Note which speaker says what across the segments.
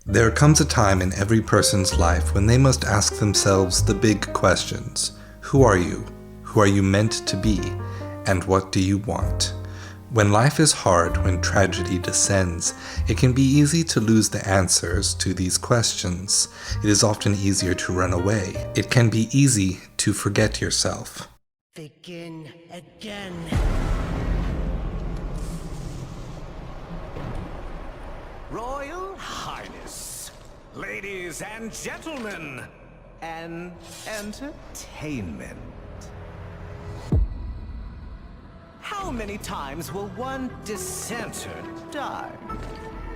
Speaker 1: There comes a time in every person's life when they must ask themselves the big questions. Who are you? Who are you meant to be? And what do you want? When life is hard, when tragedy descends, it can be easy to lose the answers to these questions. It is often easier to run away. It can be easy to forget yourself.
Speaker 2: Begin again.
Speaker 3: Royal Highness, ladies and gentlemen, and entertainment. How many times will one dissenter die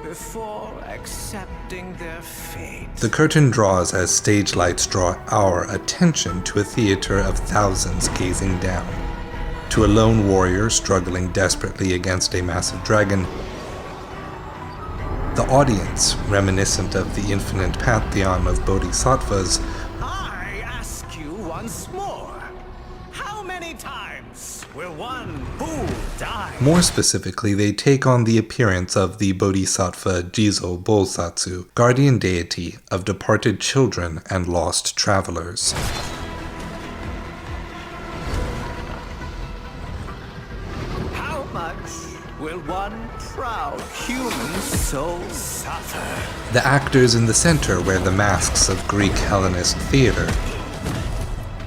Speaker 3: before accepting their fate?
Speaker 1: The curtain draws as stage lights draw our attention to a theater of thousands gazing down. To a lone warrior struggling desperately against a massive dragon, the audience, reminiscent of the infinite pantheon of bodhisattvas,
Speaker 3: I ask you once more, how many times will one fool die?
Speaker 1: more specifically, they take on the appearance of the bodhisattva Jizo Bolsatsu, guardian deity of departed children and lost travelers.
Speaker 3: How much will one proud human soul suffer?
Speaker 1: The actors in the center wear the masks of Greek Hellenist theater.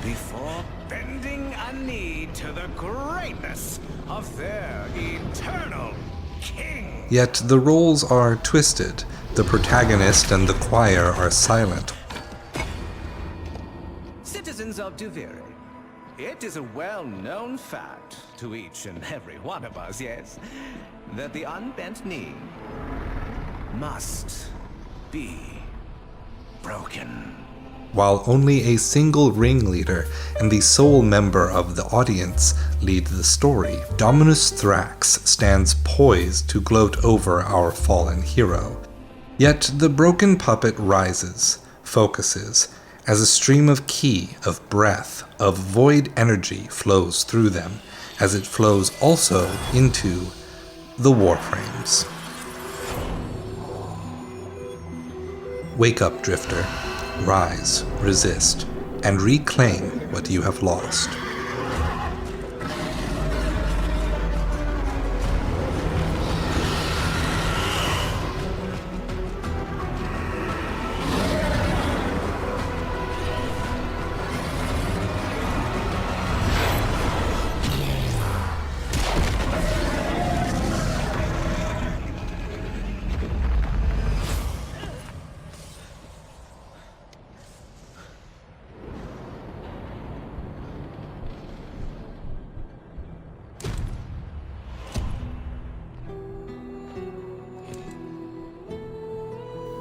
Speaker 3: Before bending a knee to the greatness of their eternal king.
Speaker 1: Yet the roles are twisted. The protagonist and the choir are silent.
Speaker 3: Citizens of Duviri, it is a well-known fact to each and every one of us, yes, that the unbent knee must be broken.
Speaker 1: While only a single ringleader and the sole member of the audience lead the story, Dominus Thrax stands poised to gloat over our fallen hero. Yet the broken puppet rises, focuses, as a stream of ki, of breath, of void energy flows through them, as it flows also into the Warframes. Wake up, Drifter. Rise, resist, and reclaim what you have lost.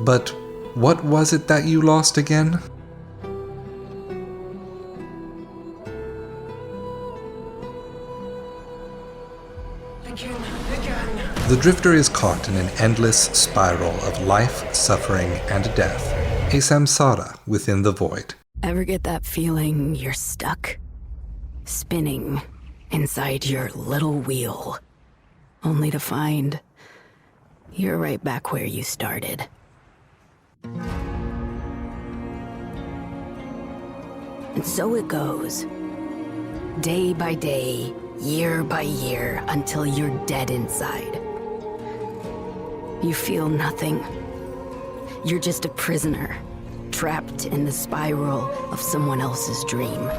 Speaker 1: But what was it that you lost again? The Drifter is caught in an endless spiral of life, suffering, and death, a samsara within the void.
Speaker 4: Ever get that feeling you're stuck? Spinning inside your little wheel, only to find you're right back where you started. And so it goes, day by day, year by year, until you're dead inside. You feel nothing. You're just a prisoner, trapped in the spiral of someone else's dream.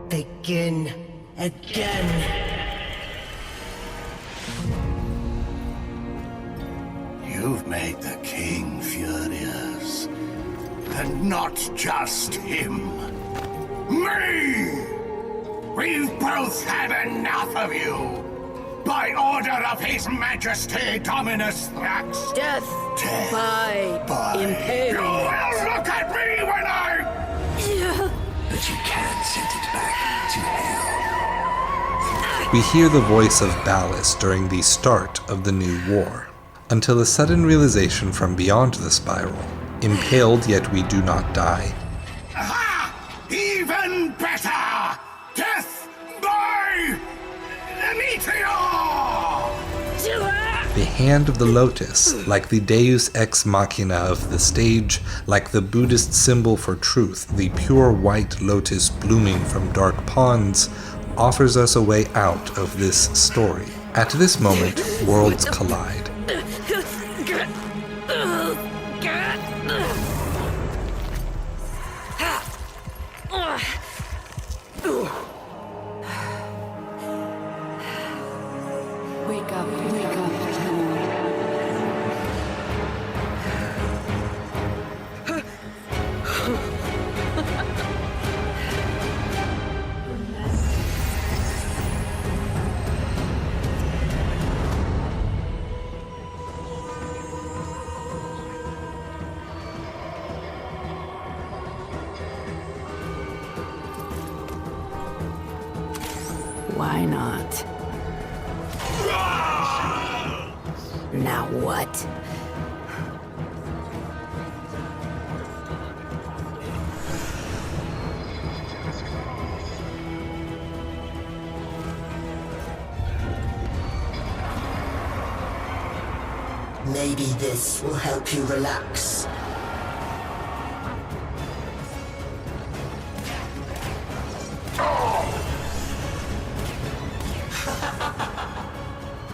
Speaker 2: Begin again.
Speaker 5: You've made the king furious. And not just him. Me! We've both had enough of you. By order of His Majesty Dominus Thrax.
Speaker 4: Death
Speaker 5: Death
Speaker 4: by impaling.
Speaker 5: You will look at me when I...
Speaker 4: Yeah.
Speaker 5: But you can send it back to hell.
Speaker 1: We hear the voice of Ballas during the start of the new war, until a sudden realization from beyond the spiral. Impaled, yet we do not die.
Speaker 5: Aha! Even better! Death by meteor!
Speaker 1: The hand of the lotus, like the deus ex machina of the stage, like the Buddhist symbol for truth, the pure white lotus blooming from dark ponds, offers us a way out of this story. At this moment, worlds collide.
Speaker 4: Wake up, wake up. Why not? Now what?
Speaker 2: Maybe this will help you relax.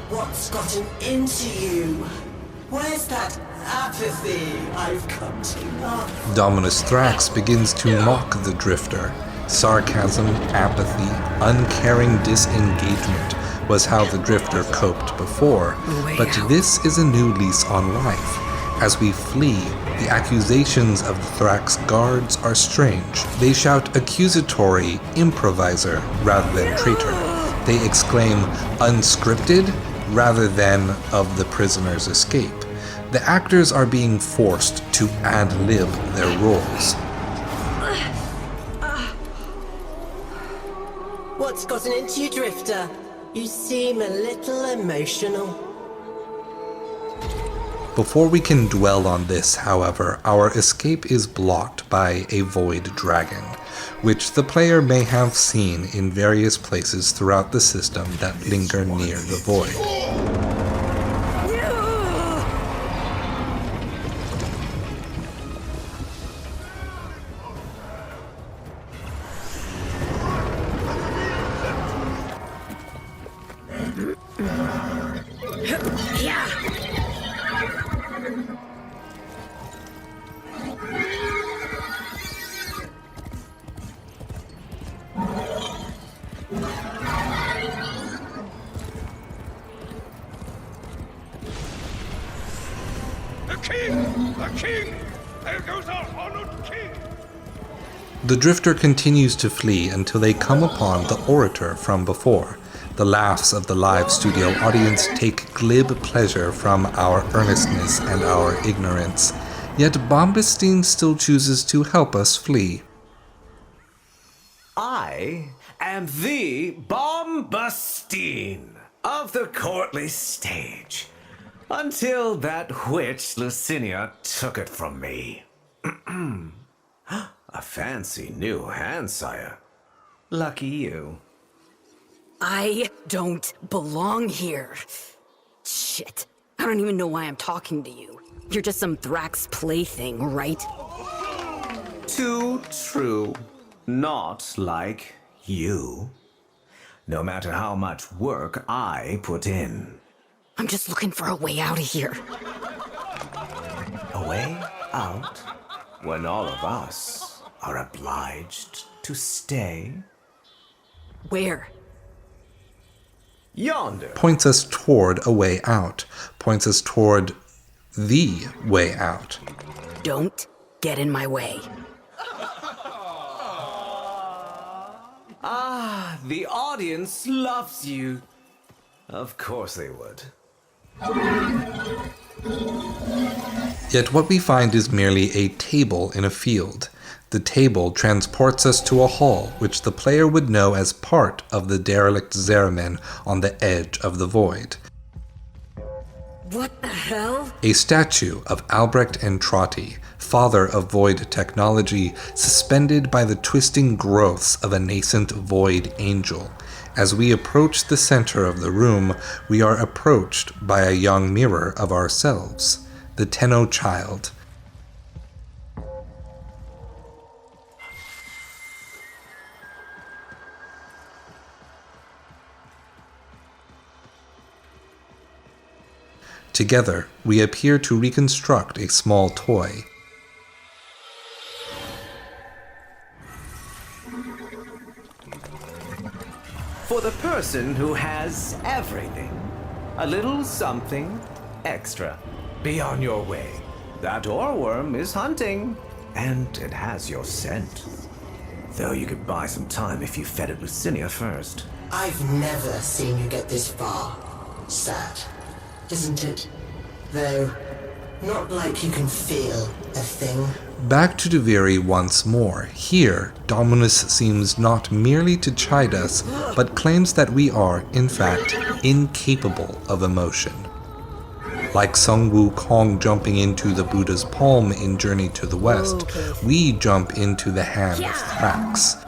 Speaker 2: What's gotten into you? Where's that apathy I've come to love?
Speaker 1: Dominus Thrax begins to mock the Drifter. Sarcasm, apathy, uncaring disengagement was how the Drifter coped before, but this is a new lease on life. As we flee, the accusations of the Thrax guards are strange. They shout accusatory improviser rather than traitor. They exclaim unscripted rather than of the prisoner's escape. The actors are being forced to ad-lib their roles.
Speaker 2: What's gotten into you, Drifter? You seem a little emotional.
Speaker 1: Before we can dwell on this, however, our escape is blocked by a void dragon, which the player may have seen in various places throughout the system that linger near the void. The Drifter continues to flee until they come upon the orator from before. The laughs of the live studio audience take glib pleasure from our earnestness and our ignorance. Yet Bombastine still chooses to help us flee.
Speaker 3: I am the Bombastine of the courtly stage, until that witch Lucinia took it from me. A fancy new hand, sire. Lucky you.
Speaker 4: I don't belong here. Shit. I don't even know why I'm talking to you. You're just some Thrax plaything, right?
Speaker 3: Too true. Not like you. No matter how much work I put in.
Speaker 4: I'm just looking for a way out of here.
Speaker 3: A way out? When all of us are obliged to stay?
Speaker 4: Where?
Speaker 3: Yonder.
Speaker 1: Points us toward a way out. Points us toward the way out.
Speaker 4: Don't get in my way.
Speaker 3: Ah, the audience loves you. Of course they would.
Speaker 1: Yet what we find is merely a table in a field. The table transports us to a hall which the player would know as part of the derelict Zeramin on the edge of the void.
Speaker 4: What the hell?
Speaker 1: A statue of Albrecht Entrati, father of void technology, suspended by the twisting growths of a nascent void angel. As we approach the center of the room, we are approached by a young mirror of ourselves, the Tenno child. Together, we appear to reconstruct a small toy.
Speaker 3: For the person who has everything, a little something extra. Be on your way. That oarworm is hunting, and it has your scent. Though you could buy some time if you fed it with Cinia first.
Speaker 2: I've never seen you get this far. Sad, isn't it? Though, not like you can feel a thing.
Speaker 1: Back to Duviri once more. Here, Dominus seems not merely to chide us, but claims that we are, in fact, incapable of emotion. Like Sung Wukong jumping into the Buddha's palm in Journey to the West, we jump into the hand of Thrax.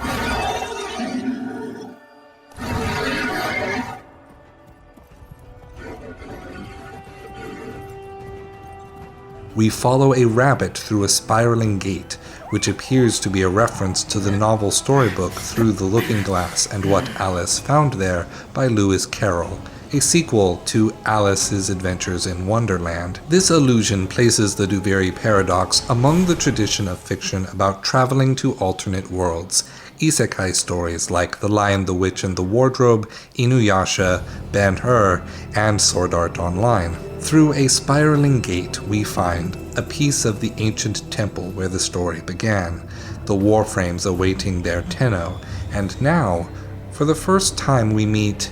Speaker 1: We follow a rabbit through a spiraling gate, which appears to be a reference to the novel storybook Through the Looking Glass and What Alice Found There by Lewis Carroll, a sequel to Alice's Adventures in Wonderland. This allusion places the Duviri Paradox among the tradition of fiction about traveling to alternate worlds, isekai stories like The Lion, the Witch, and the Wardrobe, Inuyasha, Ben-Hur, and Sword Art Online. Through a spiraling gate, we find a piece of the ancient temple where the story began, the Warframes awaiting their Tenno, and now, for the first time, we meet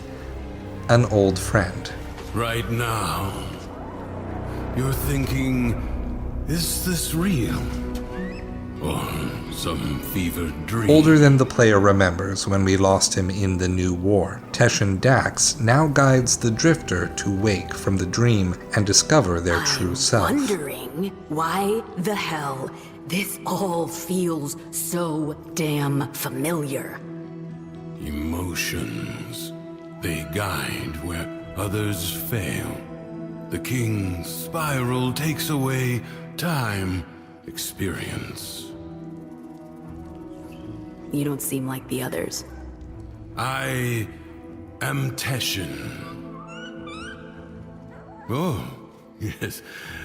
Speaker 1: an old friend.
Speaker 5: Right now, you're thinking, is this real? Or some fevered dream?
Speaker 1: Older than the player remembers when we lost him in the New War, Teshin Dax now guides the Drifter to wake from the dream and discover their true self.
Speaker 4: I'm wondering why the hell this all feels so damn familiar.
Speaker 5: Emotions. They guide where others fail. The king's spiral takes away time, experience.
Speaker 4: You don't seem like the others.
Speaker 5: I am Teshin. Oh, yes.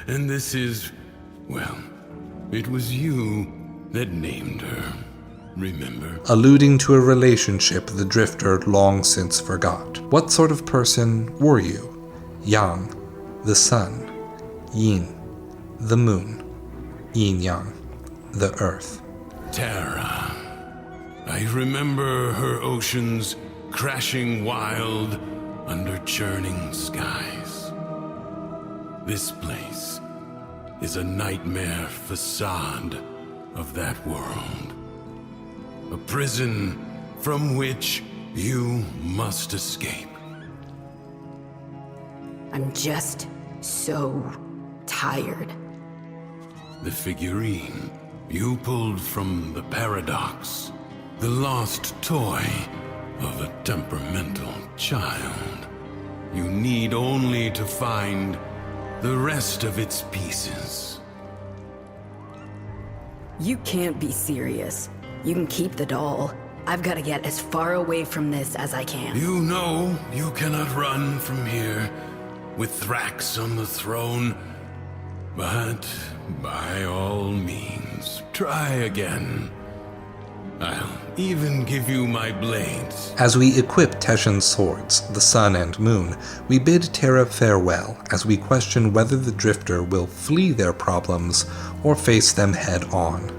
Speaker 5: And this is, well, it was you that named her. Remember?
Speaker 1: Alluding to a relationship the Drifter long since forgot. What sort of person were you? Yang, the sun. Yin, the moon. Yin-yang, the earth.
Speaker 5: Terra. I remember her oceans crashing wild under churning skies. This place is a nightmare facade of that world. A prison from which you must escape.
Speaker 4: I'm just so tired.
Speaker 5: The figurine you pulled from the Paradox. The lost toy of a temperamental child. You need only to find the rest of its pieces.
Speaker 4: You can't be serious. You can keep the doll. I've got to get as far away from this as I can.
Speaker 5: You know you cannot run from here with Thrax on the throne. But by all means, try again. I'll even give you my blades.
Speaker 1: As we equip Teshin's swords, the sun and moon, we bid Terra farewell as we question whether the Drifter will flee their problems or face them head on.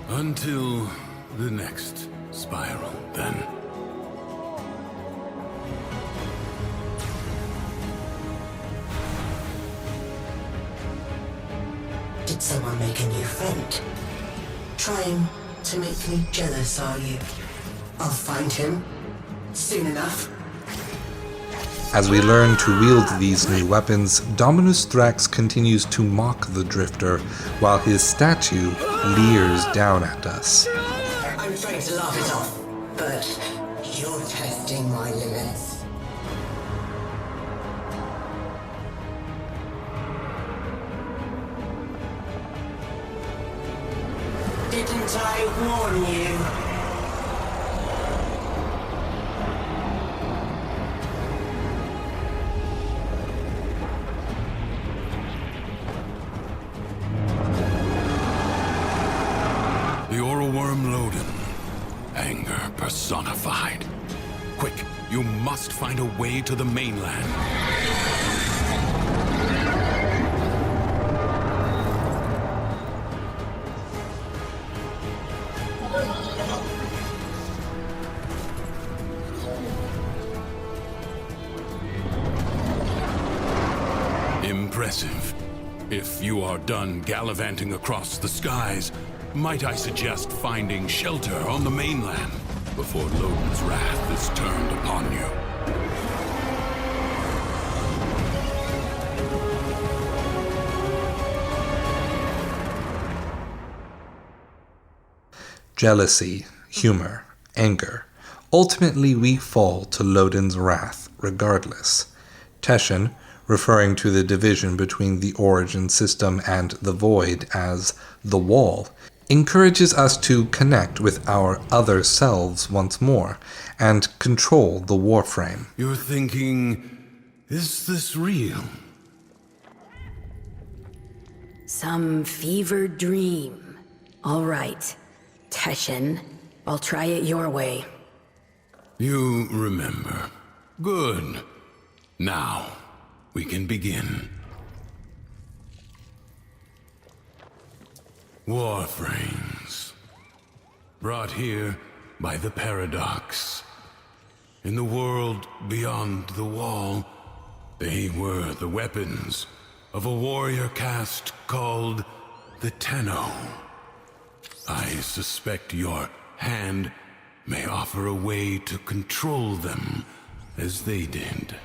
Speaker 5: Until the next spiral, then.
Speaker 2: Someone make a new friend. Trying to make me jealous, are you? I'll find him. Soon enough.
Speaker 1: As we learn to wield these new weapons, Dominus Thrax continues to mock the Drifter, while his statue leers down at us.
Speaker 2: I'm trying to laugh it off, but you're testing my limits. Didn't I warn you?
Speaker 5: The oral worm Loden. Anger personified. Quick, you must find a way to the mainland. Impressive. If you are done gallivanting across the skies, might I suggest finding shelter on the mainland before Loden's wrath is turned upon you?
Speaker 1: Jealousy, humor, anger. Ultimately, we fall to Loden's wrath regardless. Teshin, referring to the division between the Origin system and the Void as the Wall, encourages us to connect with our other selves once more and control the Warframe.
Speaker 5: You're thinking, is this real?
Speaker 4: Some fevered dream. All right, Teshin, I'll try it your way.
Speaker 5: You remember. Good. Now, we can begin. Warframes. Brought here by the Paradox. In the world beyond the wall, they were the weapons of a warrior caste called the Tenno. I suspect your hand may offer a way to control them as they did.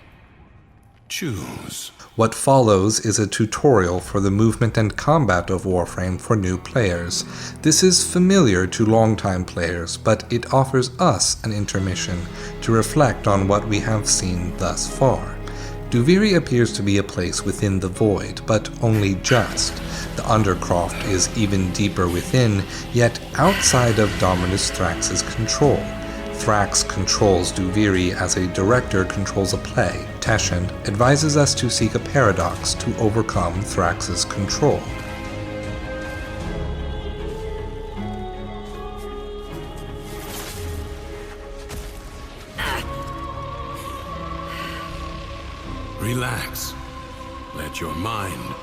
Speaker 5: Choose.
Speaker 1: What follows is a tutorial for the movement and combat of Warframe for new players. This is familiar to longtime players, but it offers us an intermission to reflect on what we have seen thus far. Duviri appears to be a place within the Void, but only just. The Undercroft is even deeper within, yet outside of Dominus Thrax's control. Thrax controls Duviri as a director controls a play. Teshin advises us to seek a paradox to overcome Thrax's control.
Speaker 5: Relax. Let your mind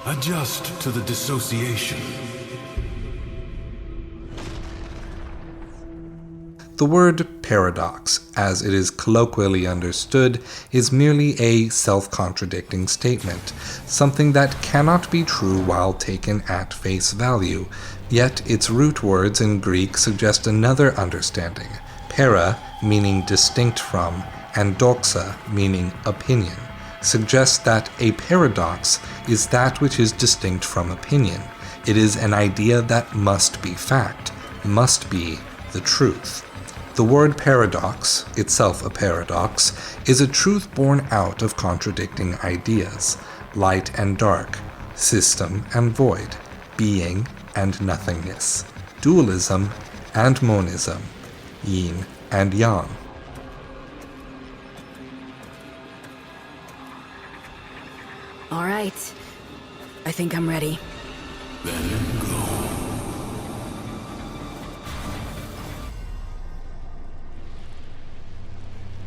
Speaker 5: adjust to the dissociation.
Speaker 1: The word paradox, as it is colloquially understood, is merely a self-contradicting statement, something that cannot be true while taken at face value, yet its root words in Greek suggest another understanding, para meaning distinct from, and doxa meaning opinion, suggests that a paradox is that which is distinct from opinion. It is an idea that must be fact, must be the truth. The word paradox, itself a paradox, is a truth born out of contradicting ideas, light and dark, system and void, being and nothingness, dualism and monism, yin and yang.
Speaker 4: All right, I think I'm ready.
Speaker 5: Then go.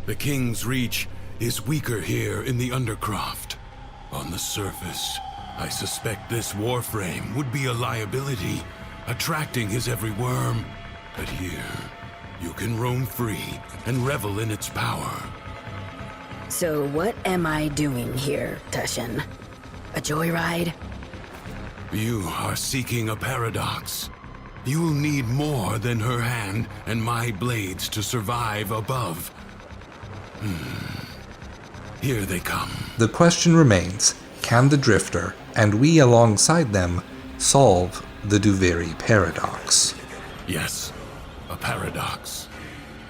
Speaker 5: The King's reach is weaker here in the Undercroft. On the surface, I suspect this Warframe would be a liability, attracting his every worm. But here, you can roam free and revel in its power.
Speaker 4: So what am I doing here, Teshin? A joyride?
Speaker 6: You are seeking a paradox. You will need more than her hand and my blades to survive above. Here they come.
Speaker 1: The question remains, can the Drifter, and we alongside them, solve the Duviri Paradox?
Speaker 6: Yes, a paradox.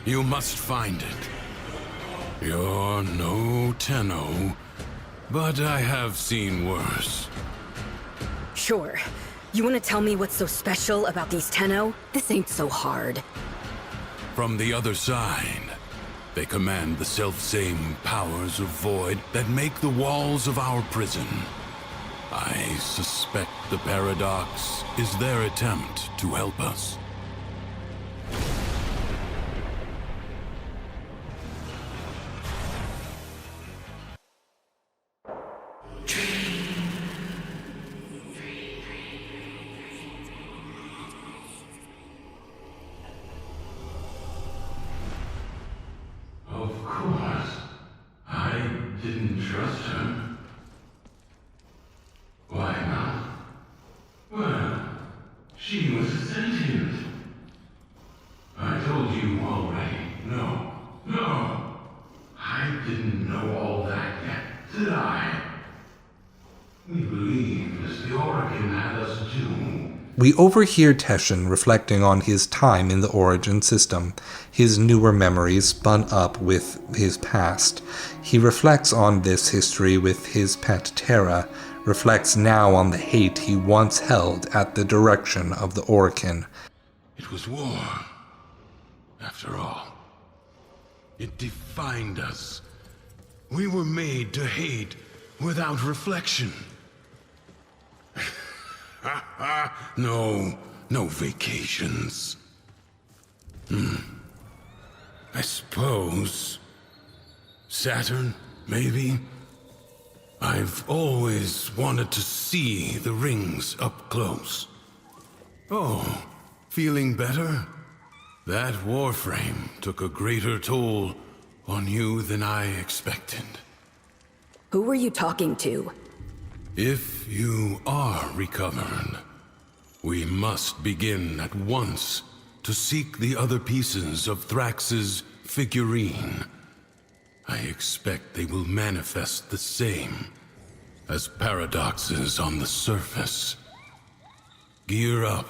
Speaker 6: You must find it. You're no Tenno, but I have seen worse.
Speaker 4: Sure. You want to tell me what's so special about these Tenno? This ain't so hard.
Speaker 6: From the other side, they command the selfsame powers of void that make the walls of our prison. I suspect the paradox is their attempt to help us.
Speaker 5: Of course. I didn't trust her. Why not? Well, she was a sentient. I told you already. No. I didn't know all that yet, did I? We believed as the Origin had us do.
Speaker 1: We overhear Teshin reflecting on his time in the Origin system, his newer memories spun up with his past. He reflects on this history with his pet Terra, reflects now on the hate he once held at the direction of the Origin.
Speaker 6: It was war, after all. It defined us. We were made to hate without reflection. No vacations. I suppose Saturn, maybe? I've always wanted to see the rings up close. Oh, feeling better? That Warframe took a greater toll on you than I expected.
Speaker 4: Who were you talking to?
Speaker 6: If you are recovered, we must begin at once to seek the other pieces of Thrax's figurine. I expect they will manifest the same as paradoxes on the surface. Gear up,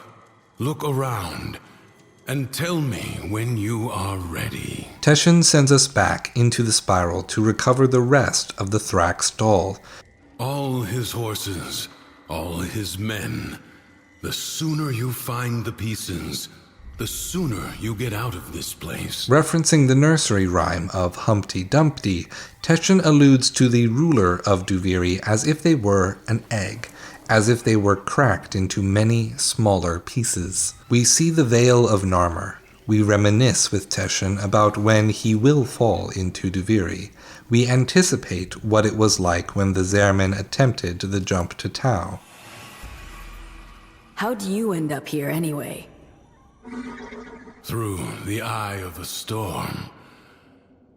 Speaker 6: look around, and tell me when you are ready.
Speaker 1: Teshin sends us back into the spiral to recover the rest of the Thrax doll.
Speaker 6: All his horses, all his men. The sooner you find the pieces, the sooner you get out of this place.
Speaker 1: Referencing the nursery rhyme of Humpty Dumpty, Teshin alludes to the ruler of Duviri as if they were an egg, as if they were cracked into many smaller pieces. We see the Vale of Narmer. We reminisce with Teshin about when he will fall into Duviri. We anticipate what it was like when the Zerman attempted the jump to Tau.
Speaker 4: How'd you end up here anyway?
Speaker 6: Through the eye of a storm.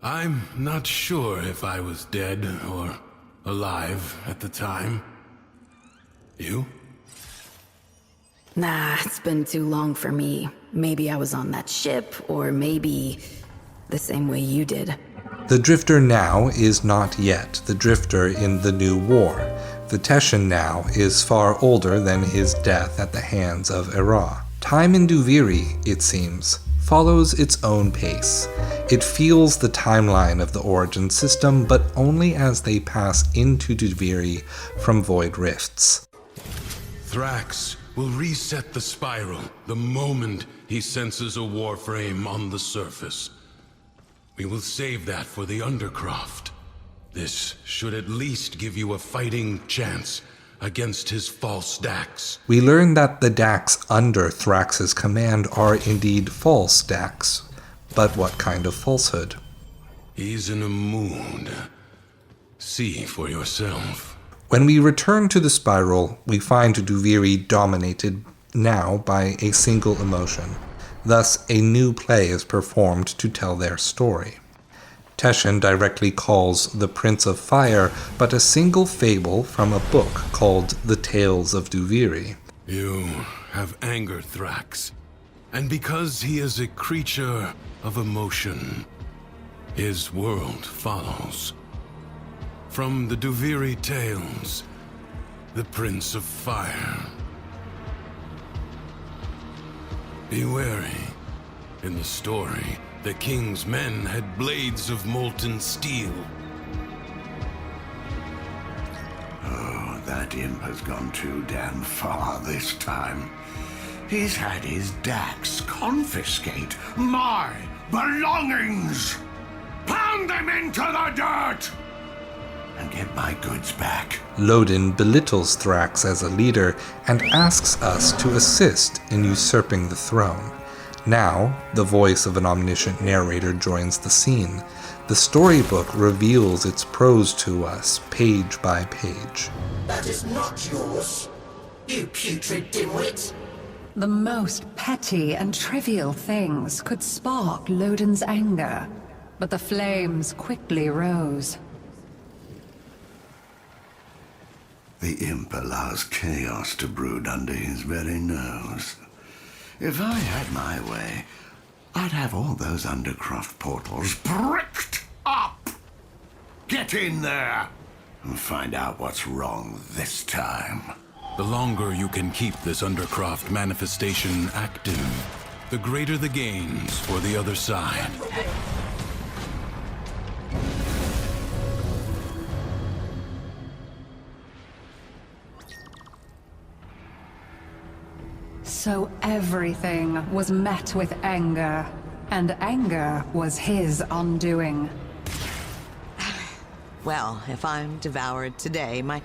Speaker 6: I'm not sure if I was dead or alive at the time. You?
Speaker 4: Nah, it's been too long for me. Maybe I was on that ship, or maybe the same way you did.
Speaker 1: The Drifter now is not yet the Drifter in the New War. The Teshin now is far older than his death at the hands of Era. Time in Duviri, it seems, follows its own pace. It feels the timeline of the Origin system, but only as they pass into Duviri from Void Rifts.
Speaker 6: Thrax will reset the spiral the moment he senses a Warframe on the surface. We will save that for the Undercroft. This should at least give you a fighting chance against his false Dax.
Speaker 1: We learn that the Dax under Thrax's command are indeed false Dax. But what kind of falsehood?
Speaker 6: He's in a mood. See for yourself.
Speaker 1: When we return to the spiral, we find Duviri dominated now by a single emotion. Thus, a new play is performed to tell their story. Teshin directly calls the Prince of Fire but a single fable from a book called The Tales of Duviri.
Speaker 6: You have anger, Thrax, and because he is a creature of emotion, his world follows. From the Duviri Tales, the Prince of Fire. Be wary. In the story, the king's men had blades of molten steel.
Speaker 5: Oh, that imp has gone too damn far this time. He's had his Dax confiscate my belongings! Pound them into the dirt! And get my goods back.
Speaker 1: Lodin belittles Thrax as a leader and asks us to assist in usurping the throne. Now, the voice of an omniscient narrator joins the scene. The storybook reveals its prose to us, page by page.
Speaker 2: That is not yours, you putrid dimwit.
Speaker 7: The most petty and trivial things could spark Lodin's anger, but the flames quickly rose.
Speaker 5: The imp allows chaos to brood under his very nose. If I had my way, I'd have all those Undercroft portals bricked up! Get in there and find out what's wrong this time.
Speaker 6: The longer you can keep this Undercroft manifestation active, the greater the gains for the other side.
Speaker 7: So everything was met with anger, and anger was his undoing.
Speaker 8: Well, if I'm devoured today, my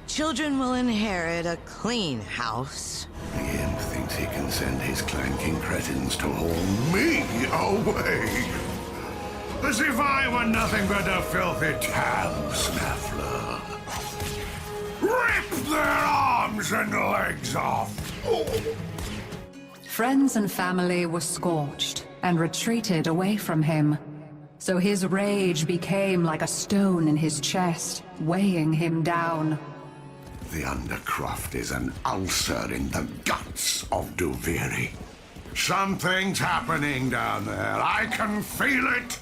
Speaker 8: children will inherit a clean house.
Speaker 5: The imp thinks he can send his clanking cretins to haul me away. As if I were nothing but a filthy tam snaffler. Rip their arms and legs off!
Speaker 7: Friends and family were scorched and retreated away from him. So his rage became like a stone in his chest, weighing him down.
Speaker 5: The Undercroft is an ulcer in the guts of Duviri. Something's happening down there. I can feel it.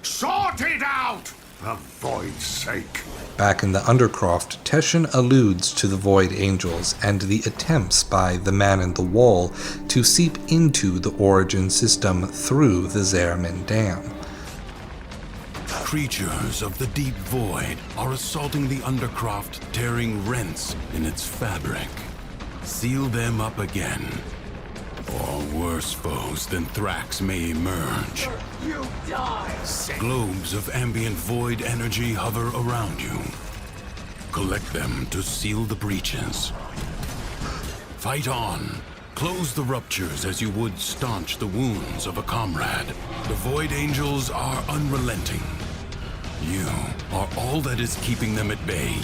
Speaker 5: Sort it out, for Void's sake.
Speaker 1: Back in the Undercroft, Teshin alludes to the Void Angels and the attempts by the Man in the Wall to seep into the Origin system through the Zerman Dam.
Speaker 6: Creatures of the deep void are assaulting the Undercroft, tearing rents in its fabric. Seal them up again, or worse foes than Thrax may emerge.
Speaker 3: You die!
Speaker 6: Globes of ambient void energy hover around you. Collect them to seal the breaches. Fight on. Close the ruptures as you would staunch the wounds of a comrade. The Void Angels are unrelenting. You are all that is keeping them at bay.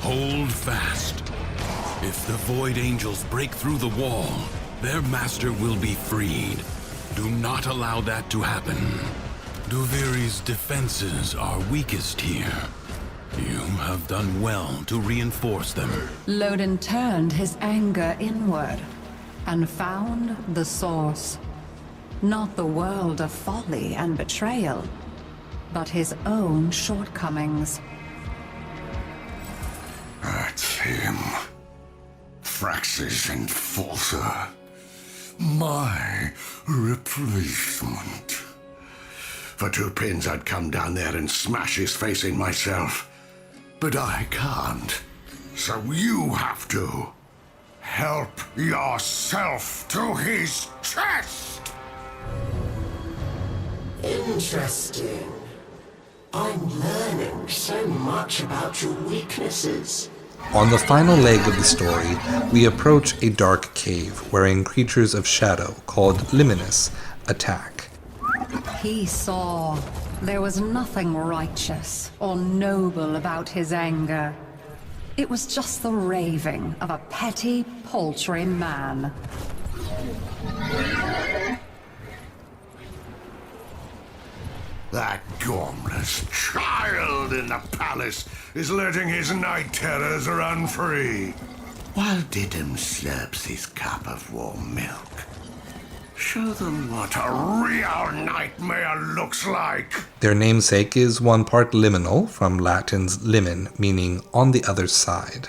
Speaker 6: Hold fast. If the Void Angels break through the wall, their master will be freed. Do not allow that to happen. Duviri's defenses are weakest here. You have done well to reinforce them.
Speaker 7: Lodin turned his anger inward and found the source. Not the world of folly and betrayal, but his own shortcomings.
Speaker 5: That's him. Thrax's enforcer. My replacement. For 2 pins, I'd come down there and smash his face in myself. But I can't. So you have to. Help yourself to his chest!
Speaker 2: Interesting. I'm learning so much about your weaknesses.
Speaker 1: On the final leg of the story, we approach a dark cave wherein creatures of shadow called Liminus attack.
Speaker 7: He saw there was nothing righteous or noble about his anger. It was just the raving of a petty, paltry man.
Speaker 5: That gormless child in the palace is letting his night terrors run free, while Diddum slurps his cup of warm milk. Show them what a real nightmare looks like.
Speaker 1: Their namesake is one part liminal, from Latin's limen, meaning on the other side,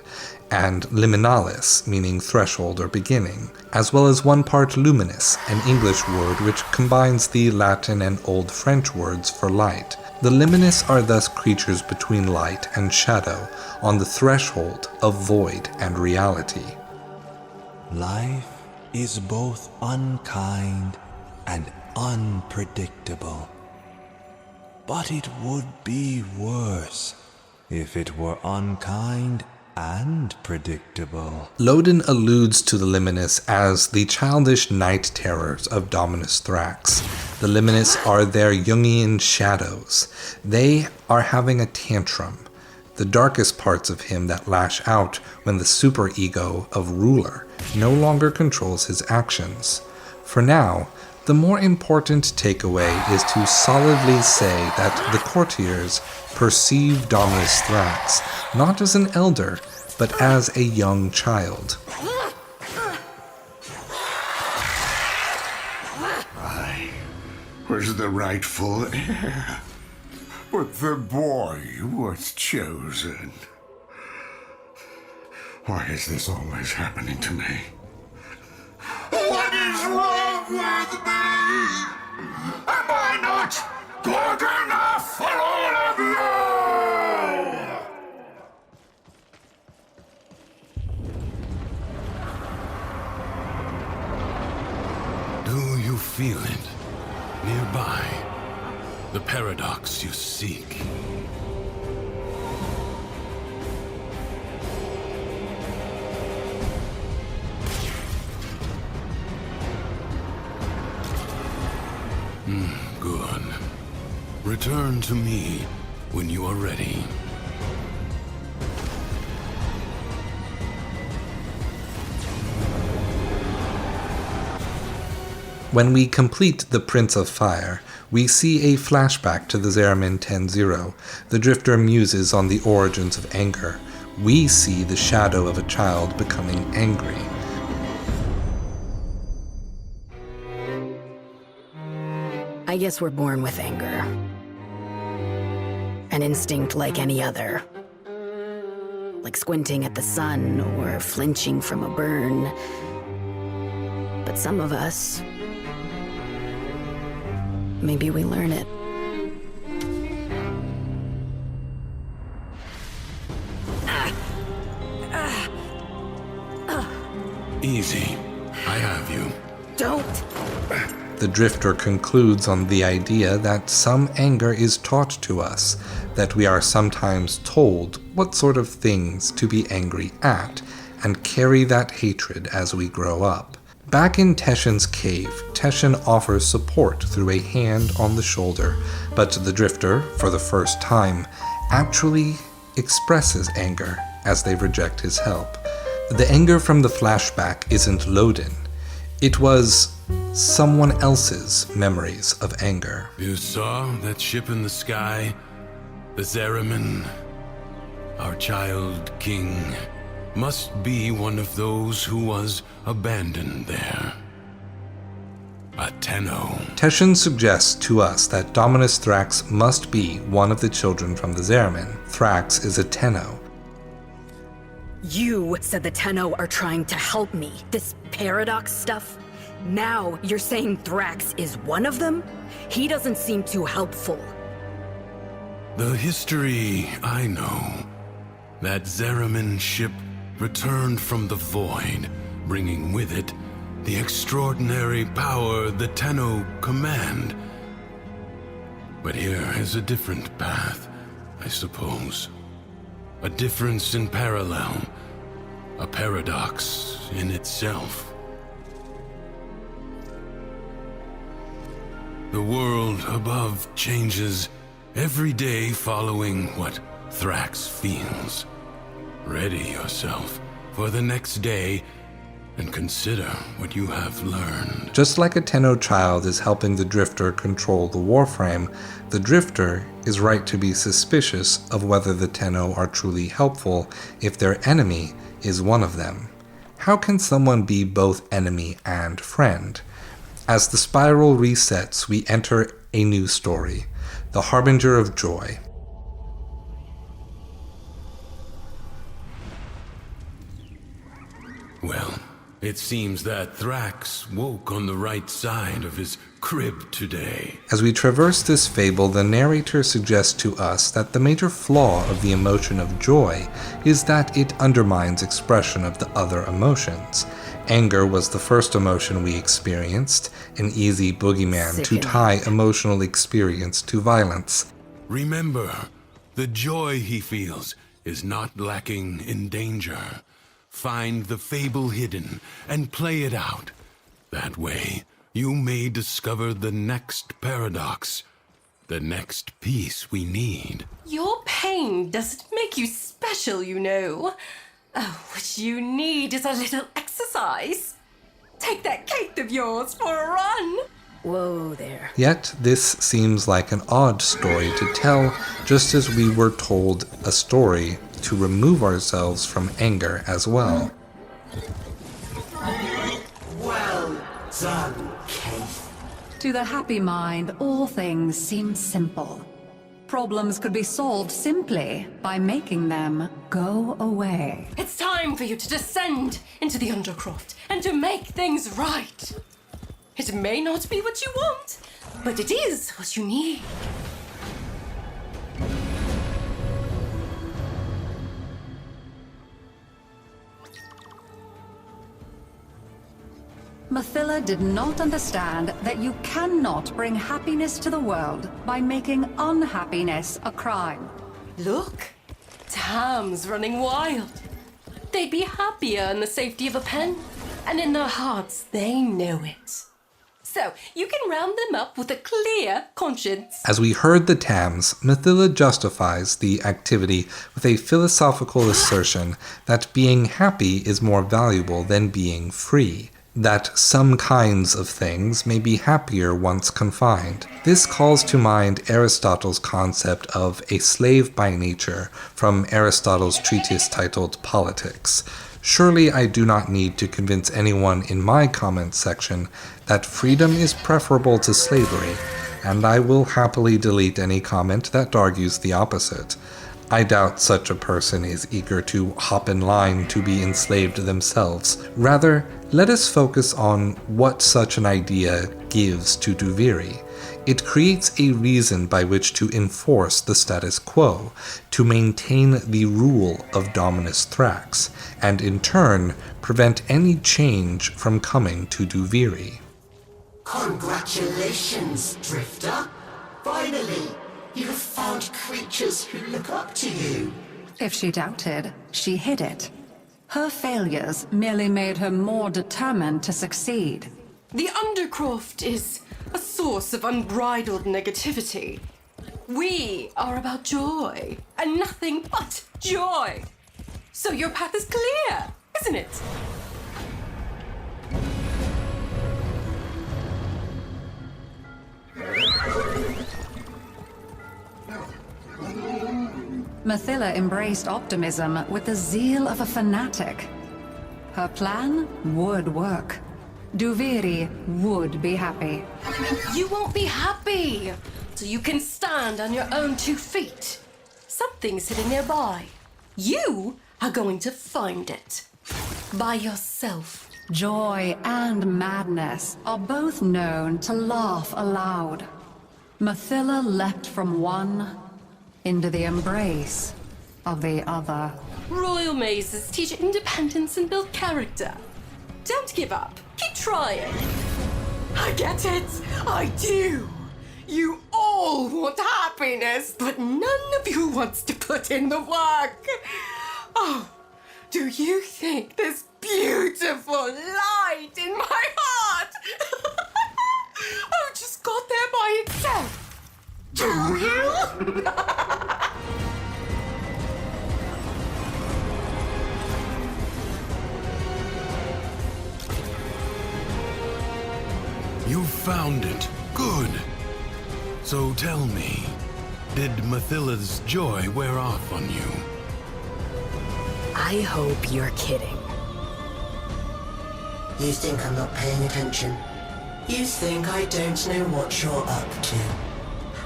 Speaker 1: and liminalis, meaning threshold or beginning, as well as one part luminous, an English word which combines the Latin and Old French words for light. The luminous are thus creatures between light and shadow, on the threshold of void and reality.
Speaker 9: Life is both unkind and unpredictable. But it would be worse if it were unkind and predictable.
Speaker 1: Lodin alludes to the Liminus as the childish night terrors of Dominus Thrax. The Liminus are their Jungian shadows. They are having a tantrum, the darkest parts of him that lash out when the superego of ruler no longer controls his actions. For now, the more important takeaway is to solidly say that the Courtiers perceive Dominus Thrax not as an elder, but as a young child.
Speaker 5: I was the rightful heir, but the boy was chosen. Why is this always happening to me? What is wrong with me? Am I not good enough for all of you?
Speaker 6: Do you feel it? Nearby. The paradox you seek. Good. Return to me when you are ready.
Speaker 1: When we complete the Prince of Fire, we see a flashback to the Zeramin 10-0. The Drifter muses on the origins of anger. We see the shadow of a child becoming angry.
Speaker 4: I guess we're born with anger. An instinct like any other. Like squinting at the sun or flinching from a burn. But some of us, maybe we learn it.
Speaker 6: Easy. I have you.
Speaker 4: Don't!
Speaker 1: The Drifter concludes on the idea that some anger is taught to us, that we are sometimes told what sort of things to be angry at, and carry that hatred as we grow up. Back in Teshin's cave, Teshin offers support through a hand on the shoulder, but the Drifter, for the first time, actually expresses anger as they reject his help. The anger from the flashback isn't Lodin. It was someone else's memories of anger.
Speaker 6: You saw that ship in the sky? The Zeramin? Our child king must be one of those who was abandoned there. A Tenno.
Speaker 1: Teshin suggests to us that Dominus Thrax must be one of the children from the Zeramin. Thrax is a Tenno.
Speaker 4: You said the Tenno are trying to help me. This paradox stuff? Now you're saying Thrax is one of them? He doesn't seem too helpful.
Speaker 6: The history I know. That Zeramin ship returned from the void, bringing with it the extraordinary power the Tenno command. But here is a different path, I suppose. A difference in parallel. A paradox in itself. The world above changes every day following what Thrax feels. Ready yourself, for the next day and consider what you have learned.
Speaker 1: Just like a Tenno child is helping the Drifter control the Warframe, the Drifter is right to be suspicious of whether the Tenno are truly helpful if their enemy is one of them. How can someone be both enemy and friend? As the spiral resets, we enter a new story, the Harbinger of Joy.
Speaker 6: Well, it seems that Thrax woke on the right side of his crib today.
Speaker 1: As we traverse this fable, the narrator suggests to us that the major flaw of the emotion of joy is that it undermines expression of the other emotions. Anger was the first emotion we experienced, an easy boogeyman to tie emotional experience to violence.
Speaker 6: Remember, the joy he feels is not lacking in danger. Find the fable hidden and play it out. That way, you may discover the next paradox, the next piece we need.
Speaker 10: Your pain doesn't make you special, you know. Oh, what you need is a little exercise. Take that cape of yours for a run.
Speaker 4: Whoa there.
Speaker 1: Yet this seems like an odd story to tell, just as we were told a story to remove ourselves from anger as well.
Speaker 2: Well done, Keith.
Speaker 7: To the happy mind, all things seem simple. Problems could be solved simply by making them go away.
Speaker 10: It's time for you to descend into the Undercroft and to make things right. It may not be what you want, but it is what you need.
Speaker 7: Mathila did not understand that you cannot bring happiness to the world by making unhappiness a crime.
Speaker 10: Look, Tam's running wild. They'd be happier in the safety of a pen, and in their hearts they know it. So you can round them up with a clear conscience.
Speaker 1: As we heard the Tams, Mathila justifies the activity with a philosophical assertion that being happy is more valuable than being free. That some kinds of things may be happier once confined. This calls to mind Aristotle's concept of a slave by nature from Aristotle's treatise titled Politics. Surely I do not need to convince anyone in my comments section that freedom is preferable to slavery, and I will happily delete any comment that argues the opposite. I doubt such a person is eager to hop in line to be enslaved themselves. Rather, let us focus on what such an idea gives to Duviri. It creates a reason by which to enforce the status quo, to maintain the rule of Dominus Thrax, and in turn, prevent any change from coming to Duviri.
Speaker 2: Congratulations, Drifter. Finally, you have found creatures who look up to you.
Speaker 7: If she doubted, she hid it. Her failures merely made her more determined to succeed.
Speaker 10: The Undercroft is a source of unbridled negativity. We are about joy, and nothing but joy. So your path is clear, isn't it?
Speaker 7: Mathila embraced optimism with the zeal of a fanatic. Her plan would work. Duviri would be happy.
Speaker 10: You won't be happy till you can stand on your own 2 feet. Something's sitting nearby. You are going to find it. By yourself.
Speaker 7: Joy and madness are both known to laugh aloud. Mathila leapt from one into the embrace of the other.
Speaker 10: Royal mazes teach independence and build character. Don't give up. Keep trying. I get it. I do. You all want happiness, but none of you wants to put in the work. Oh, do you think this beautiful light in my heart just got there by itself? Do you?
Speaker 6: You found it. Good. So tell me, did Mathilla's joy wear off on you?
Speaker 4: I hope you're kidding.
Speaker 2: You think I'm not paying attention? You think I don't know what you're up to?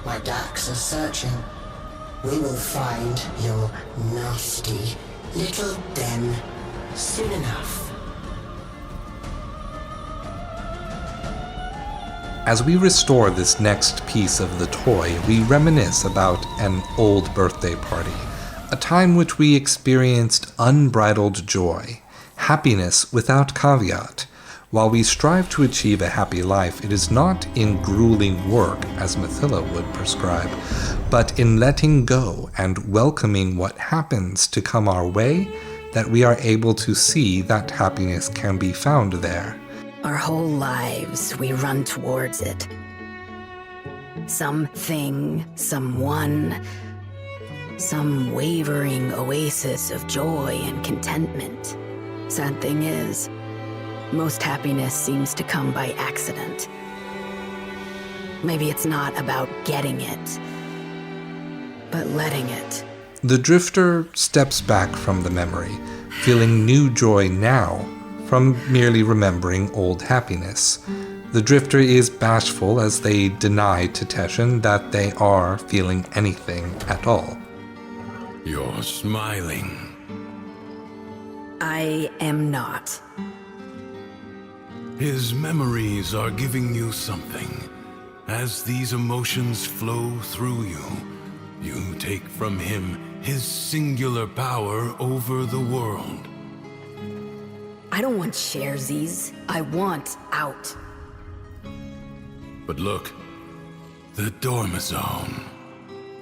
Speaker 2: My ducks are searching. We will find your nasty little den soon enough.
Speaker 1: As we restore this next piece of the toy, we reminisce about an old birthday party, a time which we experienced unbridled joy, happiness without caveat. While we strive to achieve a happy life, it is not in grueling work, as Mathilla would prescribe, but in letting go and welcoming what happens to come our way that we are able to see that happiness can be found there.
Speaker 4: Our whole lives, we run towards it. Something, someone, some wavering oasis of joy and contentment. Sad thing is, most happiness seems to come by accident. Maybe it's not about getting it, but letting it.
Speaker 1: The drifter steps back from the memory, feeling new joy now from merely remembering old happiness. The drifter is bashful as they deny to Teshin that they are feeling anything at all.
Speaker 6: You're smiling.
Speaker 4: I am not.
Speaker 6: His memories are giving you something. As these emotions flow through you, you take from him his singular power over the world.
Speaker 4: I don't want sharesies. I want out.
Speaker 6: But look, the Dormizone.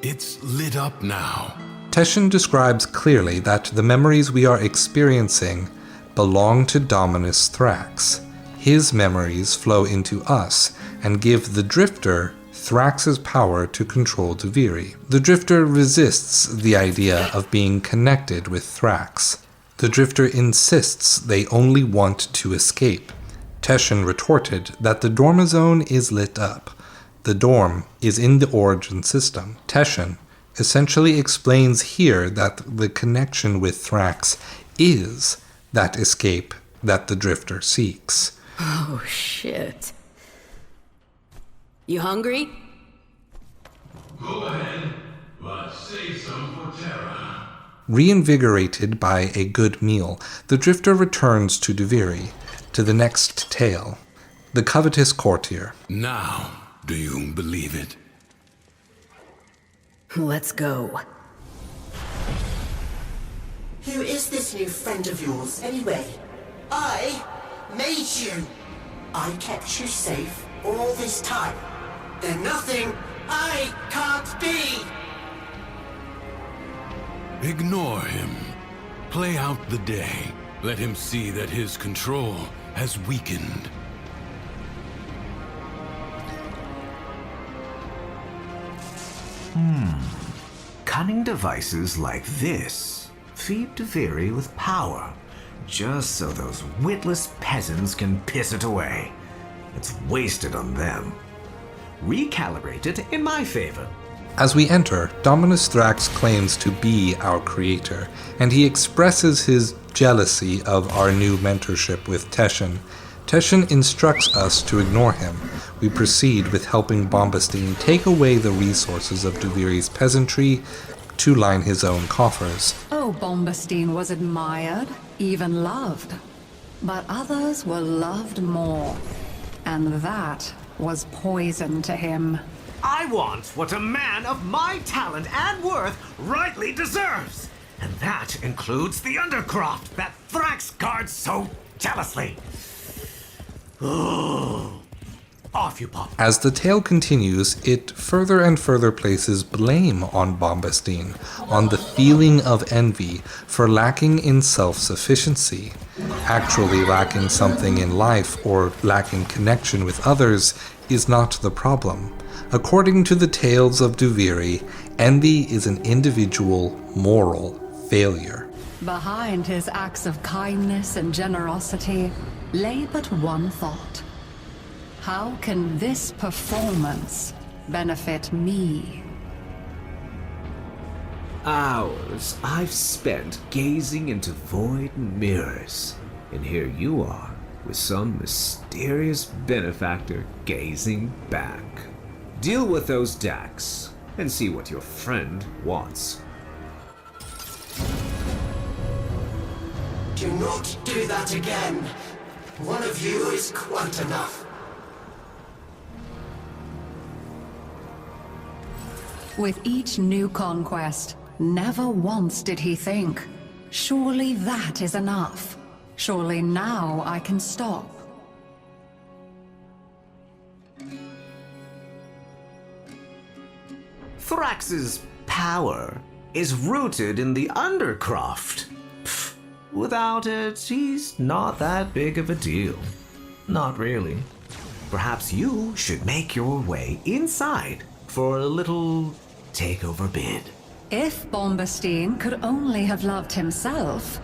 Speaker 6: It's lit up now.
Speaker 1: Teshin describes clearly that the memories we are experiencing belong to Dominus Thrax. His memories flow into us and give the Drifter Thrax's power to control Duviri. The Drifter resists the idea of being connected with Thrax. The Drifter insists they only want to escape. Teshin retorted that the Dormizone is lit up. The Dorm is in the origin system. Teshin essentially explains here that the connection with Thrax is that escape that the Drifter seeks.
Speaker 4: Oh, shit. You hungry?
Speaker 6: Go ahead, but save some for Terra.
Speaker 1: Reinvigorated by a good meal, the Drifter returns to Duviri, to the next tale, the Covetous Courtier.
Speaker 6: Now, do you believe it?
Speaker 4: Let's go.
Speaker 2: Who is this new friend of yours, anyway? I made you. I kept you safe all this time. There's nothing I can't be.
Speaker 6: Ignore him. Play out the day. Let him see that his control has weakened.
Speaker 3: Cunning devices like this feed Duviri with power, just so those witless peasants can piss it away. It's wasted on them. Recalibrate it in my favor.
Speaker 1: As we enter, Dominus Thrax claims to be our creator, and he expresses his jealousy of our new mentorship with Teshin. Teshin instructs us to ignore him. We proceed with helping Bombastine take away the resources of Duviri's peasantry to line his own coffers.
Speaker 7: Oh, Bombastine was admired, even loved. But others were loved more. And that was poison to him.
Speaker 3: I want what a man of my talent and worth rightly deserves. And that includes the undercroft that Thrax guards so jealously. Off you pop.
Speaker 1: As the tale continues, it further and further places blame on Bombastine, on the feeling of envy for lacking in self-sufficiency. Actually lacking something in life or lacking connection with others is not the problem. According to the tales of Duviri, envy is an individual moral failure.
Speaker 7: Behind his acts of kindness and generosity lay but one thought. How can this performance benefit me?
Speaker 3: Hours I've spent gazing into void mirrors, and here you are, with some mysterious benefactor gazing back. Deal with those Dax, and see what your friend wants.
Speaker 2: Do not do that again. One of you is quite enough.
Speaker 7: With each new conquest, never once did he think, surely that is enough. Surely now I can stop.
Speaker 3: Thrax's power is rooted in the Undercroft. Pfft, without it, he's not that big of a deal. Not really. Perhaps you should make your way inside for a little takeover bid.
Speaker 7: If Bombastine could only have loved himself,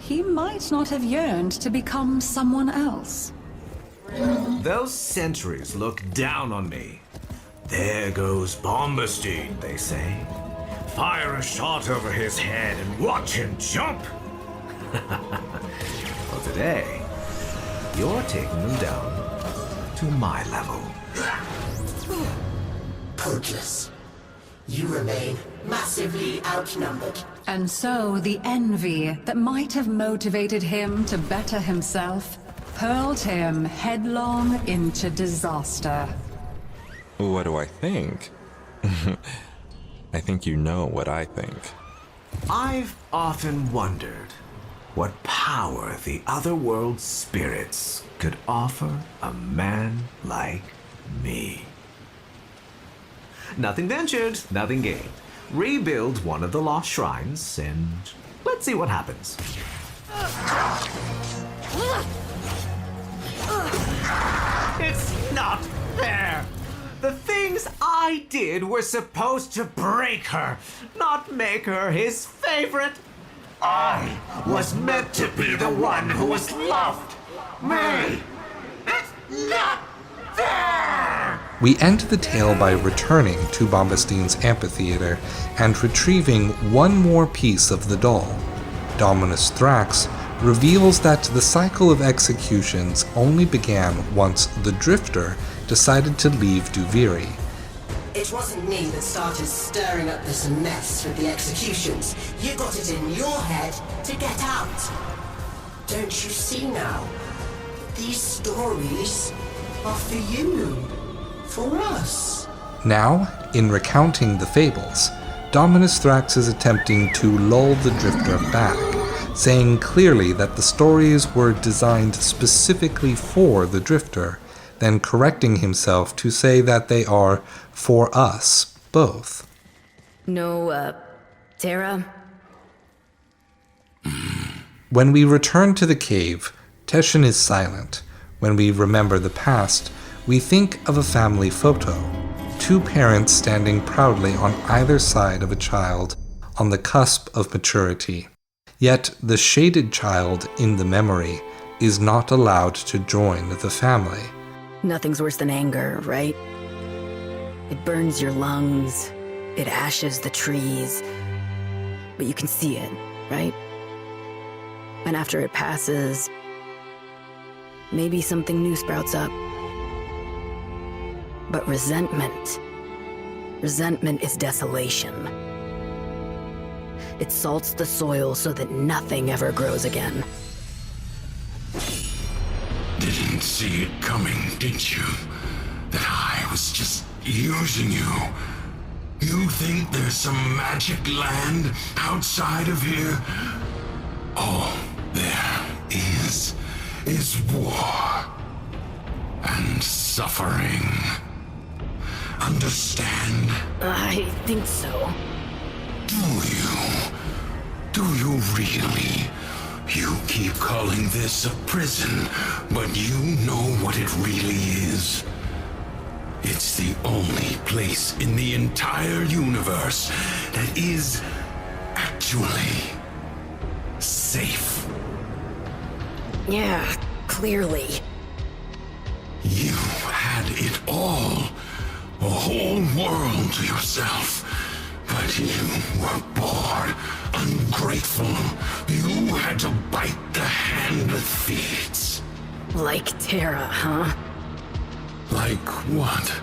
Speaker 7: he might not have yearned to become someone else.
Speaker 3: Those sentries look down on me. There goes Bombastine, they say. Fire a shot over his head and watch him jump. Well, today, you're taking them down to my level.
Speaker 2: Pointless. You remain massively outnumbered.
Speaker 7: And so the envy that might have motivated him to better himself hurled him headlong into disaster.
Speaker 11: What do I think? I think you know what I think.
Speaker 3: I've often wondered what power the otherworld spirits could offer a man like me. Nothing ventured, nothing gained. Rebuild one of the lost shrines, and let's see what happens. It's not fair! The things I did were supposed to break her, not make her his favorite. I was meant to be the one who was loved. Me! It's not fair!
Speaker 1: We end the tale by returning to Bombastine's amphitheater and retrieving one more piece of the doll. Dominus Thrax reveals that the cycle of executions only began once the Drifter decided to leave Duviri.
Speaker 2: It wasn't me that started stirring up this mess with the executions. You got it in your head to get out. Don't you see now? These stories are for you. For us.
Speaker 1: Now, in recounting the fables, Dominus Thrax is attempting to lull the Drifter back, saying clearly that the stories were designed specifically for the Drifter, then correcting himself to say that they are for us both.
Speaker 4: No, Terra?
Speaker 1: When we return to the cave, Teshin is silent. When we remember the past, we think of a family photo. Two parents standing proudly on either side of a child on the cusp of maturity. Yet the shaded child in the memory is not allowed to join the family.
Speaker 4: Nothing's worse than anger, right? It burns your lungs, it ashes the trees, but you can see it, right? And after it passes, maybe something new sprouts up. But resentment is desolation. It salts the soil so that nothing ever grows again.
Speaker 6: Didn't see it coming, did you? That I was just using you. You think there's some magic land outside of here? All there is war and suffering. Understand?
Speaker 4: I think so.
Speaker 6: Do you really? You keep calling this a prison, but you know what it really is. It's the only place in the entire universe that is actually safe.
Speaker 4: Yeah, clearly.
Speaker 6: You world to yourself. But you were bored, ungrateful. You had to bite the hand that feeds.
Speaker 4: Like Terra, huh?
Speaker 6: Like what?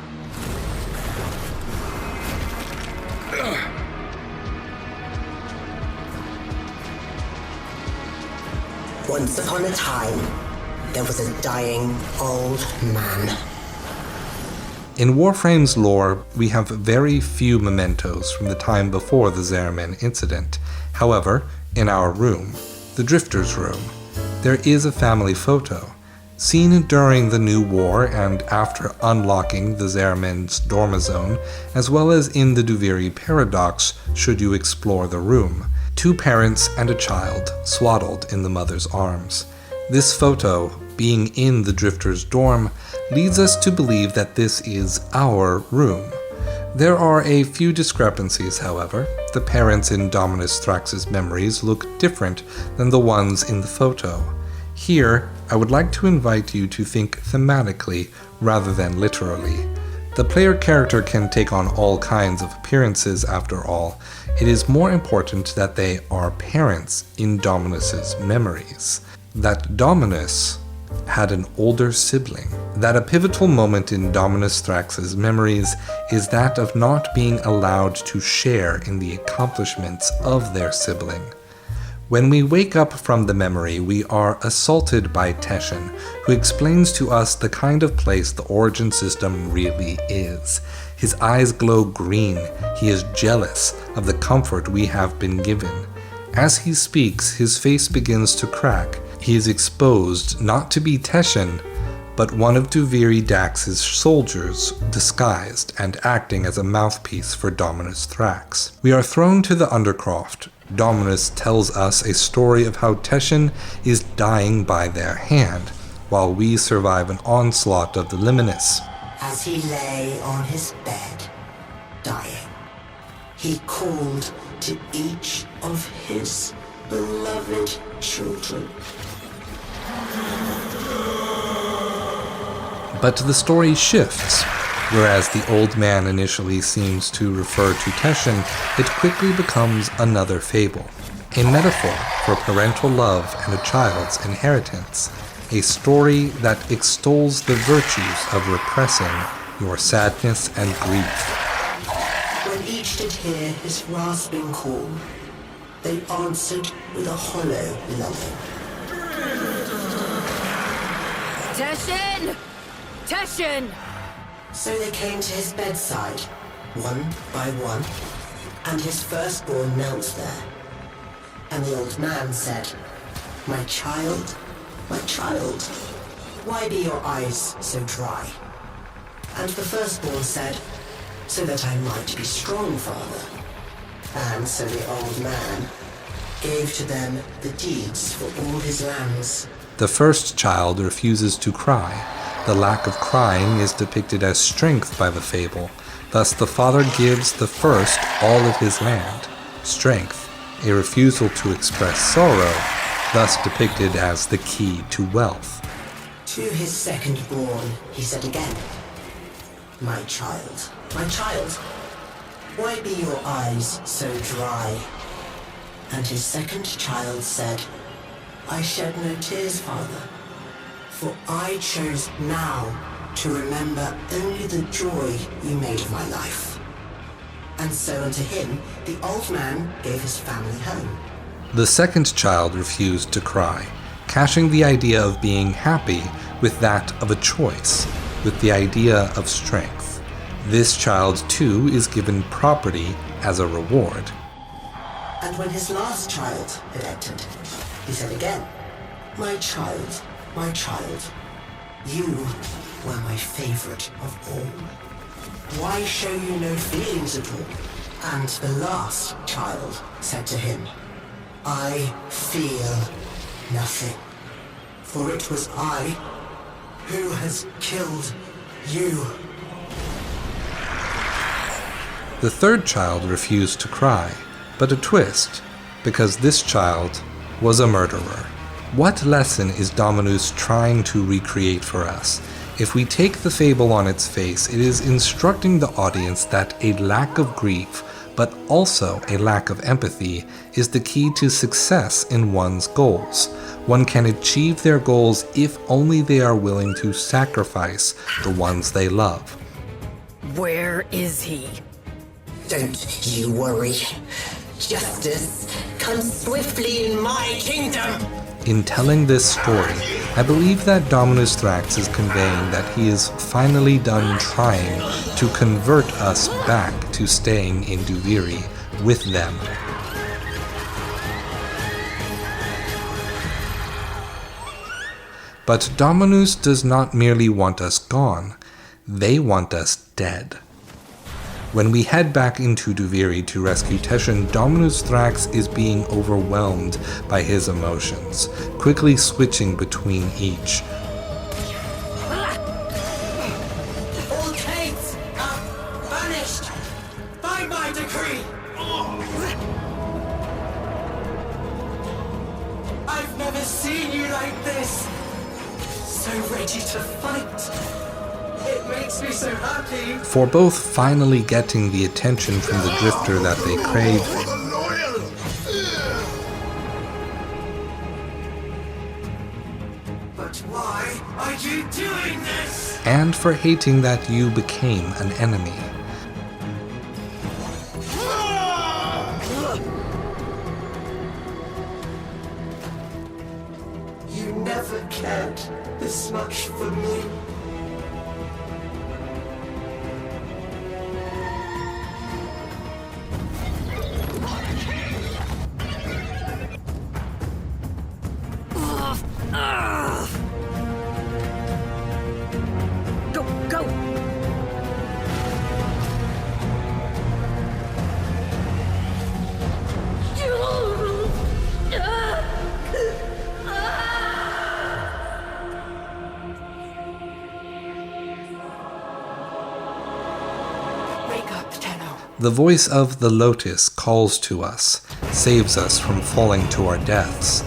Speaker 2: Once upon a time, there was a dying old man.
Speaker 1: In Warframe's lore, we have very few mementos from the time before the Zariman incident. However, in our room, the Drifter's room, there is a family photo. Seen during the New War and after unlocking the Zariman's Dormizone, as well as in the Duviri Paradox should you explore the room. 2 parents and a child swaddled in the mother's arms. This photo, being in the Drifter's dorm, leads us to believe that this is our room. There are a few discrepancies, however. The parents in Dominus Thrax's memories look different than the ones in the photo. Here, I would like to invite you to think thematically rather than literally. The player character can take on all kinds of appearances after all. It is more important that they are parents in Dominus's memories. That Dominus had an older sibling. That a pivotal moment in Dominus Thrax's memories is that of not being allowed to share in the accomplishments of their sibling. When we wake up from the memory, we are assaulted by Teshin, who explains to us the kind of place the Origin system really is. His eyes glow green. He is jealous of the comfort we have been given. As he speaks, his face begins to crack. He is exposed not to be Teshin, but one of Duviri Dax's soldiers, disguised and acting as a mouthpiece for Dominus Thrax. We are thrown to the Undercroft. Dominus tells us a story of how Teshin is dying by their hand, while we survive an onslaught of the Liminus.
Speaker 2: As he lay on his bed, dying, he called to each of his beloved children.
Speaker 1: But the story shifts. Whereas the old man initially seems to refer to Teshin, it quickly becomes another fable. A metaphor for parental love and a child's inheritance. A story that extols the virtues of repressing your sadness and grief.
Speaker 2: When each did hear his rasping call, they answered with a hollow longing.
Speaker 4: Teshin! Teshin!
Speaker 2: So they came to his bedside, one by one, and his firstborn knelt there. And the old man said, my child, why be your eyes so dry? And the firstborn said, so that I might be strong, father. And so the old man gave to them the deeds for all his lands.
Speaker 1: The first child refuses to cry. The lack of crying is depicted as strength by the fable. Thus the father gives the first all of his land. Strength, a refusal to express sorrow, thus depicted as the key to wealth.
Speaker 2: To his second-born he said again, my child, why be your eyes so dry? And his second child said, I shed no tears, father, for I chose now to remember only the joy you made of my life. And so unto him the old man gave his family home.
Speaker 1: The second child refused to cry, cashing the idea of being happy with that of a choice, with the idea of strength. This child too is given property as a reward.
Speaker 2: And when his last child had entered, he said again, my child, you were my favorite of all. Why show you no feelings at all? And the last child said to him, I feel nothing, for it was I who has killed you.
Speaker 1: The third child refused to cry, but a twist, because this child was a murderer. What lesson is Dominus trying to recreate for us? If we take the fable on its face, it is instructing the audience that a lack of grief, but also a lack of empathy, is the key to success in one's goals. One can achieve their goals if only they are willing to sacrifice the ones they love.
Speaker 4: Where is he?
Speaker 2: Don't you worry. Justice comes swiftly in my kingdom.
Speaker 1: In telling this story, I believe that Dominus Thrax is conveying that he is finally done trying to convert us back to staying in Duviri with them. But Dominus does not merely want us gone, they want us dead. When we head back into Duviri to rescue Teshin, Dominus Thrax is being overwhelmed by his emotions, quickly switching between each.
Speaker 2: All Kates are banished by my decree. I've never seen you like this. So ready to fight. It makes me so happy.
Speaker 1: For both finally getting the attention from the drifter that they crave,
Speaker 2: But why are you doing this?
Speaker 1: and for hating that you became an enemy.
Speaker 2: You never cared this much for me.
Speaker 4: Go!
Speaker 10: Wake up, Tenno.
Speaker 1: The voice of the Lotus calls to us, saves us from falling to our deaths.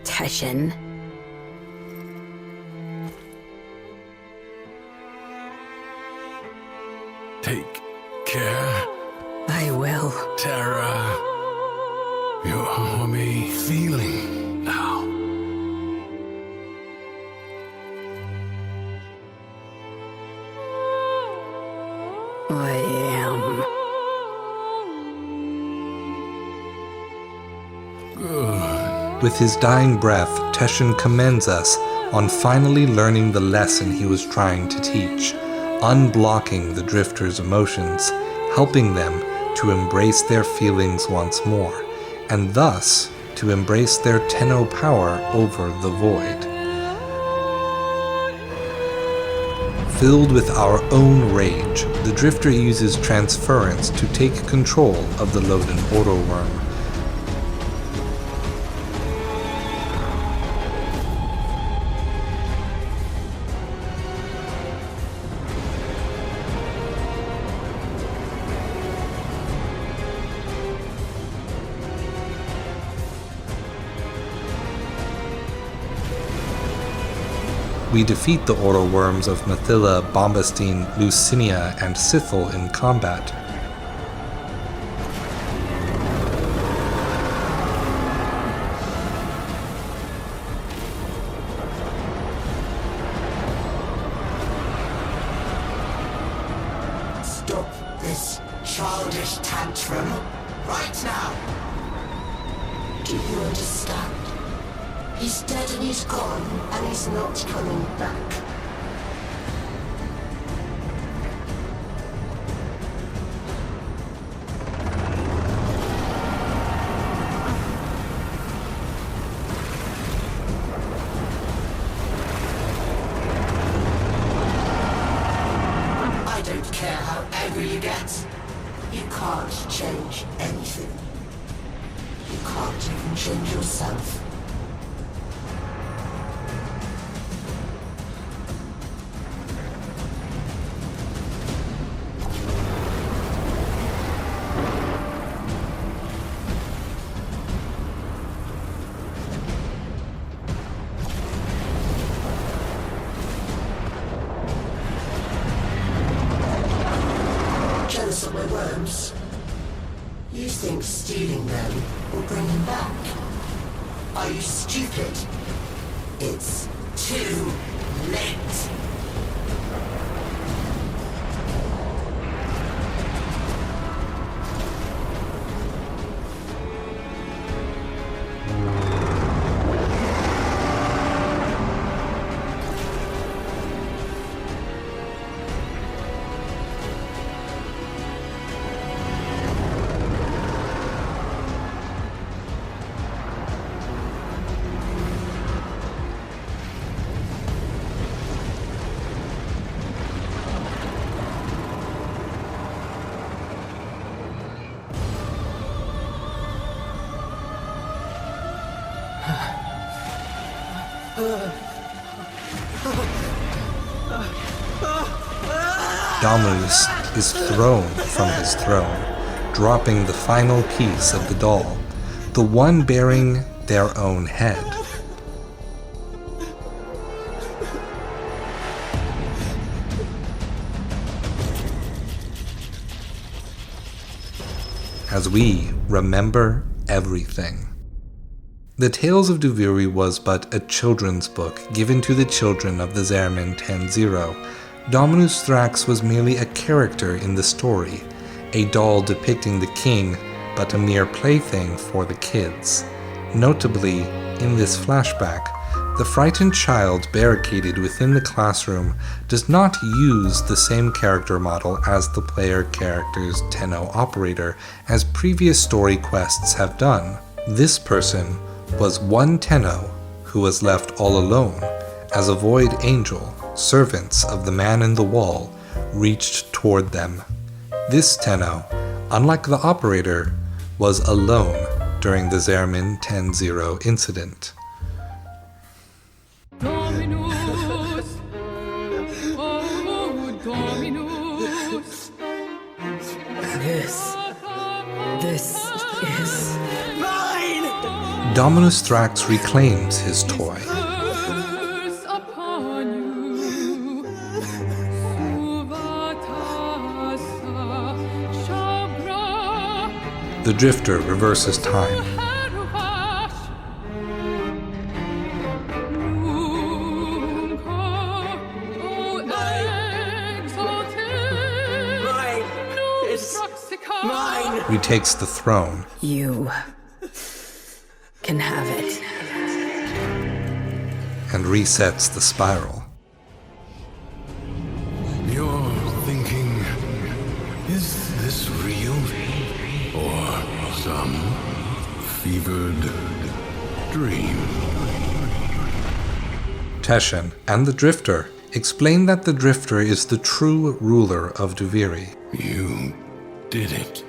Speaker 4: Teshin.
Speaker 6: Take care,
Speaker 4: I will.
Speaker 6: Terra. You're me feeling now.
Speaker 4: I am.
Speaker 6: Good.
Speaker 1: With his dying breath, Teshin commends us on finally learning the lesson he was trying to teach, unblocking the drifters' emotions, helping them to embrace their feelings once more, and thus to embrace their Tenno power over the void. Filled with our own rage, the drifter uses transference to take control of the Loden Oro Worm. We defeat the Oro Worms of Mathila, Bombastine, Lucinia, and Sithel in combat.
Speaker 2: Stop this childish tantrum right now. Do you understand? He's dead and he's gone, and he's not coming back. angry you get, you can't change anything. You can't even change yourself. Jealous of my worms? You think stealing them will bring you back? Are you stupid? It's too late.
Speaker 1: Dominus is thrown from his throne, dropping the final piece of the doll, the one bearing their own head. As we remember everything. The Tales of Duviri was but a children's book given to the children of the Zermin 10-0. Dominus Thrax was merely a character in the story, a doll depicting the king, but a mere plaything for the kids. Notably, in this flashback, the frightened child barricaded within the classroom does not use the same character model as the player character's Tenno operator, as previous story quests have done. This person was one Tenno who was left all alone as a void angel, servants of the man in the wall, reached toward them. This Tenno, unlike the operator, was alone during the Zermin 10-0 incident.
Speaker 12: Dominus, oh Dominus.
Speaker 4: This is
Speaker 12: Mine!
Speaker 1: Dominus Thrax reclaims his toy.
Speaker 12: Curse upon you. Suvatasa Shabra.
Speaker 1: The Drifter reverses time. Retakes the throne.
Speaker 4: You can have it.
Speaker 1: And resets the spiral.
Speaker 6: You're thinking, is this real? Or some fevered dream?
Speaker 1: Teshin and the Drifter explain that the Drifter is the true ruler of Duviri.
Speaker 6: You did it.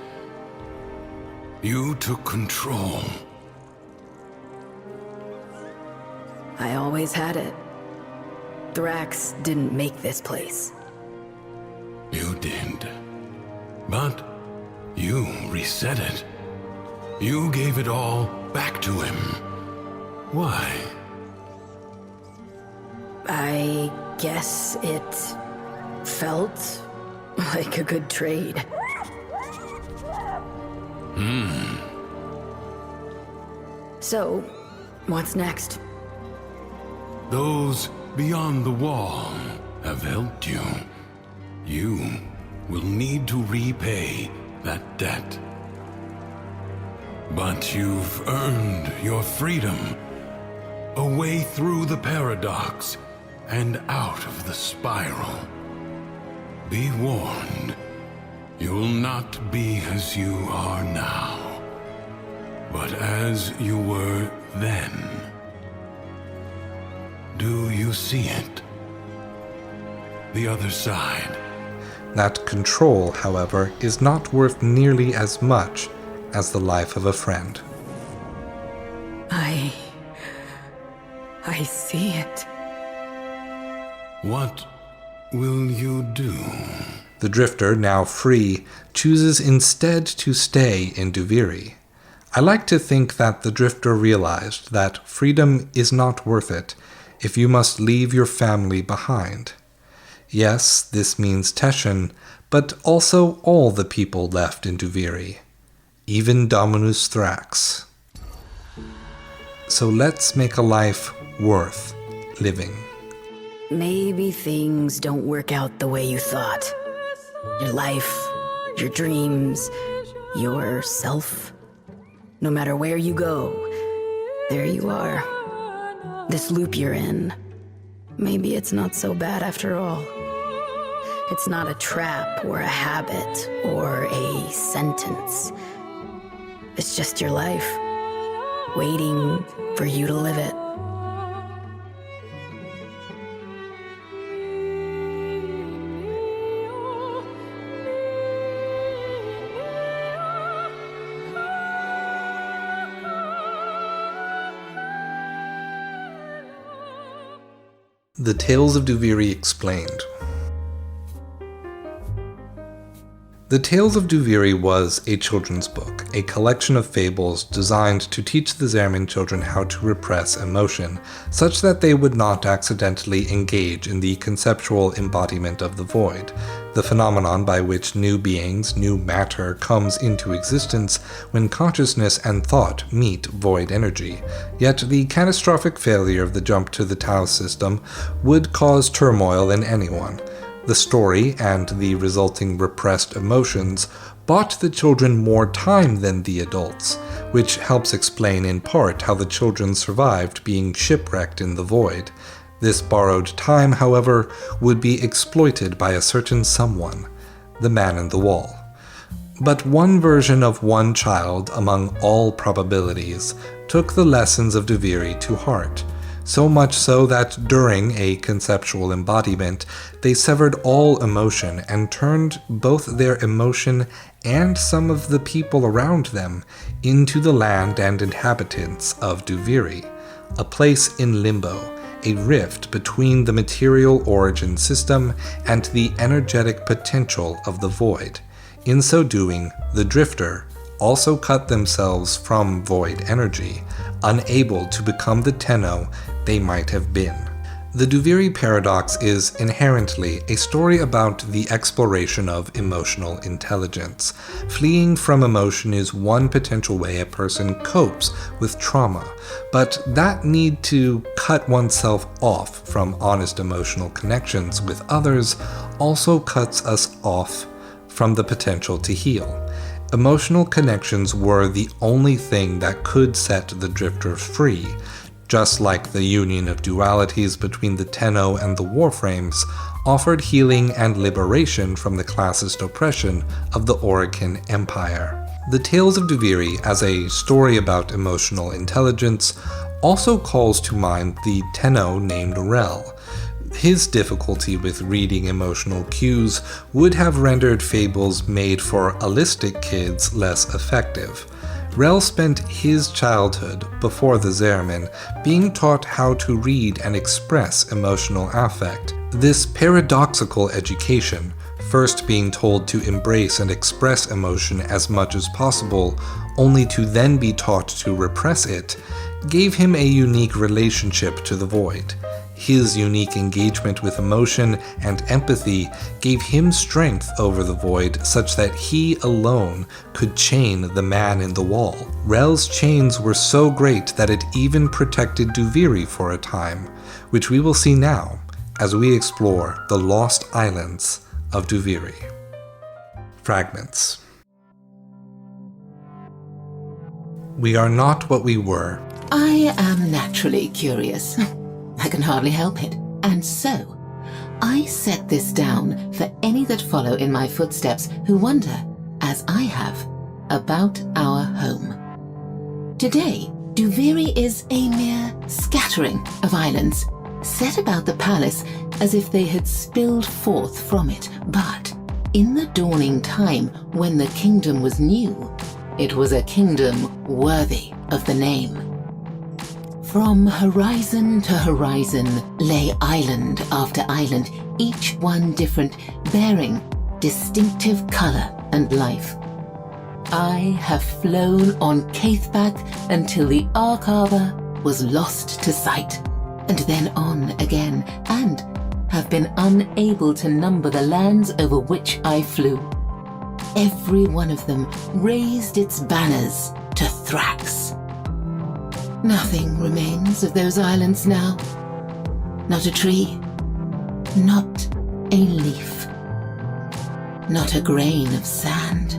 Speaker 6: You took control.
Speaker 4: I always had it. Thrax didn't make this place.
Speaker 6: You did. But you reset it. You gave it all back to him. Why?
Speaker 4: I guess it felt like a good trade. So, what's next?
Speaker 6: Those beyond the wall have helped you. You will need to repay that debt. But you've earned your freedom. A way through the paradox and out of the spiral. Be warned, you'll not be as you are now, but as you were then. Do you see it? The other side.
Speaker 1: That control, however, is not worth nearly as much as the life of a friend.
Speaker 4: I see it.
Speaker 6: What will you do?
Speaker 1: The Drifter, now free, chooses instead to stay in Duviri. I like to think that the Drifter realized that freedom is not worth it if you must leave your family behind. Yes, this means Teshin, but also all the people left in Duviri, even Dominus Thrax. So let's make a life worth living.
Speaker 4: Maybe things don't work out the way you thought. Your life, your dreams, yourself. No matter where you go, there you are. This loop you're in. Maybe it's not so bad after all. It's not a trap or a habit or a sentence. It's just your life, waiting for you to live it.
Speaker 1: The Tales of Duviri Explained. The Tales of Duviri was a children's book, a collection of fables designed to teach the Zerman children how to repress emotion, such that they would not accidentally engage in the conceptual embodiment of the void, the phenomenon by which new beings, new matter, comes into existence when consciousness and thought meet void energy. Yet the catastrophic failure of the jump to the Tau system would cause turmoil in anyone. The story and the resulting repressed emotions bought the children more time than the adults, which helps explain in part how the children survived being shipwrecked in the void. This borrowed time, however, would be exploited by a certain someone, the man in the wall. But one version of one child, among all probabilities, took the lessons of Duviri to heart. So much so that during a conceptual embodiment, they severed all emotion and turned both their emotion and some of the people around them into the land and inhabitants of Duviri, a place in limbo, a rift between the material origin system and the energetic potential of the void. In so doing, the Drifter also cut themselves from void energy, unable to become the Tenno they might have been. The Duviri Paradox is inherently a story about the exploration of emotional intelligence. Fleeing from emotion is one potential way a person copes with trauma, but that need to cut oneself off from honest emotional connections with others also cuts us off from the potential to heal. Emotional connections were the only thing that could set the Drifter free, just like the union of dualities between the Tenno and the Warframes offered healing and liberation from the classist oppression of the Orokin Empire. The Tales of Duviri, as a story about emotional intelligence, also calls to mind the Tenno named Rel. His difficulty with reading emotional cues would have rendered fables made for allistic kids less effective. Rel spent his childhood, before the Zerman, being taught how to read and express emotional affect. This paradoxical education, first being told to embrace and express emotion as much as possible, only to then be taught to repress it, gave him a unique relationship to the void. His unique engagement with emotion and empathy gave him strength over the void such that he alone could chain the man in the wall. Rel's chains were so great that it even protected Duviri for a time, which we will see now as we explore the lost islands of Duviri. Fragments. We are not what we were.
Speaker 13: I am naturally curious. I can hardly help it. And so, I set this down for any that follow in my footsteps who wonder, as I have, about our home. Today, Duviri is a mere scattering of islands, set about the palace as if they had spilled forth from it. But in the dawning time when the kingdom was new, it was a kingdom worthy of the name. From horizon to horizon lay island after island, each one different, bearing distinctive color and life. I have flown on Caithback until the Arcava was lost to sight, and then on again, and have been unable to number the lands over which I flew. Every one of them raised its banners to Thrax. Nothing remains of those islands now. Not a tree, not a leaf, not a grain of sand.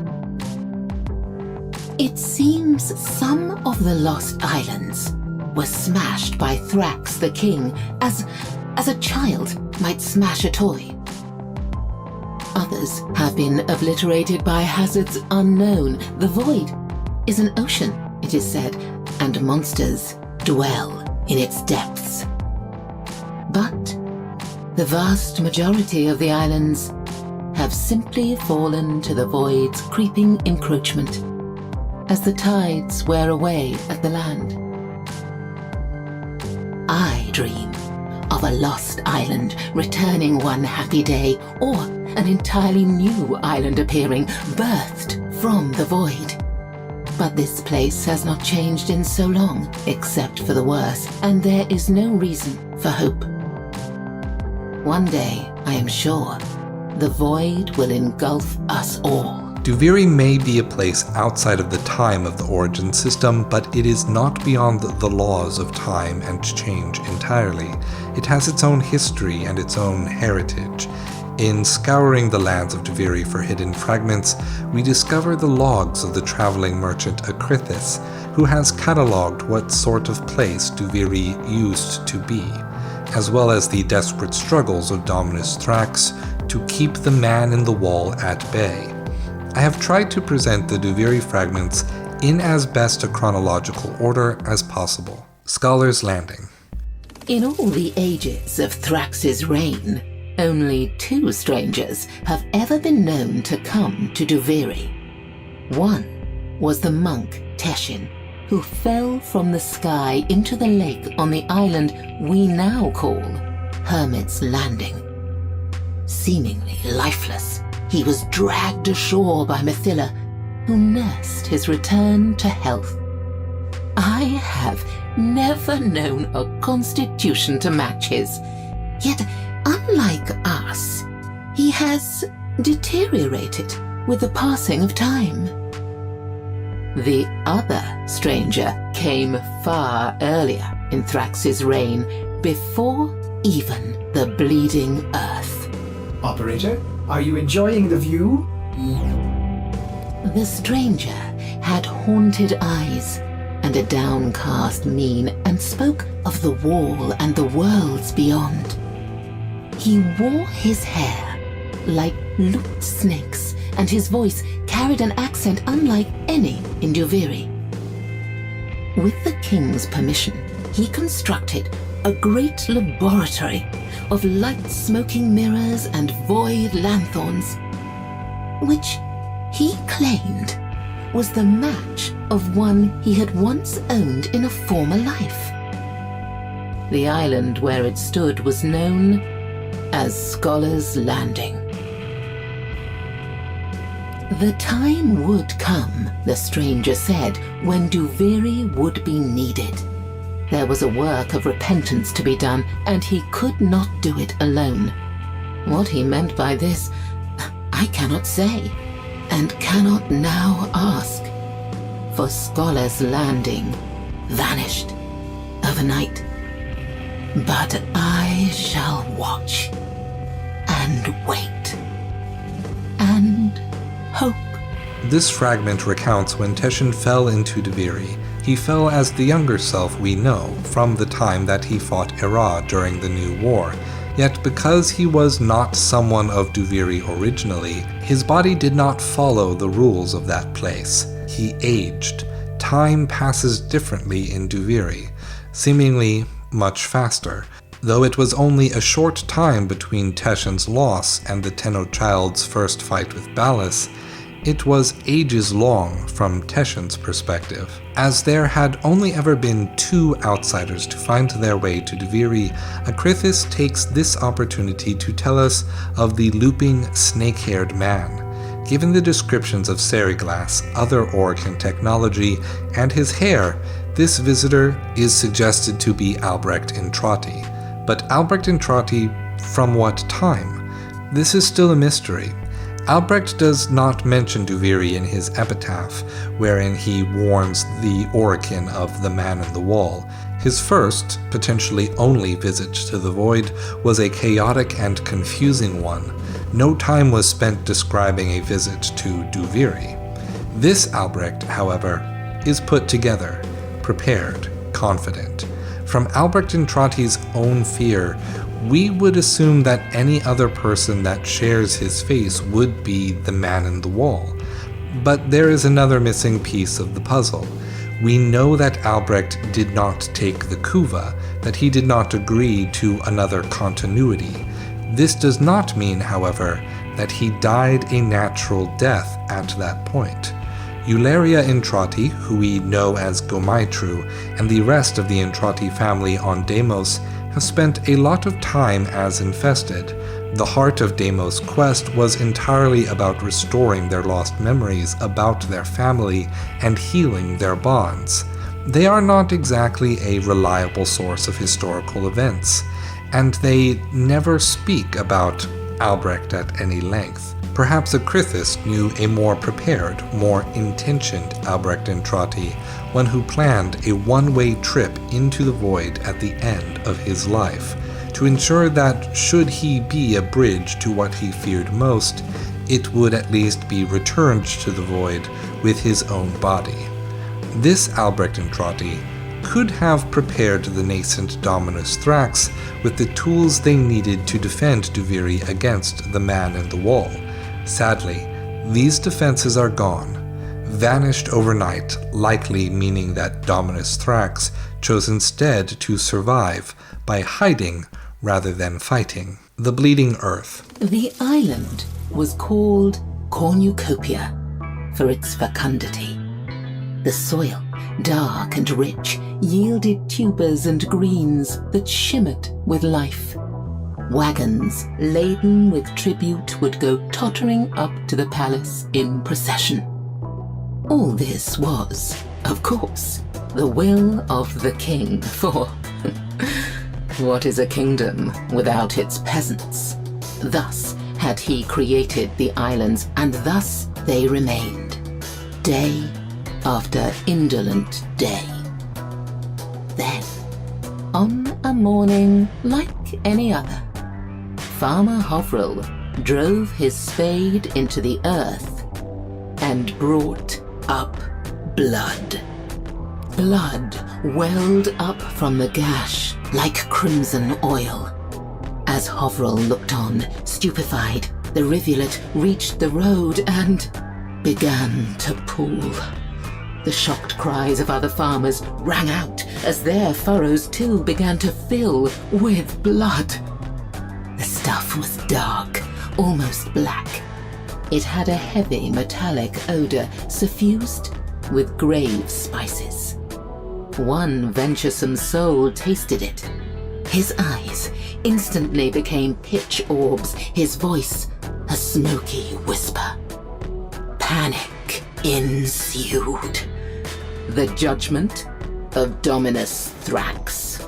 Speaker 13: It seems some of the lost islands were smashed by Thrax the king as a child might smash a toy. Others have been obliterated by hazards unknown. The void is an ocean, it is said, and monsters dwell in its depths. But the vast majority of the islands have simply fallen to the void's creeping encroachment as the tides wear away at the land. I dream of a lost island returning one happy day, or an entirely new island appearing, birthed from the void. But this place has not changed in so long, except for the worse, and there is no reason for hope. One day, I am sure, the void will engulf us all.
Speaker 1: Duviri may be a place outside of the time of the origin system, but it is not beyond the laws of time and change entirely. It has its own history and its own heritage. In scouring the lands of Duviri for hidden fragments, we discover the logs of the traveling merchant Acrithis, who has catalogued what sort of place Duviri used to be, as well as the desperate struggles of Dominus Thrax to keep the man in the wall at bay. I have tried to present the Duviri fragments in as best a chronological order as possible. Scholar's Landing.
Speaker 13: In all the ages of Thrax's reign, only 2 strangers have ever been known to come to Duviri. One was the monk Teshin, who fell from the sky into the lake on the island we now call Hermit's Landing. Seemingly lifeless, he was dragged ashore by Mithila, who nursed his return to health. I have never known a constitution to match his, yet unlike us, he has deteriorated with the passing of time. The other stranger came far earlier in Thrax's reign, before even the bleeding earth.
Speaker 14: Operator, are you enjoying the view?
Speaker 13: The stranger had haunted eyes and a downcast mien, and spoke of the wall and the worlds beyond. He wore his hair like looped snakes, and his voice carried an accent unlike any in Duviri. With the king's permission, he constructed a great laboratory of light-smoking mirrors and void lanthorns, which he claimed was the match of one he had once owned in a former life. The island where it stood was known as Scholar's Landing. The time would come, the stranger said, when Duviri would be needed. There was a work of repentance to be done, and he could not do it alone. What he meant by this, I cannot say, and cannot now ask. For Scholar's Landing vanished overnight. But I shall watch, and wait, and hope.
Speaker 1: This fragment recounts when Teshin fell into Duviri. He fell as the younger self we know, from the time that he fought Era during the New War. Yet because he was not someone of Duviri originally, his body did not follow the rules of that place. He aged. Time passes differently in Duviri, seemingly much faster. Though it was only a short time between Teshin's loss and the Tenno child's first fight with Ballas, it was ages long from Teshin's perspective. As there had only ever been 2 outsiders to find their way to Duviri, Acrithis takes this opportunity to tell us of the looping, snake-haired man. Given the descriptions of Seriglass, other Orokin technology, and his hair, this visitor is suggested to be Albrecht Intrati. But Albrecht Intrati from what time? This is still a mystery. Albrecht does not mention Duviri in his epitaph, wherein he warns the Orokin of the Man in the Wall. His first, potentially only visit to the Void was a chaotic and confusing one. No time was spent describing a visit to Duviri. This Albrecht, however, is put together, prepared, confident. From Albrecht Intrati's own fear, we would assume that any other person that shares his face would be the Man in the Wall. But there is another missing piece of the puzzle. We know that Albrecht did not take the Kuva, that he did not agree to another continuity. This does not mean, however, that he died a natural death at that point. Eularia Intrati, who we know as Gomaitru, and the rest of the Intrati family on Deimos have spent a lot of time as infested. The heart of Deimos' quest was entirely about restoring their lost memories about their family and healing their bonds. They are not exactly a reliable source of historical events, and they never speak about Albrecht at any length. Perhaps Acrithis knew a more prepared, more intentioned Albrecht Intrati, one who planned a one-way trip into the Void at the end of his life, to ensure that should he be a bridge to what he feared most, it would at least be returned to the Void with his own body. This Albrecht Intrati could have prepared the nascent Dominus Thrax with the tools they needed to defend Duviri against the Man in the Wall. Sadly, these defenses are gone, vanished overnight, likely meaning that Dominus Thrax chose instead to survive by hiding rather than fighting. The Bleeding Earth.
Speaker 13: The island was called Cornucopia for its fecundity. The soil, dark and rich, yielded tubers and greens that shimmered with life. Wagons laden with tribute would go tottering up to the palace in procession. All this was, of course, the will of the king, for what is a kingdom without its peasants? Thus had he created the islands, and thus they remained, day after indolent day. Then, on a morning like any other, Farmer Hovril drove his spade into the earth and brought up blood. Blood welled up from the gash like crimson oil. As Hovril looked on, stupefied, the rivulet reached the road and began to pool. The shocked cries of other farmers rang out as their furrows too began to fill with blood. The stuff was dark, almost black. It had a heavy metallic odor suffused with grave spices. One venturesome soul tasted it. His eyes instantly became pitch orbs, his voice a smoky whisper. Panic ensued. The judgment of Dominus Thrax.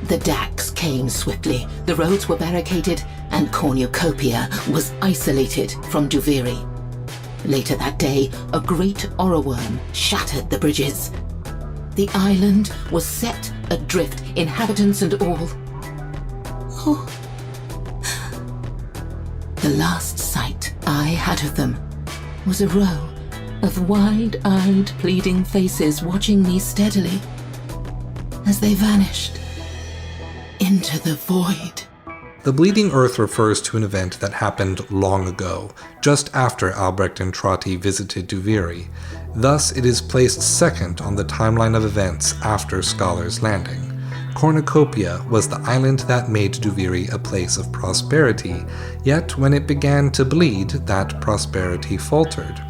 Speaker 13: The Dax came swiftly, the roads were barricaded, and Cornucopia was isolated from Duviri. Later that day, a great orreworm shattered the bridges. The island was set adrift, inhabitants and all. Oh. The last sight I had of them was a row of wide-eyed, pleading faces watching me steadily as they vanished into the void.
Speaker 1: The Bleeding Earth refers to an event that happened long ago, just after Albrecht Intrati visited Duviri. Thus, it is placed second on the timeline of events after Scholar's Landing. Cornucopia was the island that made Duviri a place of prosperity, yet when it began to bleed, that prosperity faltered.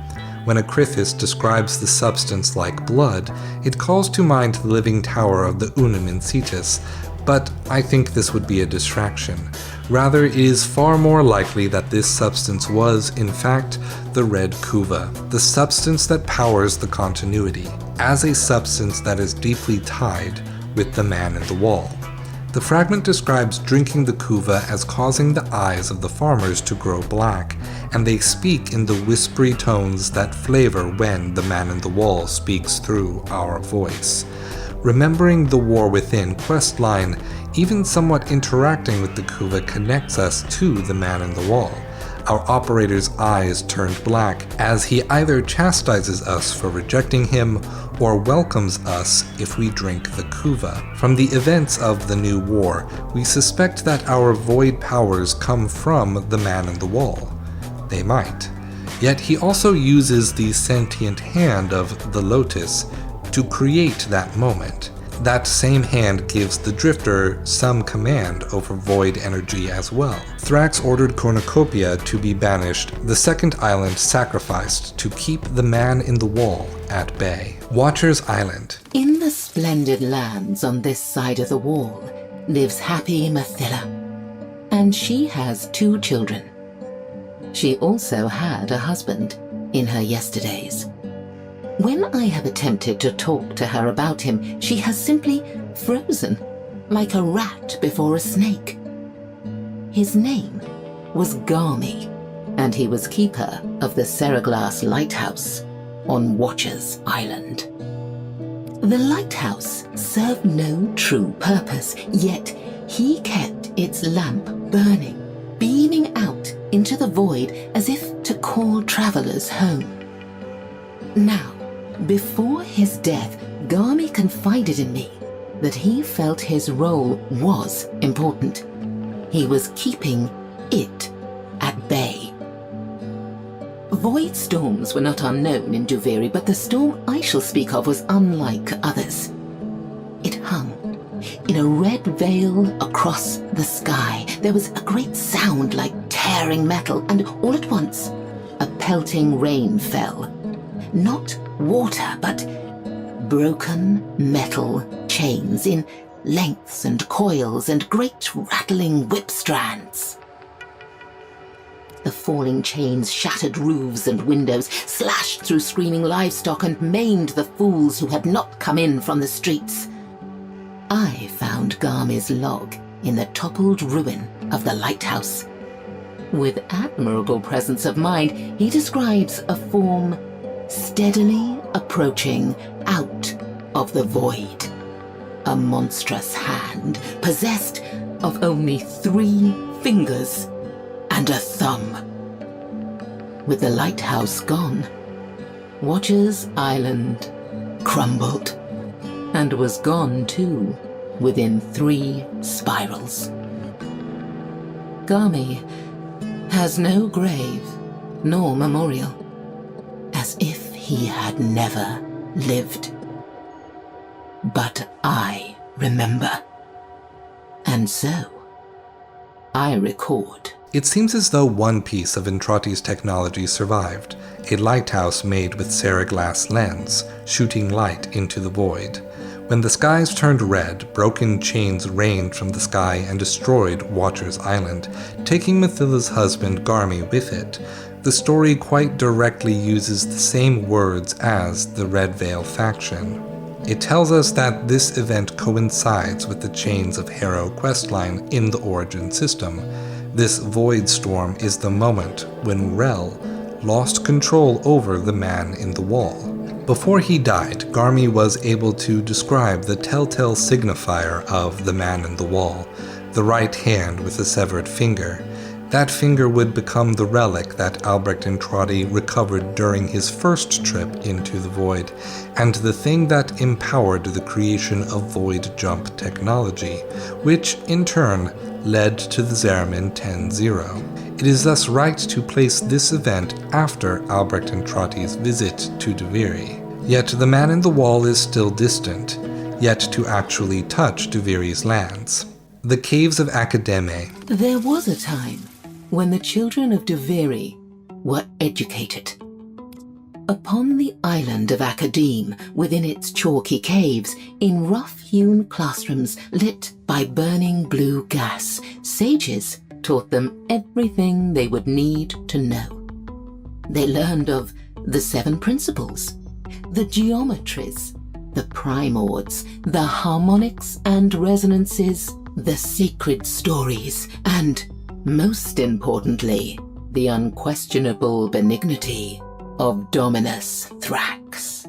Speaker 1: When a Criffis describes the substance like blood, it calls to mind the living tower of the Unum in Cetus, but I think this would be a distraction. Rather, it is far more likely that this substance was, in fact, the red kuva, the substance that powers the continuity, as a substance that is deeply tied with the man in the wall. The fragment describes drinking the kuva as causing the eyes of the farmers to grow black, and they speak in the whispery tones that flavor when the man in the wall speaks through our voice. Remembering the War Within questline, even somewhat interacting with the kuva connects us to the man in the wall. Our operator's eyes turned black as he either chastises us for rejecting him or welcomes us if we drink the kuva. From the events of the New War, we suspect that our void powers come from the man in the wall. They might. Yet he also uses the sentient hand of the Lotus to create that moment. That same hand gives the Drifter some command over void energy as well. Thrax ordered Cornucopia to be banished, the second island sacrificed to keep the man in the wall at bay. Watcher's Island.
Speaker 13: In the splendid lands on this side of the wall lives happy Mathila, and she has 2 children. She also had a husband in her yesterdays. When I have attempted to talk to her about him, she has simply frozen, like a rat before a snake. His name was Garmy, and he was keeper of the Seraglass Lighthouse on Watcher's Island. The lighthouse served no true purpose, yet he kept its lamp burning, beaming out into the void as if to call travelers home. Now, before his death, Garmy confided in me that he felt his role was important. He was keeping it at bay. Void storms were not unknown in Duviri, but the storm I shall speak of was unlike others. It hung in a red veil across the sky. There was a great sound like tearing metal, and all at once, a pelting rain fell. Not water, but broken metal chains in lengths and coils and great rattling whip strands. The falling chains shattered roofs and windows, slashed through screaming livestock, and maimed the fools who had not come in from the streets. I found Garmy's log in the toppled ruin of the lighthouse. With admirable presence of mind, he describes a form steadily approaching out of the void. A monstrous hand possessed of only 3 fingers and a thumb. With the lighthouse gone, Watcher's Island crumbled, and was gone too within 3 spirals. Garmy has no grave nor memorial, as if he had never lived. But I remember, and so I record.
Speaker 1: It seems as though one piece of Entrati's technology survived, a lighthouse made with Seraglass lens, shooting light into the void. When the skies turned red, broken chains rained from the sky and destroyed Watcher's Island, taking Mathila's husband Garmy with it. The story quite directly uses the same words as the Red Veil faction. It tells us that this event coincides with the Chains of Harrow questline in the Origin system. This void storm is the moment when Rel lost control over the man in the wall. Before he died, Garmy was able to describe the telltale signifier of the man in the wall, the right hand with a severed finger. That finger would become the relic that Albrecht Entrati recovered during his first trip into the void, and the thing that empowered the creation of void jump technology, which in turn led to the Zeramin 10-0. It is thus right to place this event after Albrecht Entrati's visit to Duviri. Yet the man in the wall is still distant. yet to actually touch Duviri's lands. The Caves of Akademe.
Speaker 13: There was a time when the children of Duviri were educated. Upon the island of Akademe, within its chalky caves, in rough-hewn classrooms lit by burning blue gas, sages taught them everything they would need to know. They learned of the 7 principles, the geometries, the primords, the harmonics and resonances, the sacred stories, and, most importantly, the unquestionable benignity of Dominus Thrax.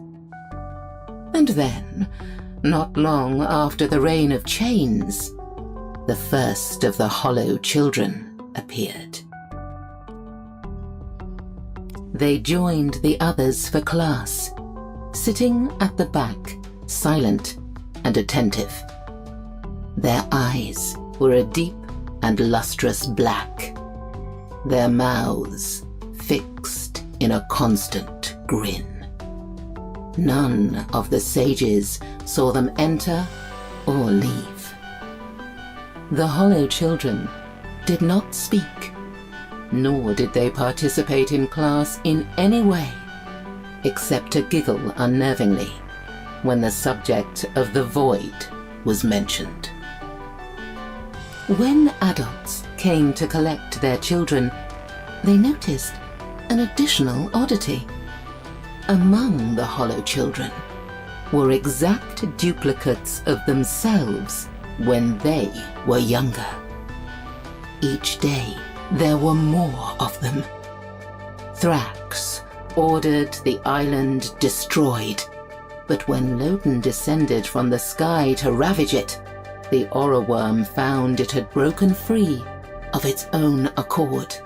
Speaker 13: And then, not long after the reign of chains, the first of the Hollow Children appeared. They joined the others for class, sitting at the back, silent and attentive. Their eyes were a deep and lustrous black, their mouths fixed in a constant grin. None of the sages saw them enter or leave. The Hollow Children did not speak, nor did they participate in class in any way, except to giggle unnervingly when the subject of the void was mentioned. When adults came to collect their children, they noticed an additional oddity. Among the Hollow Children were exact duplicates of themselves when they were younger. Each day there were more of them. Thrax ordered the island destroyed, but when Loden descended from the sky to ravage it, the Aura Worm found it had broken free of its own accord.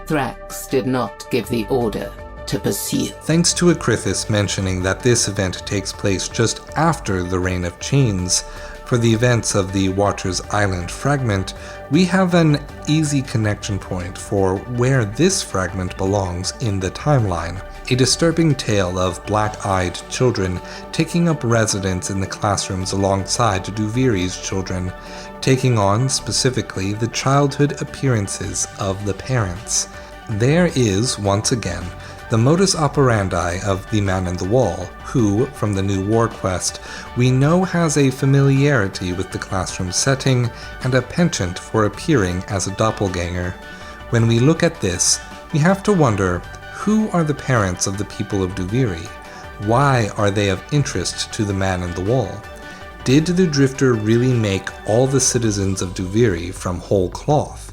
Speaker 13: Thrax did not give the order to pursue.
Speaker 1: Thanks to Acrithis mentioning that this event takes place just after the Reign of Chains, for the events of the Watcher's Island fragment, we have an easy connection point for where this fragment belongs in the timeline. A disturbing tale of black-eyed children taking up residence in the classrooms alongside Duviri's children, taking on specifically the childhood appearances of the parents. There is, once again, the modus operandi of the Man in the Wall, who, from the new war quest, we know has a familiarity with the classroom setting and a penchant for appearing as a doppelganger. When we look at this, we have to wonder, who are the parents of the people of Duviri? Why are they of interest to the Man in the Wall? Did the Drifter really make all the citizens of Duviri from whole cloth?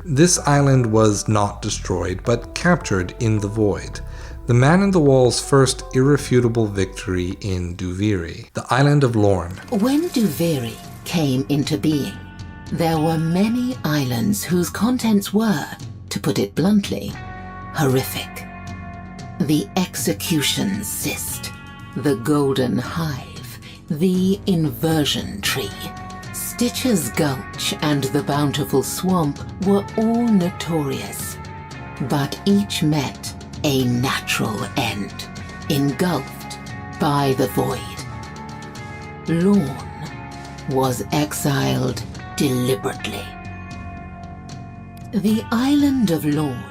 Speaker 1: This island was not destroyed, but captured in the void. The Man in the Wall's first irrefutable victory in Duviri, the island of Lorne.
Speaker 13: When Duviri came into being, there were many islands whose contents were, to put it bluntly, horrific. The Execution Cyst, the Golden Hive, the Inversion Tree, Stitcher's Gulch and the Bountiful Swamp were all notorious, but each met a natural end, engulfed by the void. Lorne was exiled deliberately. The island of Lorne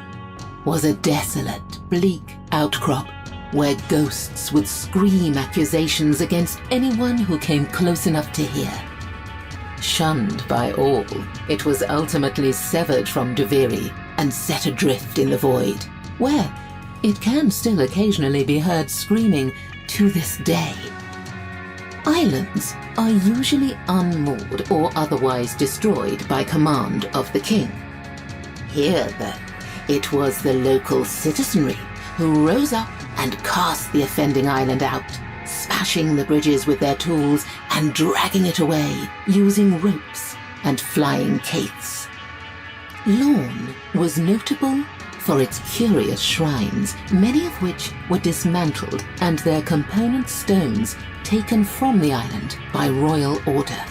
Speaker 13: was a desolate, bleak outcrop where ghosts would scream accusations against anyone who came close enough to hear. Shunned by all, it was ultimately severed from Duviri and set adrift in the void, where it can still occasionally be heard screaming to this day. Islands are usually unmoored or otherwise destroyed by command of the king. Here, then, it was the local citizenry who rose up and cast the offending island out, smashing the bridges with their tools and dragging it away using ropes and flying caiths. Lorne was notable for its curious shrines, many of which were dismantled and their component stones taken from the island by royal order.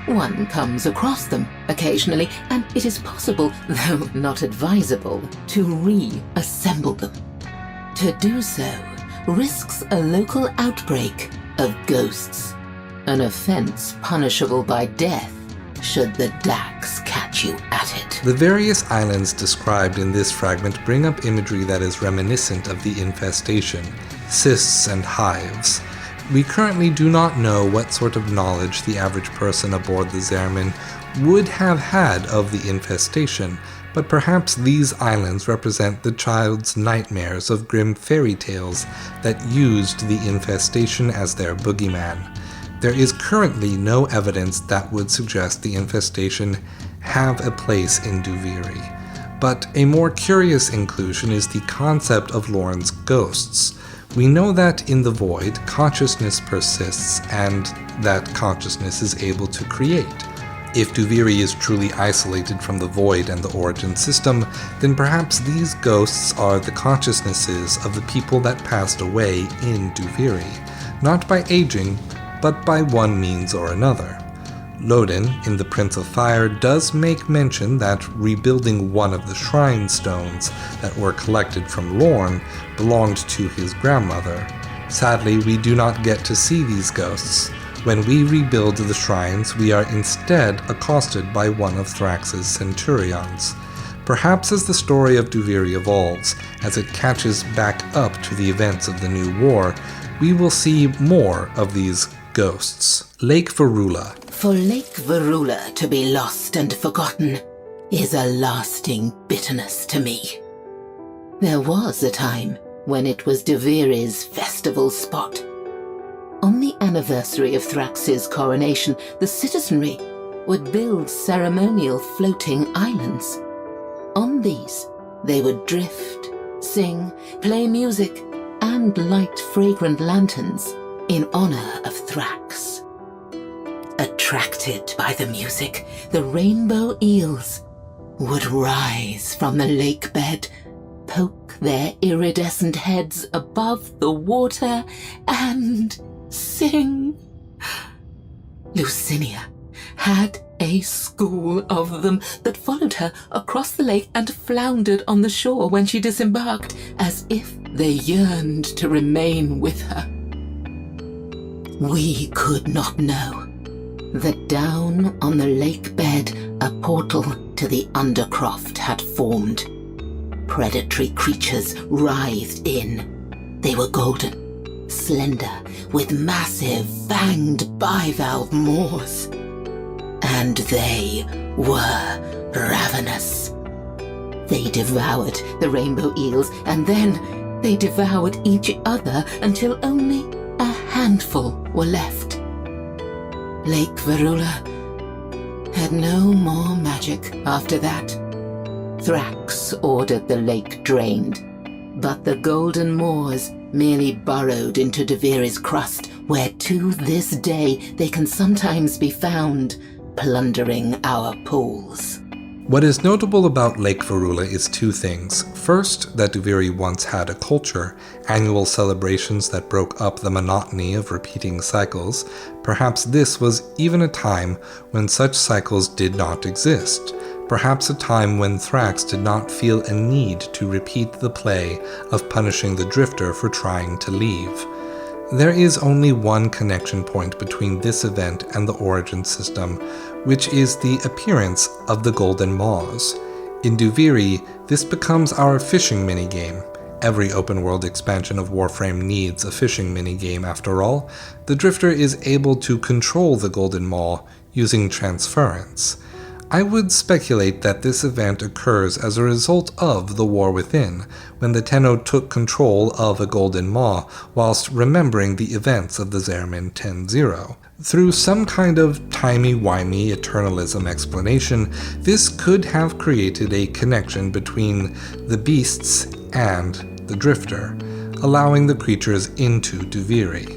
Speaker 13: One comes across them occasionally, and it is possible, though not advisable, to reassemble them. To do so risks a local outbreak of ghosts, an offense punishable by death should the Dax catch you at it.
Speaker 1: The various islands described in this fragment bring up imagery that is reminiscent of the infestation, cysts and hives. We currently do not know what sort of knowledge the average person aboard the Zerman would have had of the infestation, but perhaps these islands represent the child's nightmares of grim fairy tales that used the infestation as their boogeyman. There is currently no evidence that would suggest the infestation have a place in Duviri, but a more curious inclusion is the concept of Lorne's ghosts. We know that in the void, consciousness persists and that consciousness is able to create. If Duviri is truly isolated from the void and the origin system, then perhaps these ghosts are the consciousnesses of the people that passed away in Duviri, not by aging, but by one means or another. Lodin, in The Prince of Fire, does make mention that rebuilding one of the shrine stones that were collected from Lorne belonged to his grandmother. Sadly, we do not get to see these ghosts. When we rebuild the shrines, we are instead accosted by one of Thrax's centurions. Perhaps as the story of Duviri evolves, as it catches back up to the events of the New War, we will see more of these ghosts. Lake Varula.
Speaker 13: For Lake Varula to be lost and forgotten is a lasting bitterness to me. There was a time when it was Duviri's festival spot. On the anniversary of Thrax's coronation, the citizenry would build ceremonial floating islands. On these, they would drift, sing, play music, and light fragrant lanterns in honor of Thrax. Attracted by the music, the rainbow eels would rise from the lake bed, poke their iridescent heads above the water, and sing. Lucinia had a school of them that followed her across the lake and floundered on the shore when she disembarked, as if they yearned to remain with her. We could not know that down on the lake bed a portal to the Undercroft had formed. Predatory creatures writhed in. They were golden, slender, with massive fanged bivalve maws. And they were ravenous. They devoured the rainbow eels, and then they devoured each other until only a handful were left. Lake Varula had no more magic after that. Thrax ordered the lake drained, but the golden moors merely burrowed into Duviri's crust, where to this day they can sometimes be found plundering our pools.
Speaker 1: What is notable about Lake Varula is two things. First, that Duviri once had a culture, annual celebrations that broke up the monotony of repeating cycles. Perhaps this was even a time when such cycles did not exist. Perhaps a time when Thrax did not feel a need to repeat the play of punishing the Drifter for trying to leave. There is only one connection point between this event and the origin system, which is the appearance of the Golden Maws. In Duviri, this becomes our fishing minigame. Every open-world expansion of Warframe needs a fishing minigame after all. The Drifter is able to control the Golden Maw using transference. I would speculate that this event occurs as a result of the War Within, when the Tenno took control of a Golden Maw whilst remembering the events of the Zerman 10-0. Through some kind of timey-wimey eternalism explanation, this could have created a connection between the beasts and the Drifter, allowing the creatures into Duviri.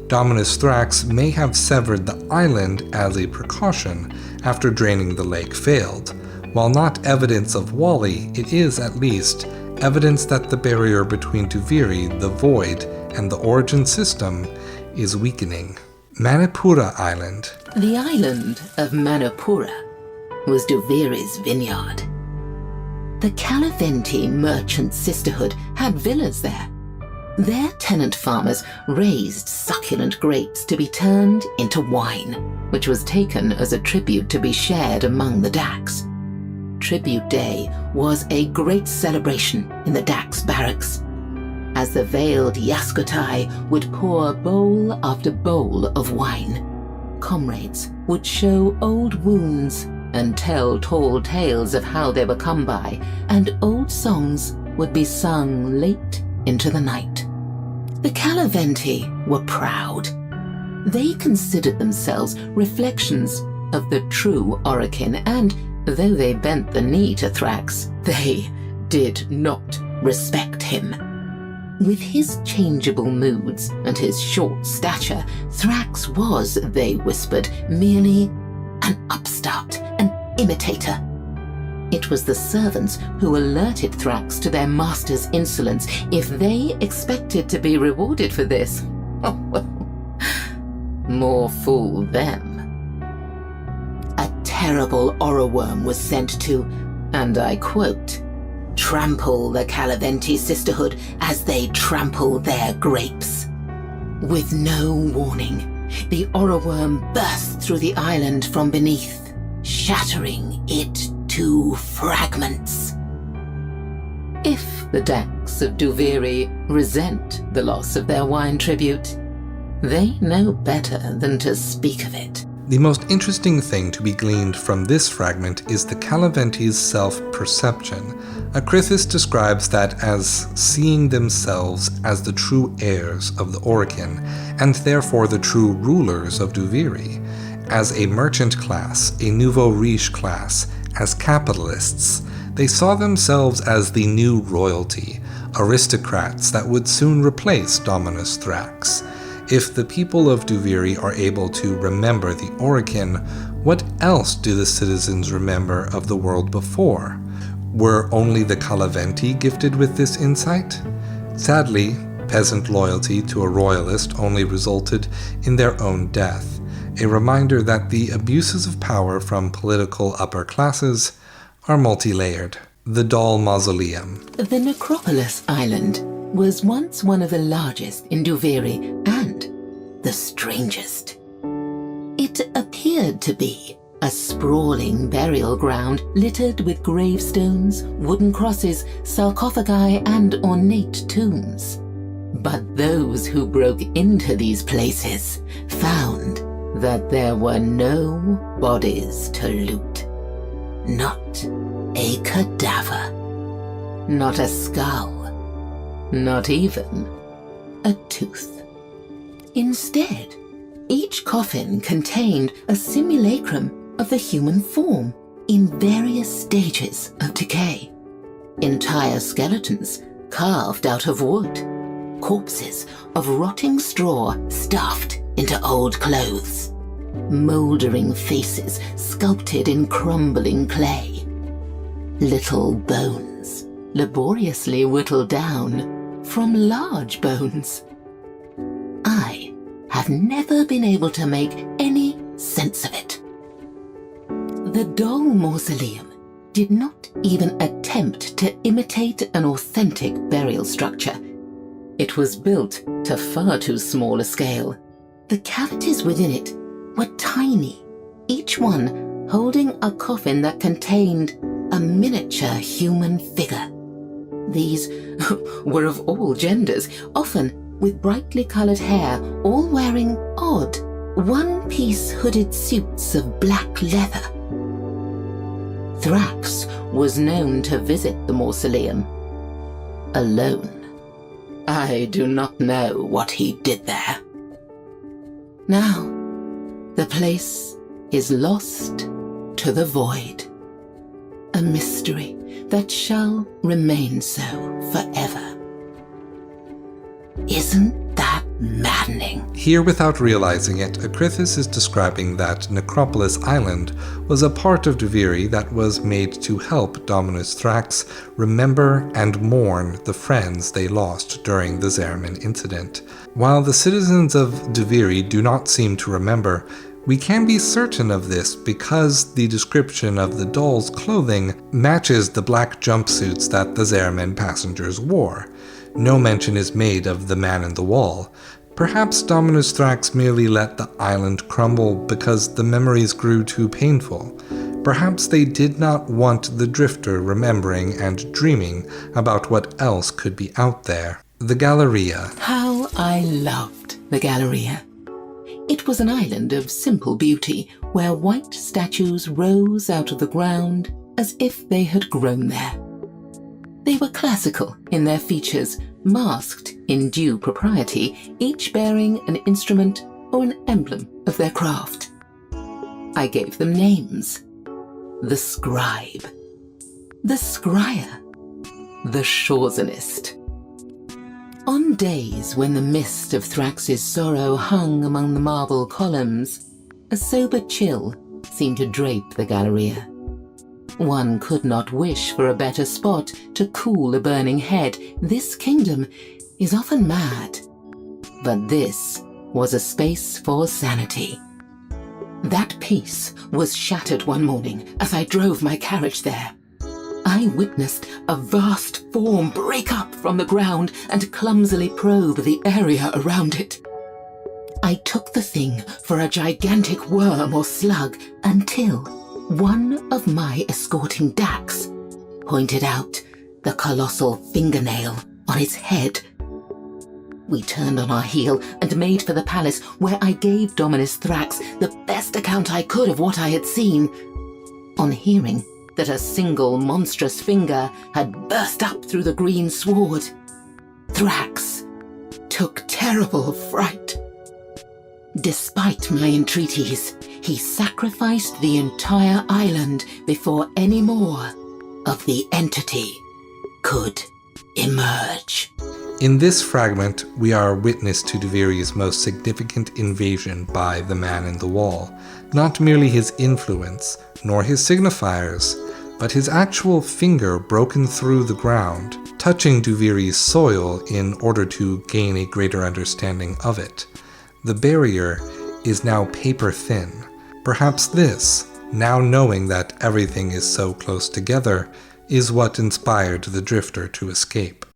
Speaker 1: Dominus Thrax may have severed the island as a precaution after draining the lake failed. While not evidence of Wally, it is at least evidence that the barrier between Duviri, the Void, and the Origin system is weakening. Manipura Island.
Speaker 13: The island of Manipura was Duviri's vineyard. The Calaventi merchant sisterhood had villas there. Their tenant farmers raised succulent grapes to be turned into wine, which was taken as a tribute to be shared among the Dax. Tribute Day was a great celebration in the Dax barracks, as the veiled Yaskotai would pour bowl after bowl of wine. Comrades would show old wounds and tell tall tales of how they were come by, and old songs would be sung late into the night. The Calaventi were proud. They considered themselves reflections of the true Orokin, and though they bent the knee to Thrax, they did not respect him. With his changeable moods and his short stature, Thrax was, they whispered, merely an upstart, an imitator. It was the servants who alerted Thrax to their master's insolence. If they expected to be rewarded for this, oh well, more fool them. A terrible Oroworm was sent to, and I quote, trample the Calaventi sisterhood as they trample their grapes. With no warning, the Oroworm burst through the island from beneath, shattering it to fragments. If the Dax of Duviri resent the loss of their wine tribute, they know better than to speak of it.
Speaker 1: The most interesting thing to be gleaned from this fragment is the Calaventi's self-perception. Acrithis describes that as seeing themselves as the true heirs of the Orokin, and therefore the true rulers of Duviri, as a merchant class, a nouveau riche class, as capitalists. They saw themselves as the new royalty, aristocrats that would soon replace Dominus Thrax. If the people of Duviri are able to remember the Orokin, what else do the citizens remember of the world before? Were only the Calaventi gifted with this insight? Sadly, peasant loyalty to a royalist only resulted in their own death, a reminder that the abuses of power from political upper classes are multi-layered. The Doll Mausoleum.
Speaker 13: The Necropolis Island was once one of the largest in Duviri and the strangest. It appeared to be a sprawling burial ground littered with gravestones, wooden crosses, sarcophagi, and ornate tombs. But those who broke into these places found that there were no bodies to loot. Not a cadaver. Not a skull. Not even a tooth. Instead, each coffin contained a simulacrum of the human form in various stages of decay. Entire skeletons carved out of wood. Corpses of rotting straw stuffed into old clothes. Mouldering faces sculpted in crumbling clay. Little bones laboriously whittled down from large bones. I have never been able to make any sense of it. The Doll Mausoleum did not even attempt to imitate an authentic burial structure. It was built to far too small a scale. The cavities within it were tiny, each one holding a coffin that contained a miniature human figure. These were of all genders, often with brightly coloured hair, all wearing odd, one-piece hooded suits of black leather. Thrax was known to visit the mausoleum alone. I do not know what he did there. Now, the place is lost to the void. A mystery that shall remain so forever. Isn't that maddening?
Speaker 1: Here, without realizing it, Acrithis is describing that Necropolis Island was a part of Duviri that was made to help Dominus Thrax remember and mourn the friends they lost during the Zerman incident. While the citizens of Duviri do not seem to remember, We can be certain of this because the description of the doll's clothing matches the black jumpsuits that the Zerman passengers wore. No mention is made of the man in the wall. Perhaps Dominus Thrax merely let the island crumble because the memories grew too painful. Perhaps they did not want the drifter remembering and dreaming about what else could be out there. The Galleria.
Speaker 13: How I loved the Galleria. It was an island of simple beauty where white statues rose out of the ground as if they had grown there. They were classical in their features, masked in due propriety, each bearing an instrument or an emblem of their craft. I gave them names. The Scribe, the Scryer, the Shawsonist. On days when the mist of Thrax's sorrow hung among the marble columns, a sober chill seemed to drape the Galleria. One could not wish for a better spot to cool a burning head. This kingdom is often mad, but this was a space for sanity. That peace was shattered one morning as I drove my carriage there. I witnessed a vast form break up from the ground and clumsily probe the area around it. I took the thing for a gigantic worm or slug until one of my escorting Dax pointed out the colossal fingernail on its head. We turned on our heel and made for the palace, where I gave Dominus Thrax the best account I could of what I had seen. On hearing that a single monstrous finger had burst up through the green sward, Thrax took terrible fright. Despite my entreaties, he sacrificed the entire island before any more of the entity could emerge.
Speaker 1: In this fragment, we are witness to Duviri's most significant invasion by the man in the wall. Not merely his influence, nor his signifiers, but his actual finger broken through the ground, touching Duviri's soil in order to gain a greater understanding of it. The barrier is now paper thin. Perhaps this, now knowing that everything is so close together, is what inspired the drifter to escape.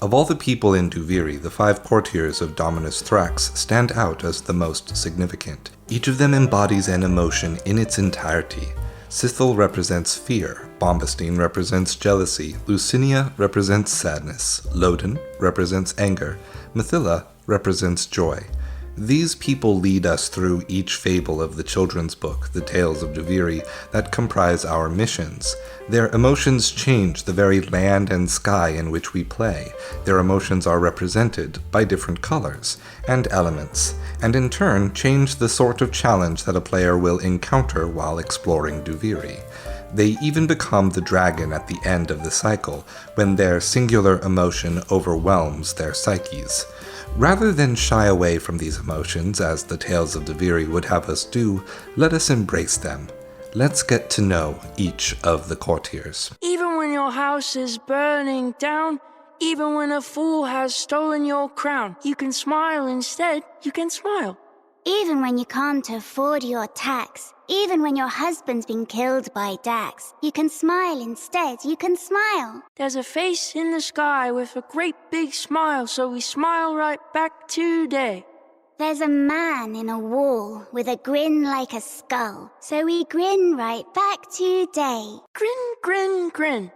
Speaker 1: Of all the people in Duviri, the 5 courtiers of Dominus Thrax stand out as the most significant. Each of them embodies an emotion in its entirety. Sithel represents fear, Bombastine represents jealousy, Lucinia represents sadness, Loden represents anger, Mithila represents joy. These people lead us through each fable of the children's book, the Tales of Duviri, that comprise our missions. Their emotions change the very land and sky in which we play. Their emotions are represented by different colors and elements, and in turn change the sort of challenge that a player will encounter while exploring Duviri. They even become the dragon at the end of the cycle, when their singular emotion overwhelms their psyches. Rather than shy away from these emotions, as the Tales of Duviri would have us do, let us embrace them. Let's get to know each of the courtiers.
Speaker 15: Even when your house is burning down, even when a fool has stolen your crown, you can smile instead, you can smile.
Speaker 16: Even when you can't afford your tax, even when your husband's been killed by Dax, you can smile instead, you can smile.
Speaker 15: There's a face in the sky with a great big smile, so we smile right back today.
Speaker 16: There's a man in a wall with a grin like a skull, so we grin right back today.
Speaker 15: Grin, grin, grin.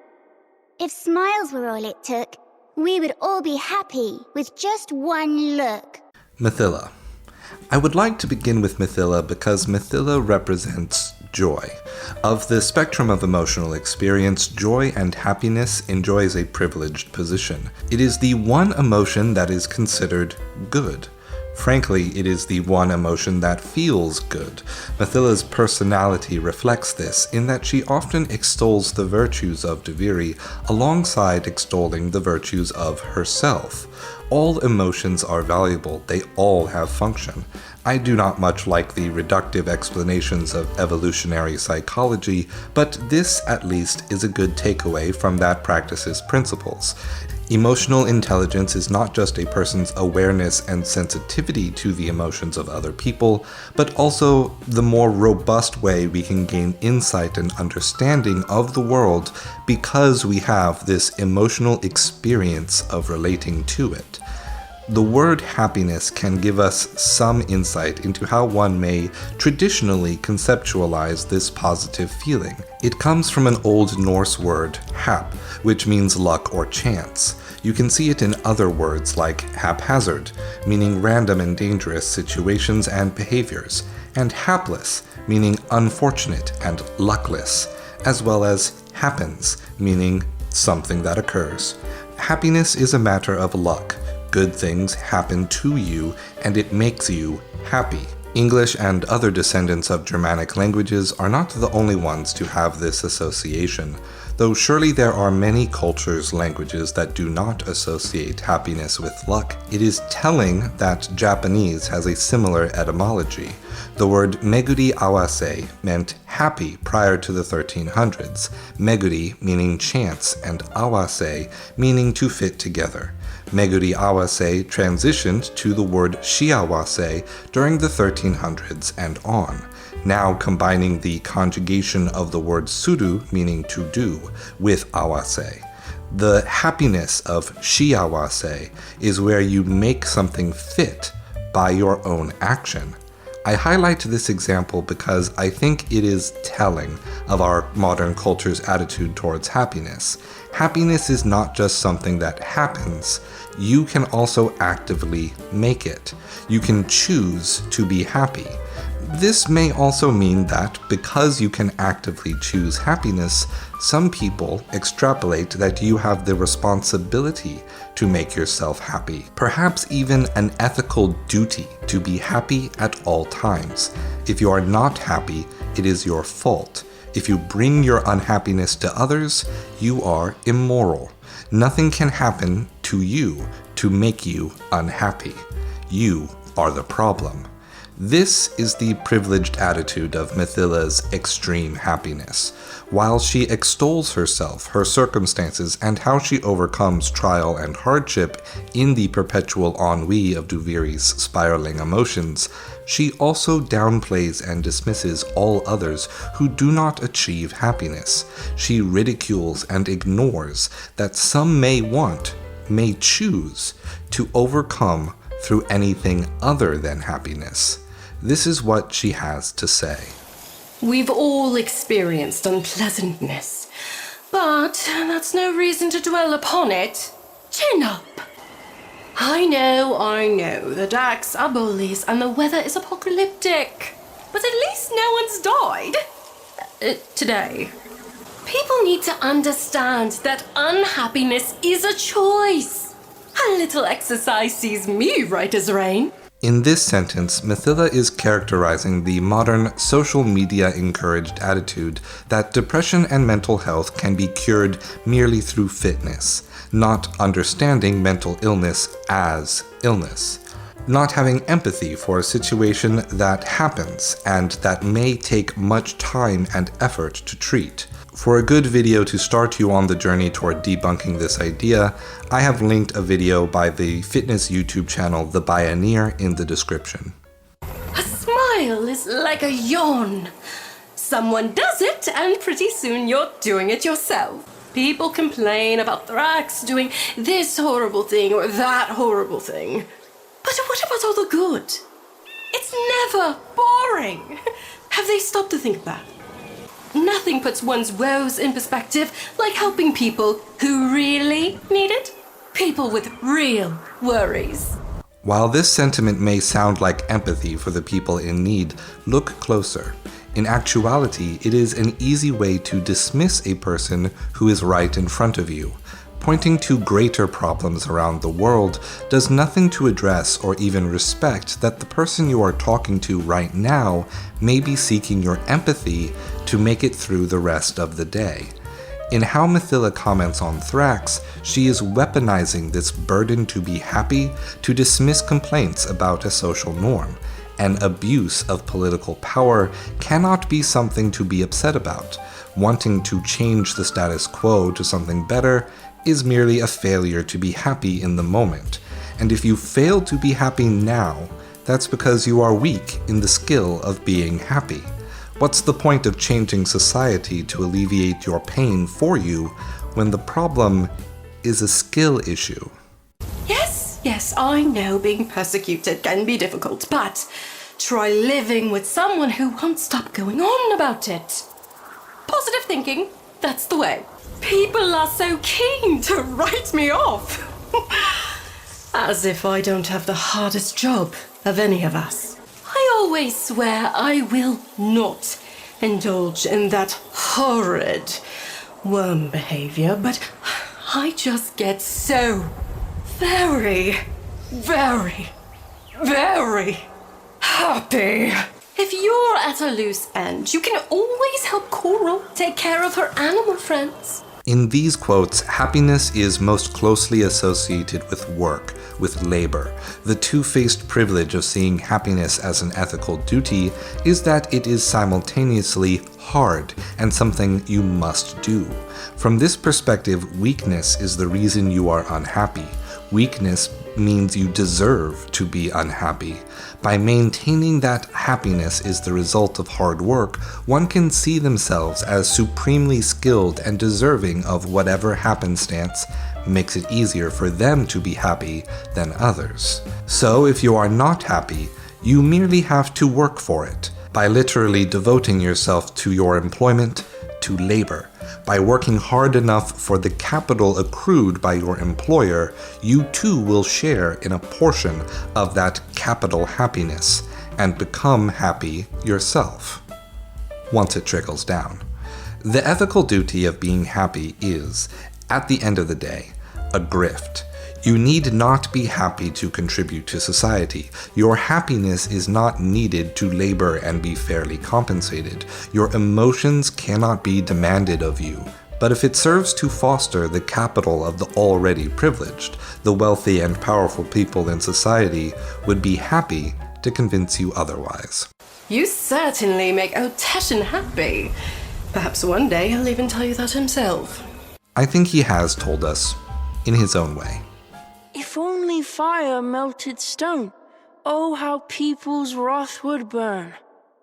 Speaker 16: If smiles were all it took, we would all be happy with just one look.
Speaker 1: Mithila. I would like to begin with Mithila because Mithila represents joy. Of the spectrum of emotional experience, joy and happiness enjoys a privileged position. It is the one emotion that is considered good. Frankly, it is the one emotion that feels good. Mithila's personality reflects this in that she often extols the virtues of Duviri alongside extolling the virtues of herself. All emotions are valuable, they all have function. I do not much like the reductive explanations of evolutionary psychology, but this, at least, is a good takeaway from that practice's principles. Emotional intelligence is not just a person's awareness and sensitivity to the emotions of other people, but also the more robust way we can gain insight and understanding of the world because we have this emotional experience of relating to it. The word happiness can give us some insight into how one may traditionally conceptualize this positive feeling. It comes from an Old Norse word, hap, which means luck or chance. You can see it in other words like haphazard, meaning random and dangerous situations and behaviors, and hapless, meaning unfortunate and luckless, as well as happens, meaning something that occurs. Happiness is a matter of luck. Good things happen to you, and it makes you happy. English and other descendants of Germanic languages are not the only ones to have this association, though surely there are many cultures' languages that do not associate happiness with luck. It is telling that Japanese has a similar etymology. The word meguri awase meant happy prior to the 1300s, meguri meaning chance and awase meaning to fit together. Meguri awase transitioned to the word shiawase during the 1300s and on, now combining the conjugation of the word suru, meaning to do, with awase. The happiness of shiawase is where you make something fit by your own action. I highlight this example because I think it is telling of our modern culture's attitude towards happiness. Happiness is not just something that happens. You can also actively make it. You can choose to be happy. This may also mean that because you can actively choose happiness, some people extrapolate that you have the responsibility to make yourself happy, perhaps even an ethical duty to be happy at all times. If you are not happy, it is your fault. If you bring your unhappiness to others, you are immoral. Nothing can happen to you to make you unhappy. You are the problem. This is the privileged attitude of Mithila's extreme happiness. While she extols herself, her circumstances, and how she overcomes trial and hardship in the perpetual ennui of Duviri's spiraling emotions, she also downplays and dismisses all others who do not achieve happiness. She ridicules and ignores that some may choose to overcome through anything other than happiness. This is what she has to say.
Speaker 10: We've all experienced unpleasantness, but that's no reason to dwell upon it. Chin up. I know, the Dax are bullies and the weather is apocalyptic, but at least no one's died. Today. People need to understand that unhappiness is a choice. A little exercise sees me right as rain.
Speaker 1: In this sentence, Mithila is characterizing the modern social media-encouraged attitude that depression and mental health can be cured merely through fitness, not understanding mental illness as illness, not having empathy for a situation that happens and that may take much time and effort to treat. For a good video to start you on the journey toward debunking this idea, I have linked a video by the fitness YouTube channel The Bioneer in the description.
Speaker 10: A smile is like a yawn. Someone does it, and pretty soon you're doing it yourself. People complain about Thrax doing this horrible thing or that horrible thing. But what about all the good? It's never boring. Have they stopped to think that? Nothing puts one's woes in perspective like helping people who really need it. People with real worries.
Speaker 1: While this sentiment may sound like empathy for the people in need, look closer. In actuality, it is an easy way to dismiss a person who is right in front of you. Pointing to greater problems around the world does nothing to address or even respect that the person you are talking to right now may be seeking your empathy to make it through the rest of the day. In how Mithila comments on Thrax, she is weaponizing this burden to be happy to dismiss complaints about a social norm, and abuse of political power cannot be something to be upset about. Wanting to change the status quo to something better is merely a failure to be happy in the moment. And if you fail to be happy now, that's because you are weak in the skill of being happy. What's the point of changing society to alleviate your pain for you when the problem is a skill issue?
Speaker 10: Yes, I know being persecuted can be difficult, but try living with someone who won't stop going on about it. Positive thinking, that's the way. People are so keen to write me off. As if I don't have the hardest job of any of us. I always swear I will not indulge in that horrid worm behavior, but I just get so very, very, very happy. If you're at a loose end, you can always help Coral take care of her animal friends.
Speaker 1: In these quotes, happiness is most closely associated with work, with labor. The two-faced privilege of seeing happiness as an ethical duty is that it is simultaneously hard and something you must do. From this perspective, weakness is the reason you are unhappy. Weakness means you deserve to be unhappy. By maintaining that happiness is the result of hard work, one can see themselves as supremely skilled and deserving of whatever happenstance makes it easier for them to be happy than others. So if you are not happy, you merely have to work for it, by literally devoting yourself to your employment, to labor. By working hard enough for the capital accrued by your employer, you too will share in a portion of that capital happiness and become happy yourself, once it trickles down. The ethical duty of being happy is, at the end of the day, a grift. You need not be happy to contribute to society. Your happiness is not needed to labor and be fairly compensated. Your emotions cannot be demanded of you. But if it serves to foster the capital of the already privileged, the wealthy and powerful people in society would be happy to convince you otherwise.
Speaker 10: You certainly make old Teshin happy. Perhaps one day he'll even tell you that himself.
Speaker 1: I think he has told us, in his own way.
Speaker 15: If only fire melted stone, oh, how people's wrath would burn.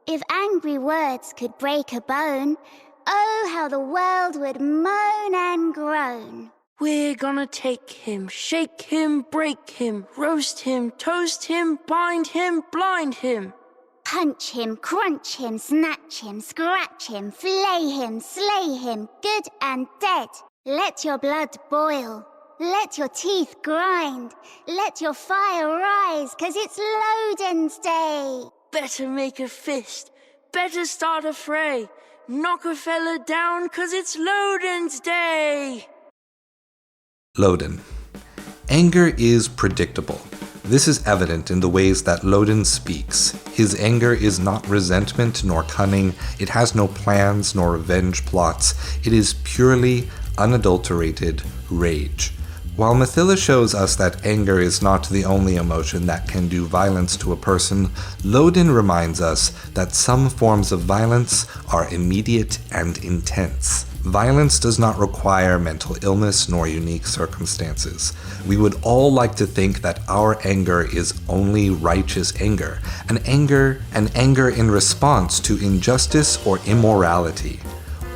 Speaker 16: If angry words could break a bone, oh, how the world would moan and groan.
Speaker 15: We're gonna take him, shake him, break him, roast him, toast him, bind him, blind him.
Speaker 16: Punch him, crunch him, snatch him, scratch him, flay him, slay him, good and dead. Let your blood boil. Let your teeth grind. Let your fire rise, 'cause it's Loden's day.
Speaker 15: Better make a fist. Better start a fray. Knock a fella down, 'cause it's Loden's day.
Speaker 1: Loden. Anger is predictable. This is evident in the ways that Loden speaks. His anger is not resentment nor cunning. It has no plans nor revenge plots. It is purely unadulterated rage. While Mathila shows us that anger is not the only emotion that can do violence to a person, Loden reminds us that some forms of violence are immediate and intense. Violence does not require mental illness nor unique circumstances. We would all like to think that our anger is only righteous anger, an anger in response to injustice or immorality.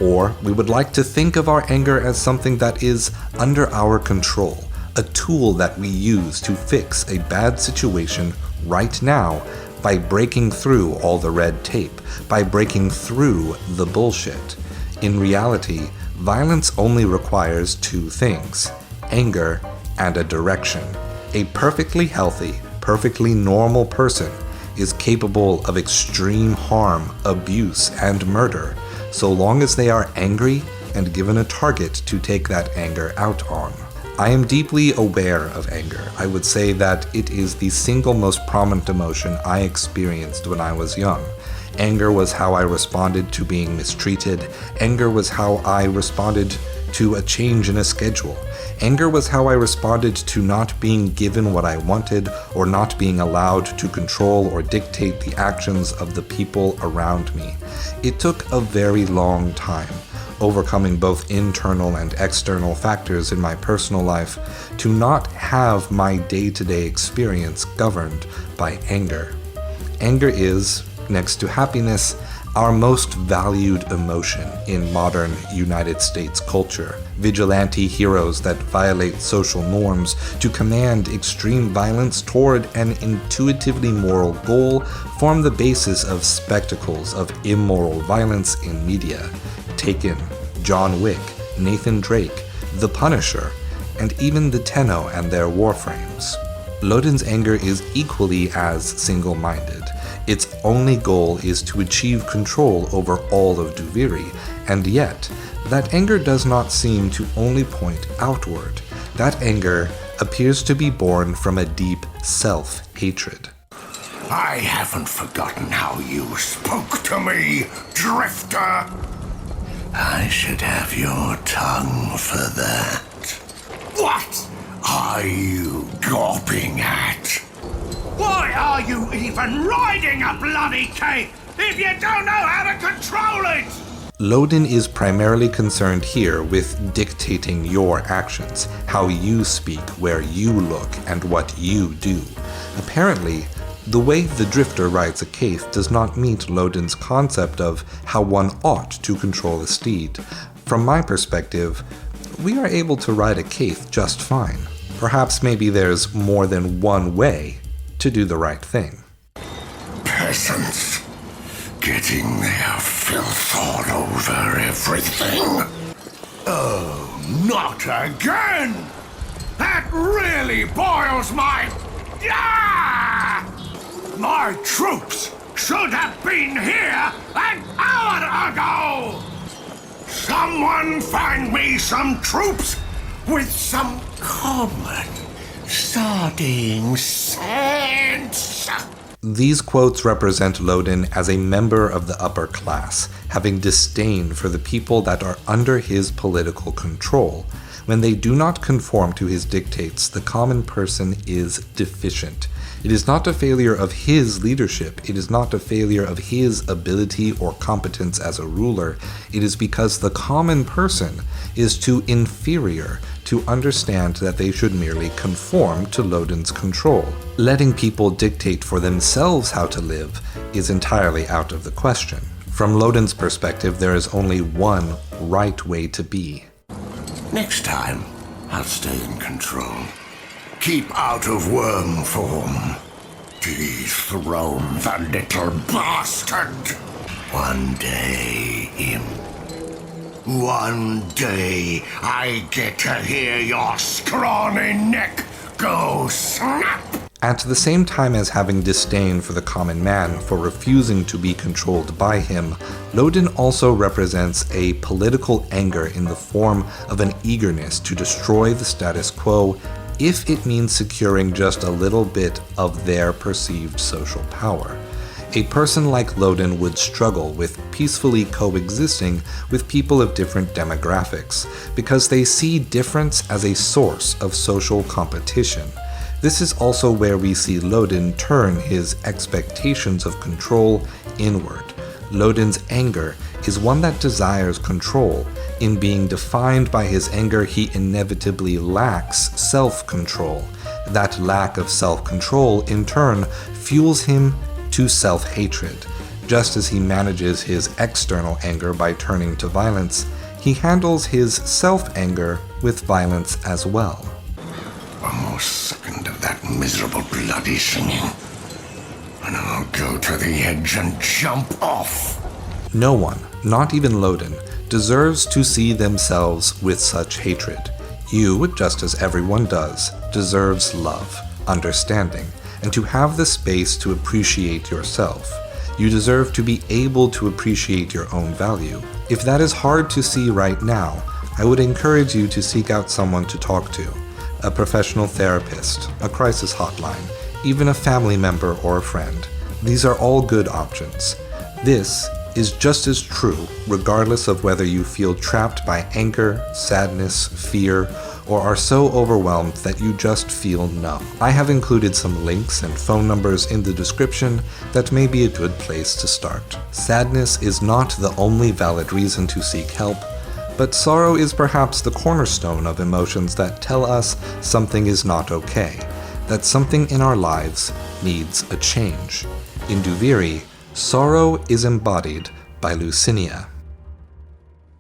Speaker 1: Or we would like to think of our anger as something that is under our control, a tool that we use to fix a bad situation right now by breaking through all the red tape, by breaking through the bullshit. In reality, violence only requires two things: anger and a direction. A perfectly healthy, perfectly normal person is capable of extreme harm, abuse, and murder, so long as they are angry and given a target to take that anger out on. I am deeply aware of anger. I would say that it is the single most prominent emotion I experienced when I was young. Anger was how I responded to being mistreated. Anger was how I responded to a change in a schedule. Anger was how I responded to not being given what I wanted or not being allowed to control or dictate the actions of the people around me. It took a very long time, overcoming both internal and external factors in my personal life, to not have my day-to-day experience governed by anger. Anger is, next to happiness, our most valued emotion in modern United States culture. Vigilante heroes that violate social norms to command extreme violence toward an intuitively moral goal form the basis of spectacles of immoral violence in media. Taken, John Wick, Nathan Drake, The Punisher, and even the Tenno and their Warframes. Lodin's anger is equally as single-minded. Its only goal is to achieve control over all of Duviri, and yet, that anger does not seem to only point outward. That anger appears to be born from a deep self-hatred.
Speaker 5: I haven't forgotten how you spoke to me, Drifter. I should have your tongue for that. What are you gawping at? Why are you even riding a bloody cape if you don't know how to control it?
Speaker 1: Lodin is primarily concerned here with dictating your actions, how you speak, where you look, and what you do. Apparently, the way the Drifter rides a Kaith does not meet Lodin's concept of how one ought to control a steed. From my perspective, we are able to ride a Kaith just fine. Perhaps maybe there's more than one way to do the right thing.
Speaker 5: Peasants, getting their filth all over everything. Oh, not again! That really boils my... Ah! My troops should have been here an hour ago! Someone find me some troops with some common sardine sense.
Speaker 1: These quotes represent Lodin as a member of the upper class, having disdain for the people that are under his political control. When they do not conform to his dictates, the common person is deficient. It is not a failure of his leadership, it is not a failure of his ability or competence as a ruler, it is because the common person is too inferior to understand that they should merely conform to Lodin's control. Letting people dictate for themselves how to live is entirely out of the question. From Lodin's perspective, there is only one right way to be.
Speaker 5: Next time, I'll stay in control. Keep out of worm form. Dethrone the little bastard. One day, one day, I get to hear your scrawny neck go snap.
Speaker 1: At the same time as having disdain for the common man for refusing to be controlled by him, Lodin also represents a political anger in the form of an eagerness to destroy the status quo if it means securing just a little bit of their perceived social power. A person like Lodin would struggle with peacefully coexisting with people of different demographics because they see difference as a source of social competition. This is also where we see Lodin turn his expectations of control inward. Lodin's anger is one that desires control. In being defined by his anger, he inevitably lacks self-control. That lack of self-control, in turn, fuels him to self-hatred. Just as he manages his external anger by turning to violence, he handles his self-anger with violence as well.
Speaker 5: One more second of that miserable bloody singing, and I'll go to the edge and jump off.
Speaker 1: No one, not even Lodin, deserves to see themselves with such hatred. You, just as everyone does, deserves love, understanding, and to have the space to appreciate yourself. You deserve to be able to appreciate your own value. If that is hard to see right now, I would encourage you to seek out someone to talk to. A professional therapist, a crisis hotline, even a family member or a friend. These are all good options. This is just as true regardless of whether you feel trapped by anger, sadness, fear, or are so overwhelmed that you just feel numb. I have included some links and phone numbers in the description that may be a good place to start. Sadness is not the only valid reason to seek help, but sorrow is perhaps the cornerstone of emotions that tell us something is not okay, that something in our lives needs a change. In Duviri, sorrow is embodied by Lucinia.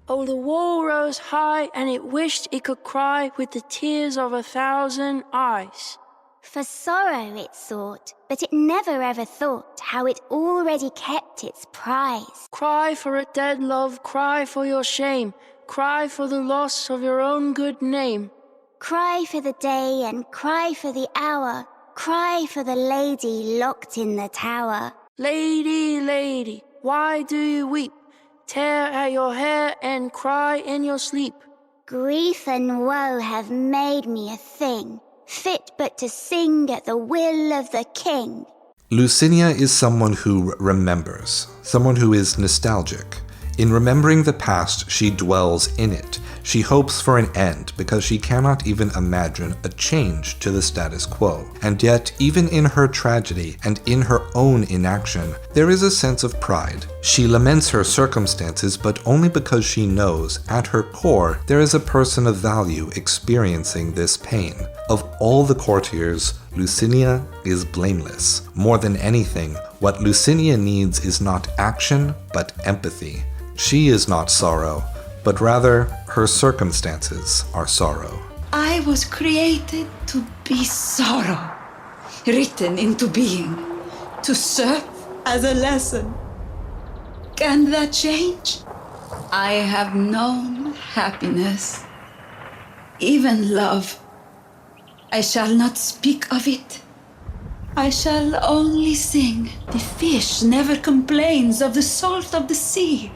Speaker 15: Oh, the wall rose high, and it wished it could cry with the tears of 1,000 eyes.
Speaker 16: For sorrow it sought, but it never ever thought how it already kept its prize.
Speaker 15: Cry for a dead love, cry for your shame, cry for the loss of your own good name.
Speaker 16: Cry for the day and cry for the hour, cry for the lady locked in the tower.
Speaker 15: Lady, lady, why do you weep? Tear at your hair and cry in your sleep.
Speaker 16: Grief and woe have made me a thing, fit but to sing at the will of the king.
Speaker 1: Lucinia is someone who remembers, someone who is nostalgic. In remembering the past, she dwells in it. She hopes for an end because she cannot even imagine a change to the status quo. And yet, even in her tragedy and in her own inaction, there is a sense of pride. She laments her circumstances, but only because she knows, at her core, there is a person of value experiencing this pain. Of all the courtiers, Lucinia is blameless. More than anything, what Lucinia needs is not action, but empathy. She is not sorrow, but rather her circumstances are sorrow.
Speaker 17: I was created to be sorrow, written into being, to serve as a lesson. Can that change? I have known happiness, even love. I shall not speak of it. I shall only sing. The fish never complains of the salt of the sea,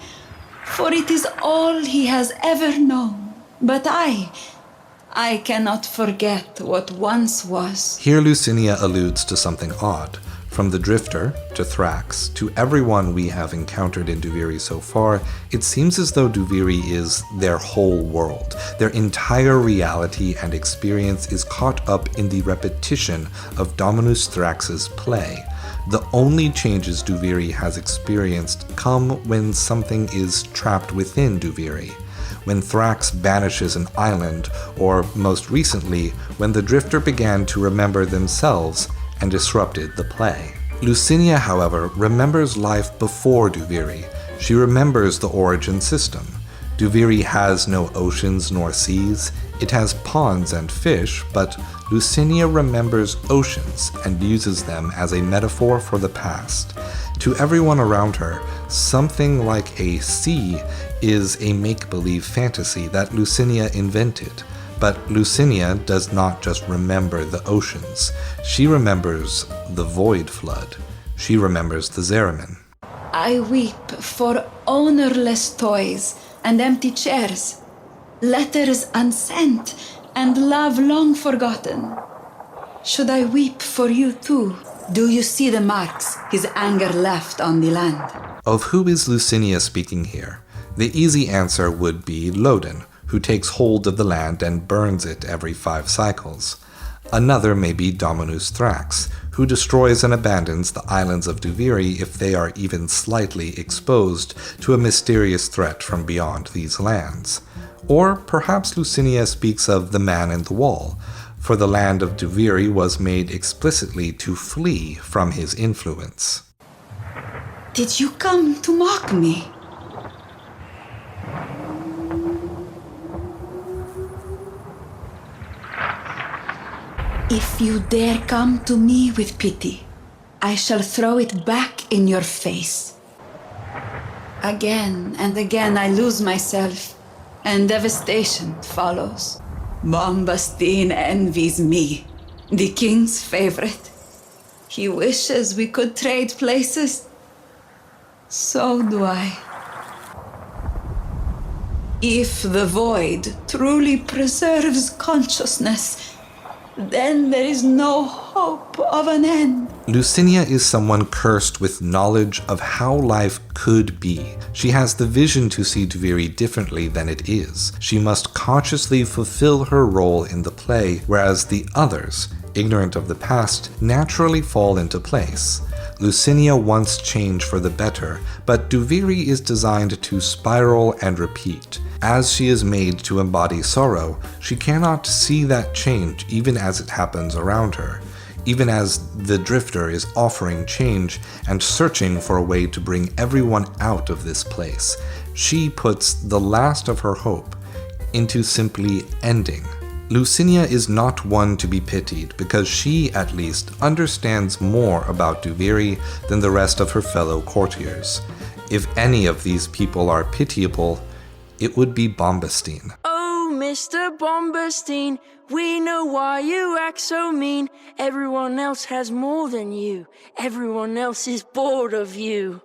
Speaker 17: for it is all he has ever known. But I cannot forget what once was.
Speaker 1: Here Lucinia alludes to something odd. From the Drifter, to Thrax, to everyone we have encountered in Duviri so far, it seems as though Duviri is their whole world. Their entire reality and experience is caught up in the repetition of Dominus Thrax's play. The only changes Duviri has experienced come when something is trapped within Duviri, when Thrax banishes an island, or most recently, when the Drifter began to remember themselves and disrupted the play. Lucinia, however, remembers life before Duviri. She remembers the origin system. Duviri has no oceans nor seas. It has ponds and fish, but Lucinia remembers oceans and uses them as a metaphor for the past. To everyone around her, something like a sea is a make-believe fantasy that Lucinia invented. But Lucinia does not just remember the oceans. She remembers the Void Flood. She remembers the Zeramin.
Speaker 17: I weep for ownerless toys and empty chairs, letters unsent and love long forgotten. Should I weep for you too? Do you see the marks his anger left on the land?
Speaker 1: Of who is Lucinia speaking here? The easy answer would be Loden, who takes hold of the land and burns it every 5 cycles. Another may be Dominus Thrax, who destroys and abandons the islands of Duviri if they are even slightly exposed to a mysterious threat from beyond these lands. Or perhaps Lucinia speaks of the man in the wall, for the land of Duviri was made explicitly to flee from his influence.
Speaker 17: Did you come to mock me? If you dare come to me with pity, I shall throw it back in your face. Again and again I lose myself, and devastation follows. Bombastine envies me, the king's favorite. He wishes we could trade places. So do I. If the void truly preserves consciousness, then there is no hope of an end.
Speaker 1: Lucinia is someone cursed with knowledge of how life could be. She has the vision to see Duviri differently than it is. She must consciously fulfill her role in the play, whereas the others, ignorant of the past, naturally fall into place. Lucinia wants change for the better, but Duviri is designed to spiral and repeat. As she is made to embody sorrow, she cannot see that change even as it happens around her. Even as the Drifter is offering change and searching for a way to bring everyone out of this place, she puts the last of her hope into simply ending. Lucinia is not one to be pitied because she, at least, understands more about Duviri than the rest of her fellow courtiers. If any of these people are pitiable, it would be Bombastine.
Speaker 15: Oh, Mr. Bombastine, we know why you act so mean. Everyone else has more than you. Everyone else is bored of you.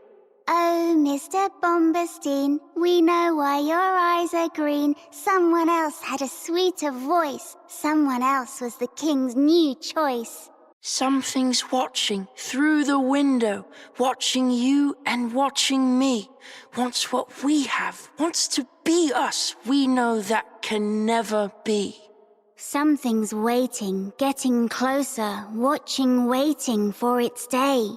Speaker 16: Oh, Mr. Bombastine, we know why your eyes are green. Someone else had a sweeter voice. Someone else was the king's new choice.
Speaker 15: Something's watching through the window, watching you and watching me. Wants what we have, wants to be us. We know that can never be.
Speaker 16: Something's waiting, getting closer, watching, waiting for its day.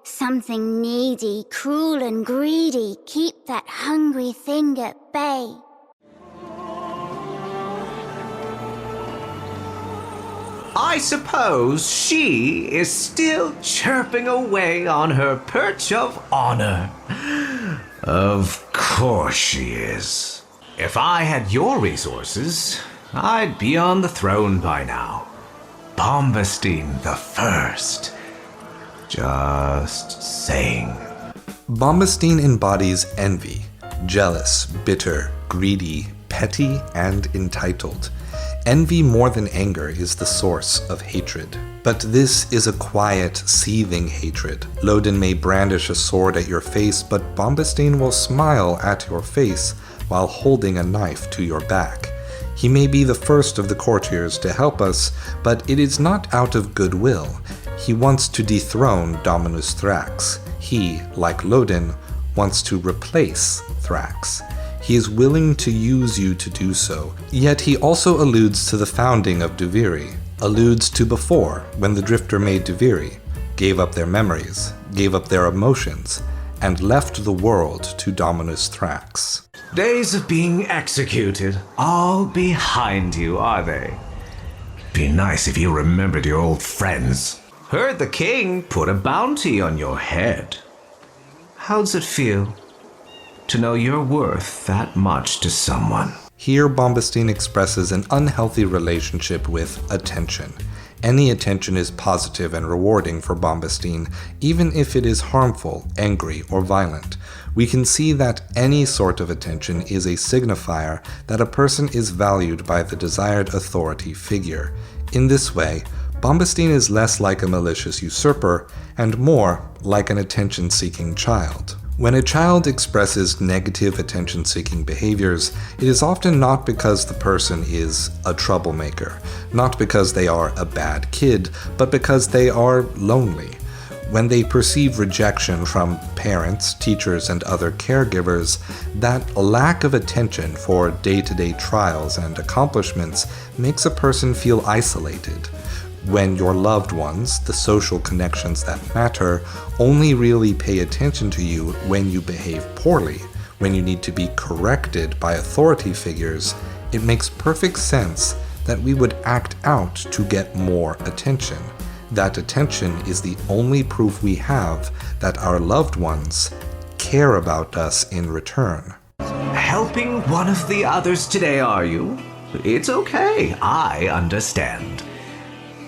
Speaker 16: Something needy, cruel and greedy, keep that hungry thing at bay.
Speaker 3: I suppose she is still chirping away on her perch of honor. Of course she is. If I had your resources, I'd be on the throne by now. Bombastine the First. Just saying.
Speaker 1: Bombastine embodies envy, jealous, bitter, greedy, petty, and entitled. Envy more than anger is the source of hatred. But this is a quiet, seething hatred. Loden may brandish a sword at your face, but Bombastine will smile at your face while holding a knife to your back. He may be the first of the courtiers to help us, but it is not out of goodwill. He wants to dethrone Dominus Thrax. He, like Loden, wants to replace Thrax. He is willing to use you to do so, yet he also alludes to the founding of Duviri, alludes to before, when the Drifter made Duviri, gave up their memories, gave up their emotions, and left the world to Dominus Thrax.
Speaker 3: Days of being executed, all behind you, are they? Be nice if you remembered your old friends. Heard the king put a bounty on your head. How's it feel to know you're worth that much to someone?
Speaker 1: Here, Bombastine expresses an unhealthy relationship with attention. Any attention is positive and rewarding for Bombastine, even if it is harmful, angry, or violent. We can see that any sort of attention is a signifier that a person is valued by the desired authority figure. In this way, Bombastine is less like a malicious usurper and more like an attention-seeking child. When a child expresses negative attention-seeking behaviors, it is often not because the person is a troublemaker, not because they are a bad kid, but because they are lonely. When they perceive rejection from parents, teachers, and other caregivers, that lack of attention for day-to-day trials and accomplishments makes a person feel isolated. When your loved ones, the social connections that matter, only really pay attention to you when you behave poorly, when you need to be corrected by authority figures, it makes perfect sense that we would act out to get more attention. That attention is the only proof we have that our loved ones care about us in return.
Speaker 3: Helping one of the others today, are you? It's okay, I understand.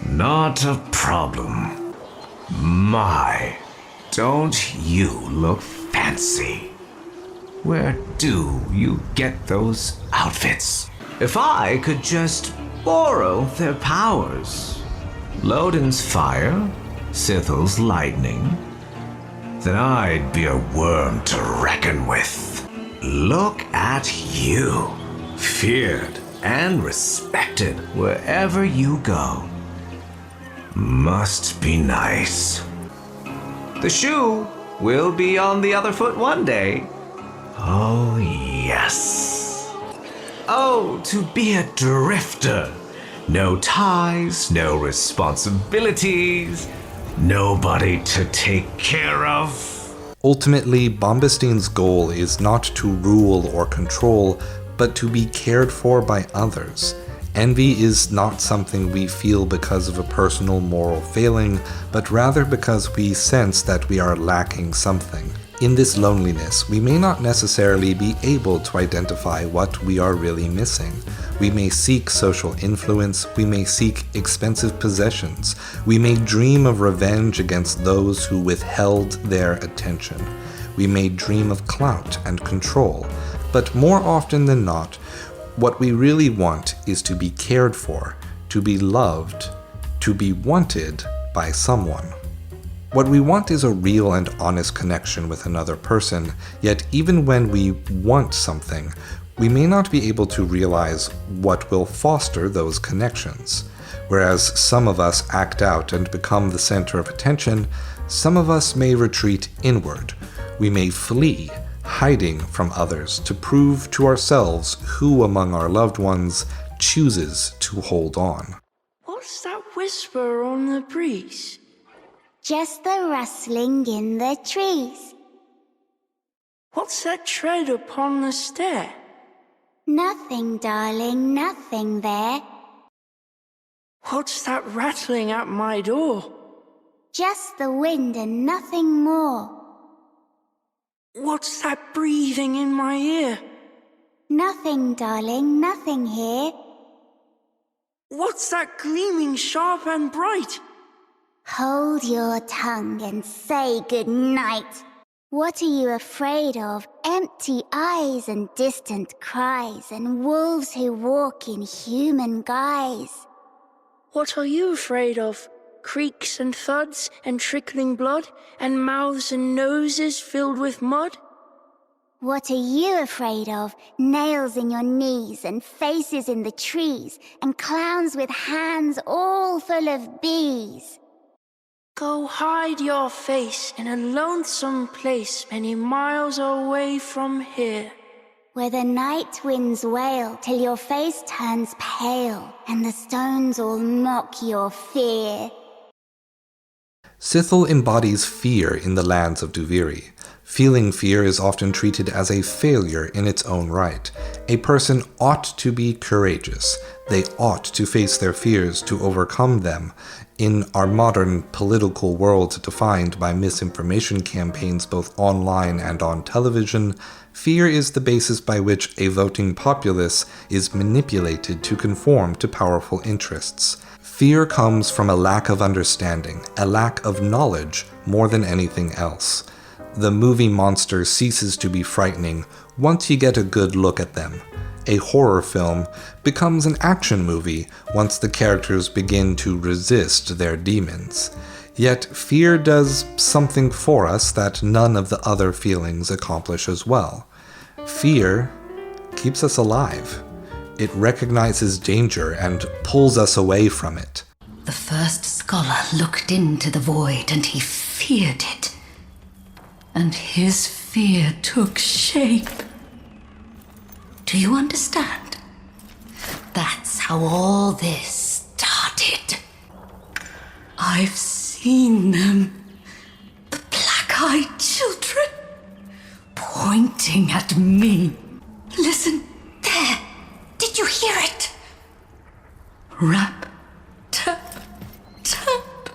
Speaker 3: Not a problem. My, don't you look fancy? Where do you get those outfits? If I could just borrow their powers, Loden's fire, Sithel's lightning, then I'd be a worm to reckon with. Look at you, feared and respected wherever you go. Must be nice. The shoe will be on the other foot one day. Oh, yes. Oh, to be a drifter. No ties, no responsibilities, nobody to take care of.
Speaker 1: Ultimately, Bombastine's goal is not to rule or control, but to be cared for by others. Envy is not something we feel because of a personal moral failing, but rather because we sense that we are lacking something. In this loneliness, we may not necessarily be able to identify what we are really missing. We may seek social influence, we may seek expensive possessions, we may dream of revenge against those who withheld their attention. We may dream of clout and control, but more often than not, what we really want is to be cared for, to be loved, to be wanted by someone. What we want is a real and honest connection with another person, yet even when we want something, we may not be able to realize what will foster those connections. Whereas some of us act out and become the center of attention, some of us may retreat inward. We may flee, hiding from others to prove to ourselves who among our loved ones chooses to hold on.
Speaker 15: What's that whisper on the breeze?
Speaker 16: Just the rustling in the trees.
Speaker 15: What's that tread upon the stair?
Speaker 16: Nothing, darling, nothing there.
Speaker 15: What's that rattling at my door?
Speaker 16: Just the wind and nothing more.
Speaker 15: What's that breathing in my ear?
Speaker 16: Nothing, darling, nothing here.
Speaker 15: What's that gleaming sharp and bright?
Speaker 16: Hold your tongue and say good night. What are you afraid of? Empty eyes and distant cries, and wolves who walk in human guise.
Speaker 15: What are you afraid of? Creaks and thuds and trickling blood, and mouths and noses filled with mud?
Speaker 16: What are you afraid of? Nails in your knees, and faces in the trees, and clowns with hands all full of bees.
Speaker 15: Go hide your face in a lonesome place many miles away from here,
Speaker 16: where the night winds wail till your face turns pale, and the stones all mock your fear.
Speaker 1: Cithel embodies fear in the lands of Duviri. Feeling fear is often treated as a failure in its own right. A person ought to be courageous. They ought to face their fears to overcome them. In our modern political world defined by misinformation campaigns both online and on television, fear is the basis by which a voting populace is manipulated to conform to powerful interests. Fear comes from a lack of understanding, a lack of knowledge more than anything else. The movie monster ceases to be frightening once you get a good look at them. A horror film becomes an action movie once the characters begin to resist their demons. Yet fear does something for us that none of the other feelings accomplish as well. Fear keeps us alive. It recognizes danger and pulls us away from it.
Speaker 18: The first scholar looked into the void and he feared it. And his fear took shape. Do you understand? That's how all this started. I've seen them. The black-eyed children. Pointing at me. Listen, there. Did you hear it? Rap, tap, tap.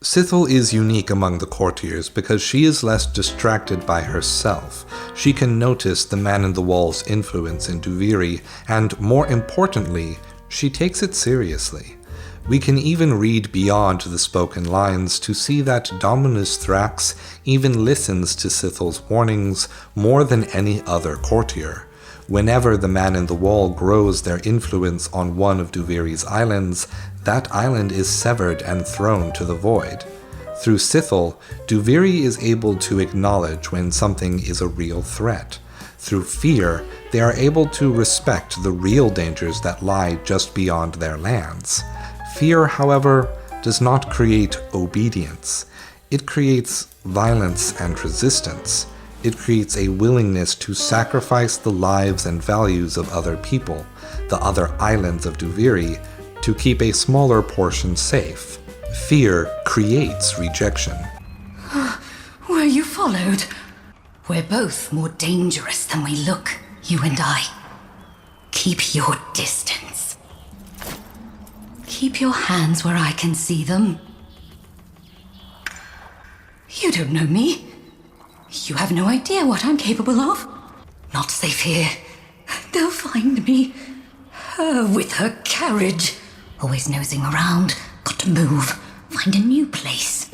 Speaker 1: Cithel is unique among the courtiers because she is less distracted by herself. She can notice the man-in-the-wall's influence in Duviri, and more importantly, she takes it seriously. We can even read beyond the spoken lines to see that Dominus Thrax even listens to Cithel's warnings more than any other courtier. Whenever the man-in-the-wall grows their influence on one of Duviri's islands, that island is severed and thrown to the void. Through Cithel, Duviri is able to acknowledge when something is a real threat. Through fear, they are able to respect the real dangers that lie just beyond their lands. Fear, however, does not create obedience. It creates violence and resistance. It creates a willingness to sacrifice the lives and values of other people, the other islands of Duviri, to keep a smaller portion safe. Fear creates rejection.
Speaker 18: Were you followed? We're both more dangerous than we look, you and I. Keep your distance. Keep your hands where I can see them. You don't know me. You have no idea what I'm capable of. Not safe here. They'll find me. Her with her carriage. Always nosing around. Got to move. Find a new place.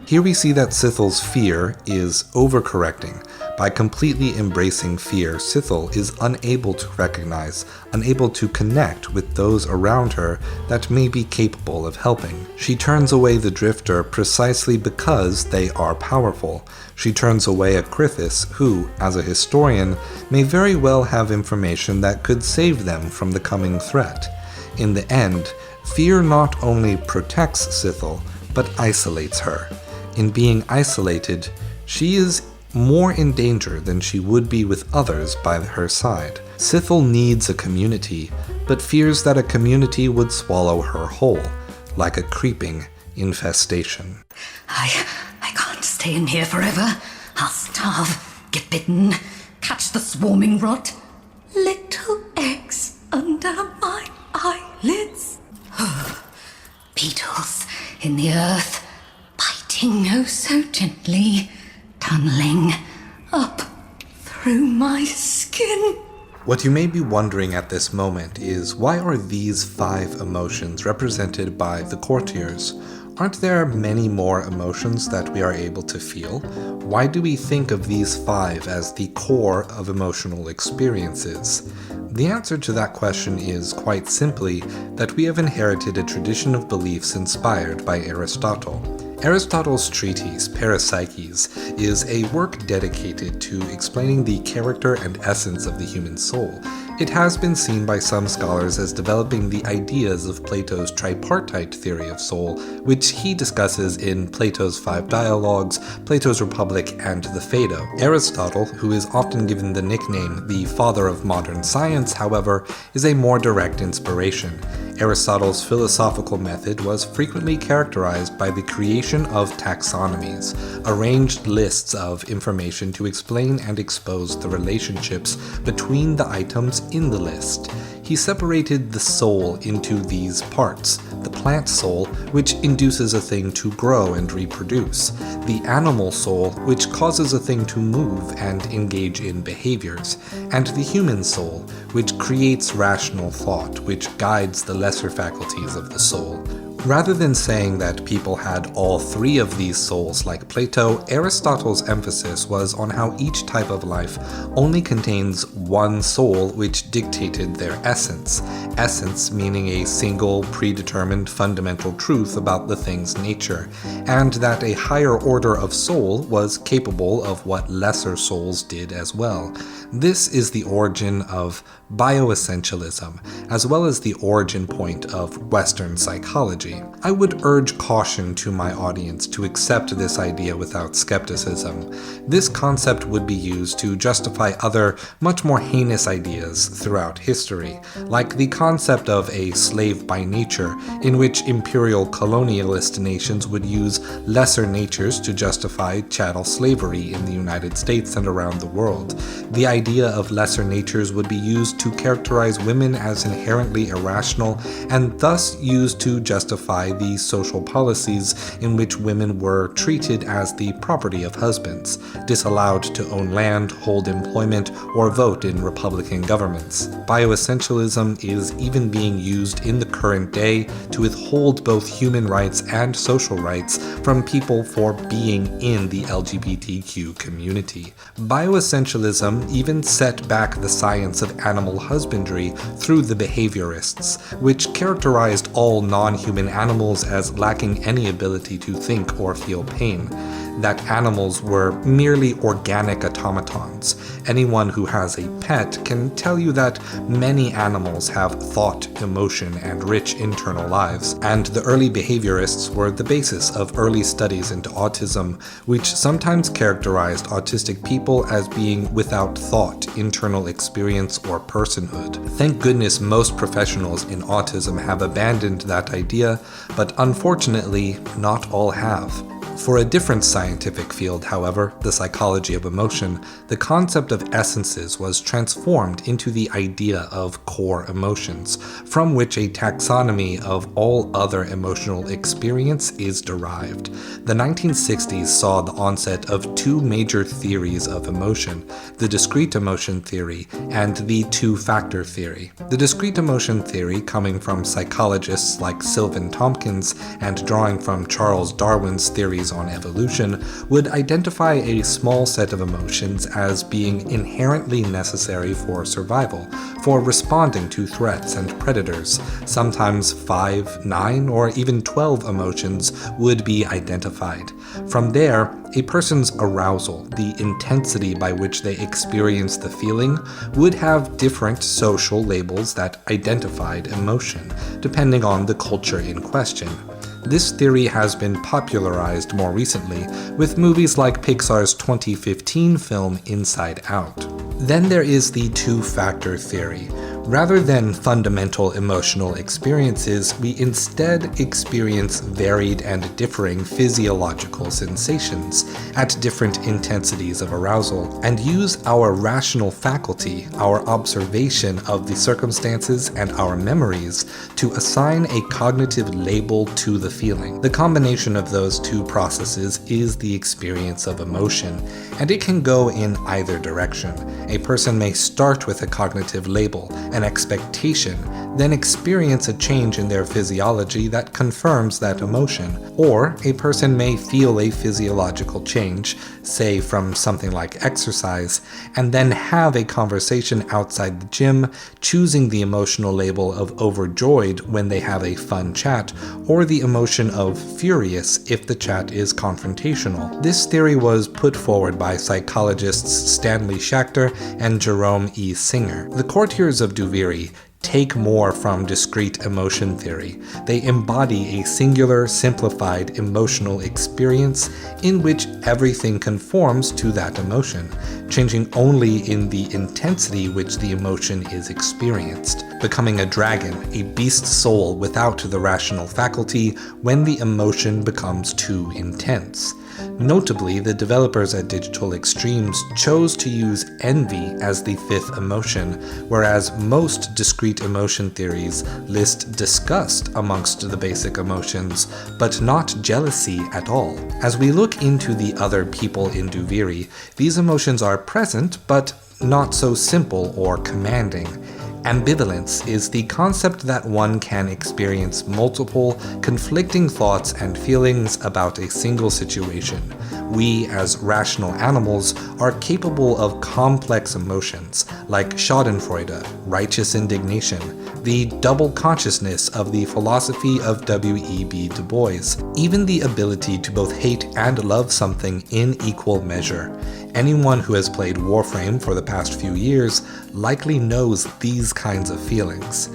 Speaker 1: Here we see that Sithel's fear is overcorrecting. By completely embracing fear, Sithel is unable to recognize, unable to connect with those around her that may be capable of helping. She turns away the Drifter precisely because they are powerful. She turns away a Krithis who, as a historian, may very well have information that could save them from the coming threat. In the end, fear not only protects Sithel, but isolates her. In being isolated, she is more in danger than she would be with others by her side. Sithel needs a community, but fears that a community would swallow her whole, like a creeping infestation.
Speaker 18: I can't stay in here forever. I'll starve, get bitten, catch the swarming rot. Little eggs under my eyelids. Beetles in the earth, biting oh so gently, tunneling up through my skin.
Speaker 1: What you may be wondering at this moment is, why are these 5 emotions represented by the Courtiers? Aren't there many more emotions that we are able to feel? Why do we think of these 5 as the core of emotional experiences? The answer to that question is, quite simply, that we have inherited a tradition of beliefs inspired by Aristotle. Aristotle's treatise, Parapsyches, is a work dedicated to explaining the character and essence of the human soul. It has been seen by some scholars as developing the ideas of Plato's tripartite theory of soul, which he discusses in Plato's 5 Dialogues, Plato's Republic, and the Phaedo. Aristotle, who is often given the nickname the father of modern science, however, is a more direct inspiration. Aristotle's philosophical method was frequently characterized by the creation of taxonomies, arranged lists of information to explain and expose the relationships between the items in the list. He separated the soul into these parts: the plant soul, which induces a thing to grow and reproduce; the animal soul, which causes a thing to move and engage in behaviors; and the human soul, which creates rational thought, which guides the lesser faculties of the soul. Rather than saying that people had all 3 of these souls like Plato, Aristotle's emphasis was on how each type of life only contains one soul which dictated their essence. Essence meaning a single, predetermined, fundamental truth about the thing's nature, and that a higher order of soul was capable of what lesser souls did as well. This is the origin of bioessentialism, as well as the origin point of Western psychology. I would urge caution to my audience to accept this idea without skepticism. This concept would be used to justify other, much more heinous ideas throughout history, like the concept of a slave by nature, in which imperial colonialist nations would use lesser natures to justify chattel slavery in the United States and around the world. The idea of lesser natures would be used to characterize women as inherently irrational, and thus used to justify the social policies in which women were treated as the property of husbands, disallowed to own land, hold employment, or vote in republican governments. Bioessentialism is even being used in the current day to withhold both human rights and social rights from people for being in the LGBTQ community. Bioessentialism even set back the science of animal husbandry through the behaviorists, which characterized all non-human animals as lacking any ability to think or feel pain, that animals were merely organic automatons. Anyone who has a pet can tell you that many animals have thought, emotion, and rich internal lives, and the early behaviorists were the basis of early studies into autism, which sometimes characterized autistic people as being without thought, internal experience, or personhood. Thank goodness most professionals in autism have abandoned that idea, but unfortunately, not all have. For a different scientific field, however, the psychology of emotion, the concept of essences was transformed into the idea of core emotions, from which a taxonomy of all other emotional experience is derived. The 1960s saw the onset of two major theories of emotion, the discrete emotion theory and the two-factor theory. The discrete emotion theory, coming from psychologists like Sylvan Tompkins and drawing from Charles Darwin's theories on evolution, would identify a small set of emotions as being inherently necessary for survival, for responding to threats and predators. Sometimes 5, 9, or even 12 emotions would be identified. From there, a person's arousal, the intensity by which they experience the feeling, would have different social labels that identified emotion, depending on the culture in question. This theory has been popularized more recently with movies like Pixar's 2015 film Inside Out. Then there is the two-factor theory. Rather than fundamental emotional experiences, we instead experience varied and differing physiological sensations at different intensities of arousal, and use our rational faculty, our observation of the circumstances, and our memories to assign a cognitive label to the feeling. The combination of those two processes is the experience of emotion, and it can go in either direction. A person may start with a cognitive label, an expectation, then experience a change in their physiology that confirms that emotion. Or a person may feel a physiological change, say from something like exercise, and then have a conversation outside the gym, choosing the emotional label of overjoyed when they have a fun chat, or the emotion of furious if the chat is confrontational. This theory was put forward by psychologists Stanley Schachter and Jerome E. Singer. The Courtiers of Duviri take more from discrete emotion theory. They embody a singular, simplified emotional experience in which everything conforms to that emotion, changing only in the intensity which the emotion is experienced, becoming a dragon, a beast soul without the rational faculty when the emotion becomes too intense. Notably, the developers at Digital Extremes chose to use envy as the fifth emotion, whereas most discrete emotion theories list disgust amongst the basic emotions, but not jealousy at all. As we look into the other people in Duviri, these emotions are present, but not so simple or commanding. Ambivalence is the concept that one can experience multiple, conflicting thoughts and feelings about a single situation. We, as rational animals, are capable of complex emotions, like schadenfreude, righteous indignation, the double consciousness of the philosophy of W.E.B. Du Bois, even the ability to both hate and love something in equal measure. Anyone who has played Warframe for the past few years likely knows these kinds of feelings.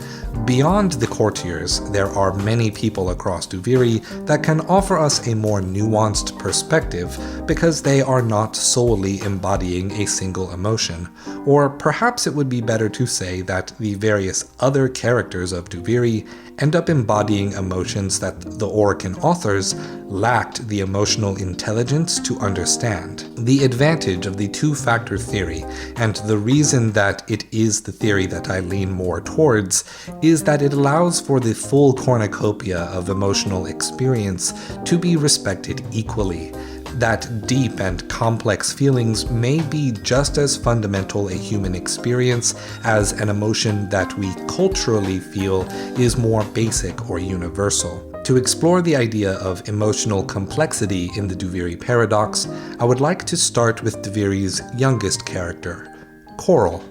Speaker 1: Beyond the Courtiers, there are many people across Duviri that can offer us a more nuanced perspective because they are not solely embodying a single emotion. Or perhaps it would be better to say that the various other characters of Duviri end up embodying emotions that the Orcan authors lacked the emotional intelligence to understand. The advantage of the two-factor theory, and the reason that it is the theory that I lean more towards, is that it allows for the full cornucopia of emotional experience to be respected equally. That deep and complex feelings may be just as fundamental a human experience as an emotion that we culturally feel is more basic or universal. To explore the idea of emotional complexity in the Duviri Paradox, I would like to start with Duviri's youngest character, Coral,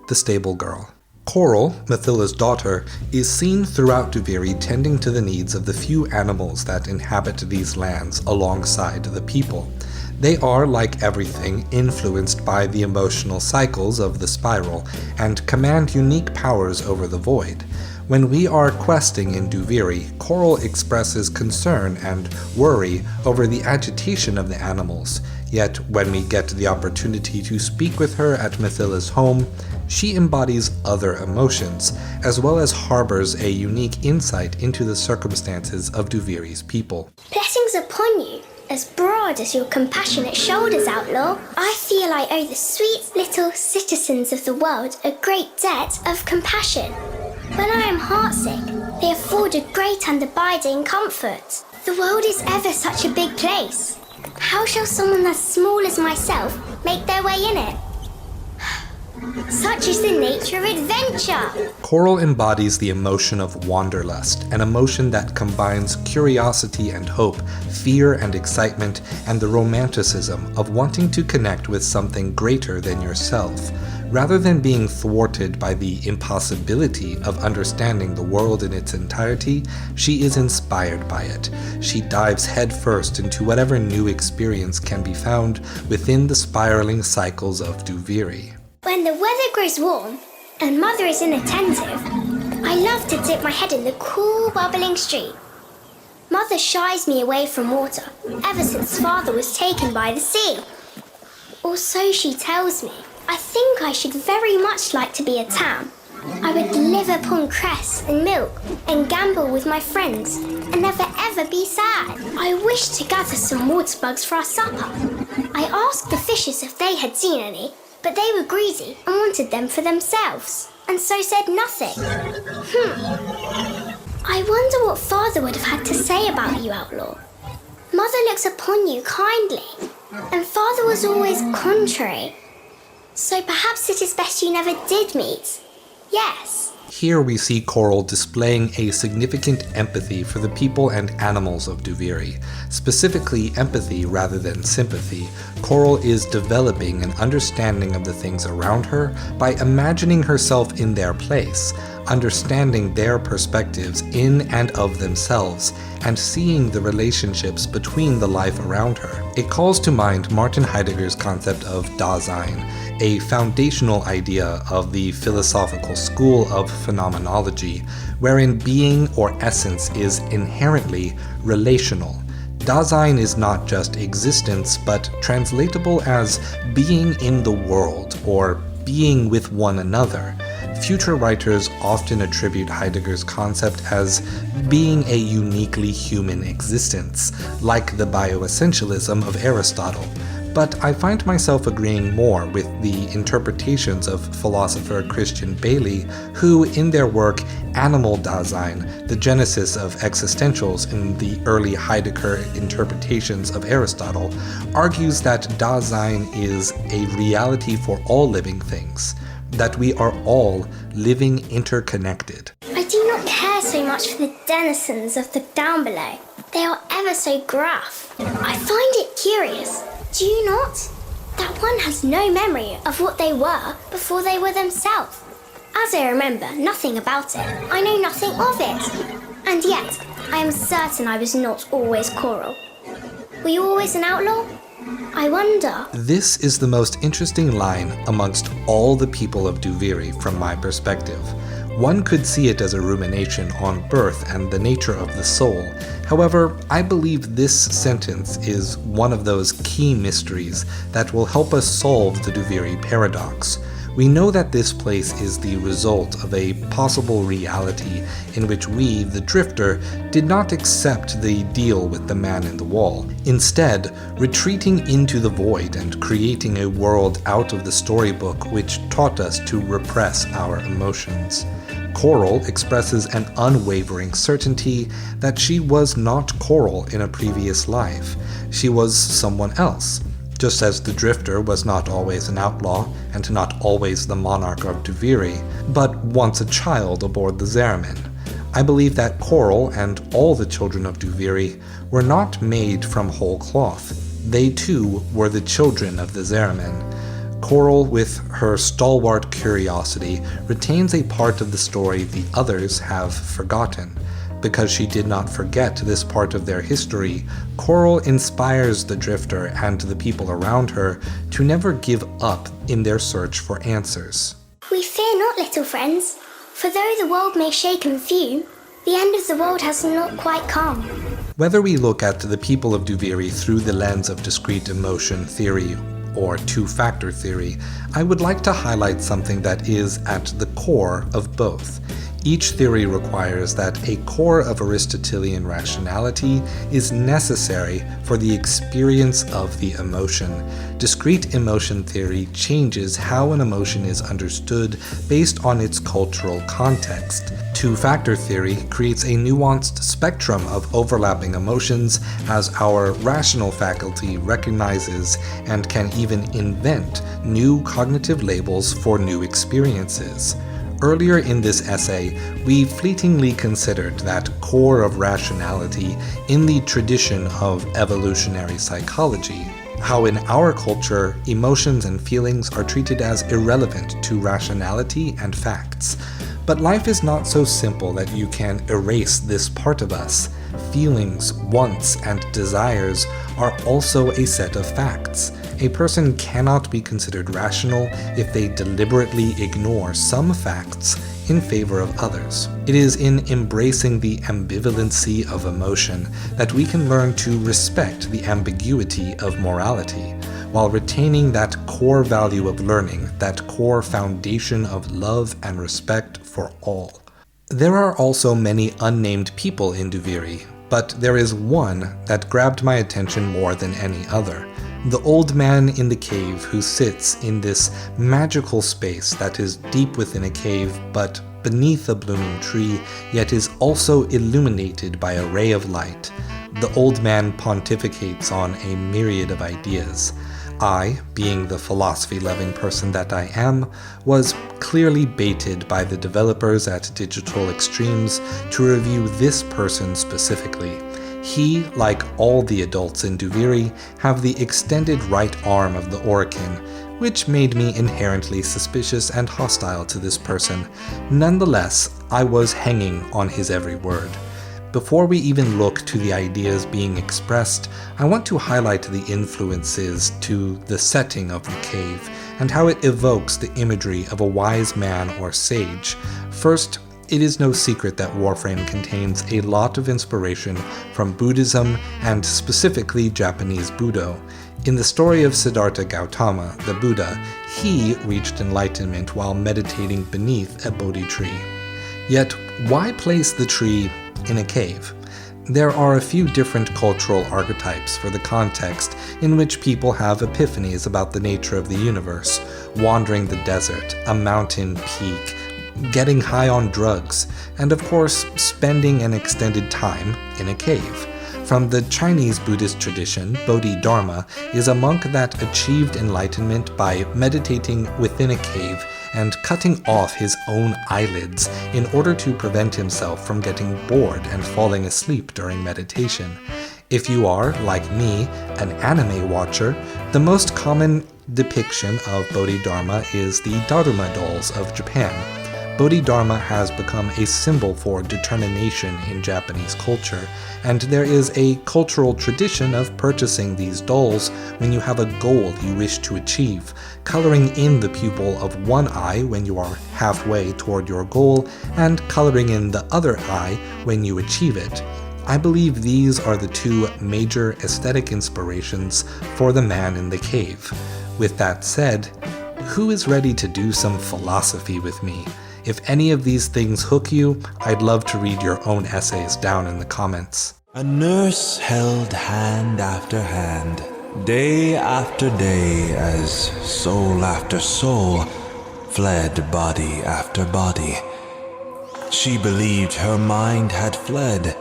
Speaker 1: the stable girl. Coral, Methilla's daughter, is seen throughout Duviri tending to the needs of the few animals that inhabit these lands alongside the people. They are, like everything, influenced by the emotional cycles of the spiral and command unique powers over the void. When we are questing in Duviri, Coral expresses concern and worry over the agitation of the animals, yet when we get the opportunity to speak with her at Methilla's home, she embodies other emotions, as well as harbors a unique insight into the circumstances of Duviri's people.
Speaker 19: Blessings upon you, as broad as your compassionate shoulders, Outlaw. I feel I owe the sweet little citizens of the world a great debt of compassion. When I am heartsick, they afford a great and abiding comfort. The world is ever such a big place. How shall someone as small as myself make their way in it? Such is the nature of adventure!
Speaker 1: Coral embodies the emotion of wanderlust, an emotion that combines curiosity and hope, fear and excitement, and the romanticism of wanting to connect with something greater than yourself. Rather than being thwarted by the impossibility of understanding the world in its entirety, she is inspired by it. She dives headfirst into whatever new experience can be found within the spiraling cycles of Duviri.
Speaker 19: When the weather grows warm and Mother is inattentive, I love to dip my head in the cool, bubbling stream. Mother shies me away from water ever since Father was taken by the sea. Or so she tells me. I think I should very much like to be a tam. I would live upon cress and milk and gamble with my friends and never ever be sad. I wished to gather some water bugs for our supper. I asked the fishes if they had seen any, but they were greedy and wanted them for themselves, and so said nothing. I wonder what Father would have had to say about you, Outlaw. Mother looks upon you kindly, and Father was always contrary. So perhaps it is best you never did meet. Yes.
Speaker 1: Here we see Coral displaying a significant empathy for the people and animals of Duviri. Specifically empathy rather than sympathy, Coral is developing an understanding of the things around her by imagining herself in their place, understanding their perspectives in and of themselves, and seeing the relationships between the life around her. It calls to mind Martin Heidegger's concept of Dasein, a foundational idea of the philosophical school of phenomenology, wherein being or essence is inherently relational. Dasein is not just existence, but translatable as being in the world or being with one another. Future writers often attribute Heidegger's concept as being a uniquely human existence, like the bioessentialism of Aristotle. But I find myself agreeing more with the interpretations of philosopher Christian Bailey, who, in their work Animal Dasein, the genesis of existentials in the early Heidegger interpretations of Aristotle, argues that Dasein is a reality for all living things, that we are all living interconnected.
Speaker 19: I do not care so much for the denizens of the down below. They are ever so gruff. I find it curious, do you not? That one has no memory of what they were before they were themselves. As I remember nothing about it, I know nothing of it. And yet, I am certain I was not always Coral. Were you always an outlaw? I wonder.
Speaker 1: This is the most interesting line amongst all the people of Duviri from my perspective. One could see it as a rumination on birth and the nature of the soul. However, I believe this sentence is one of those key mysteries that will help us solve the Duviri Paradox. We know that this place is the result of a possible reality in which we, the Drifter, did not accept the deal with the man in the wall, instead retreating into the void and creating a world out of the storybook which taught us to repress our emotions. Coral expresses an unwavering certainty that she was not Coral in a previous life. She was someone else. Just as the Drifter was not always an outlaw, and not always the monarch of Duviri, but once a child aboard the Zeramin. I believe that Coral and all the children of Duviri were not made from whole cloth. They too were the children of the Zeramin. Coral, with her stalwart curiosity, retains a part of the story the others have forgotten. Because she did not forget this part of their history, Coral inspires the Drifter and the people around her to never give up in their search for answers.
Speaker 19: We fear not, little friends, for though the world may shake and fume, the end of the world has not quite come.
Speaker 1: Whether we look at the people of Duviri through the lens of discrete emotion theory or two-factor theory, I would like to highlight something that is at the core of both. Each theory requires that a core of Aristotelian rationality is necessary for the experience of the emotion. Discrete emotion theory changes how an emotion is understood based on its cultural context. Two-factor theory creates a nuanced spectrum of overlapping emotions as our rational faculty recognizes and can even invent new cognitive labels for new experiences. Earlier in this essay, we fleetingly considered that core of rationality in the tradition of evolutionary psychology, how in our culture, emotions and feelings are treated as irrelevant to rationality and facts. But life is not so simple that you can erase this part of us. Feelings, wants, and desires are also a set of facts. A person cannot be considered rational if they deliberately ignore some facts in favor of others. It is in embracing the ambivalency of emotion that we can learn to respect the ambiguity of morality, while retaining that core value of learning, that core foundation of love and respect for all. There are also many unnamed people in Duviri, but there is one that grabbed my attention more than any other. The old man in the cave who sits in this magical space that is deep within a cave but beneath a blooming tree, yet is also illuminated by a ray of light. The old man pontificates on a myriad of ideas. I, being the philosophy-loving person that I am, was clearly baited by the developers at Digital Extremes to review this person specifically. He, like all the adults in Duviri, have the extended right arm of the Orokin, which made me inherently suspicious and hostile to this person. Nonetheless, I was hanging on his every word. Before we even look to the ideas being expressed, I want to highlight the influences to the setting of the cave and how it evokes the imagery of a wise man or sage. First, it is no secret that Warframe contains a lot of inspiration from Buddhism and specifically Japanese Budo. In the story of Siddhartha Gautama, the Buddha, he reached enlightenment while meditating beneath a Bodhi tree. Yet, why place the tree in a cave? There are a few different cultural archetypes for the context in which people have epiphanies about the nature of the universe, wandering the desert, a mountain peak, getting high on drugs, and of course, spending an extended time in a cave. From the Chinese Buddhist tradition, Bodhidharma is a monk that achieved enlightenment by meditating within a cave and cutting off his own eyelids in order to prevent himself from getting bored and falling asleep during meditation. If you are, like me, an anime watcher, the most common depiction of Bodhidharma is the Daruma dolls of Japan. Bodhidharma has become a symbol for determination in Japanese culture, and there is a cultural tradition of purchasing these dolls when you have a goal you wish to achieve, coloring in the pupil of one eye when you are halfway toward your goal, and coloring in the other eye when you achieve it. I believe these are the two major aesthetic inspirations for the man in the cave. With that said, who is ready to do some philosophy with me? If any of these things hook you, I'd love to read your own essays down in the comments.
Speaker 9: A nurse held hand after hand, day after day, as soul after soul fled body after body. She believed her mind had fled,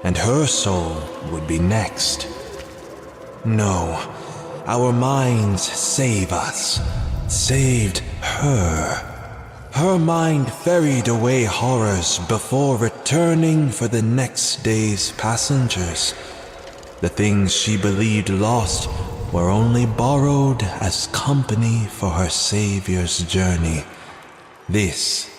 Speaker 9: and her soul would be next. No, our minds save us, saved her. Her mind ferried away horrors before returning for the next day's passengers. The things she believed lost were only borrowed as company for her Savior's journey. This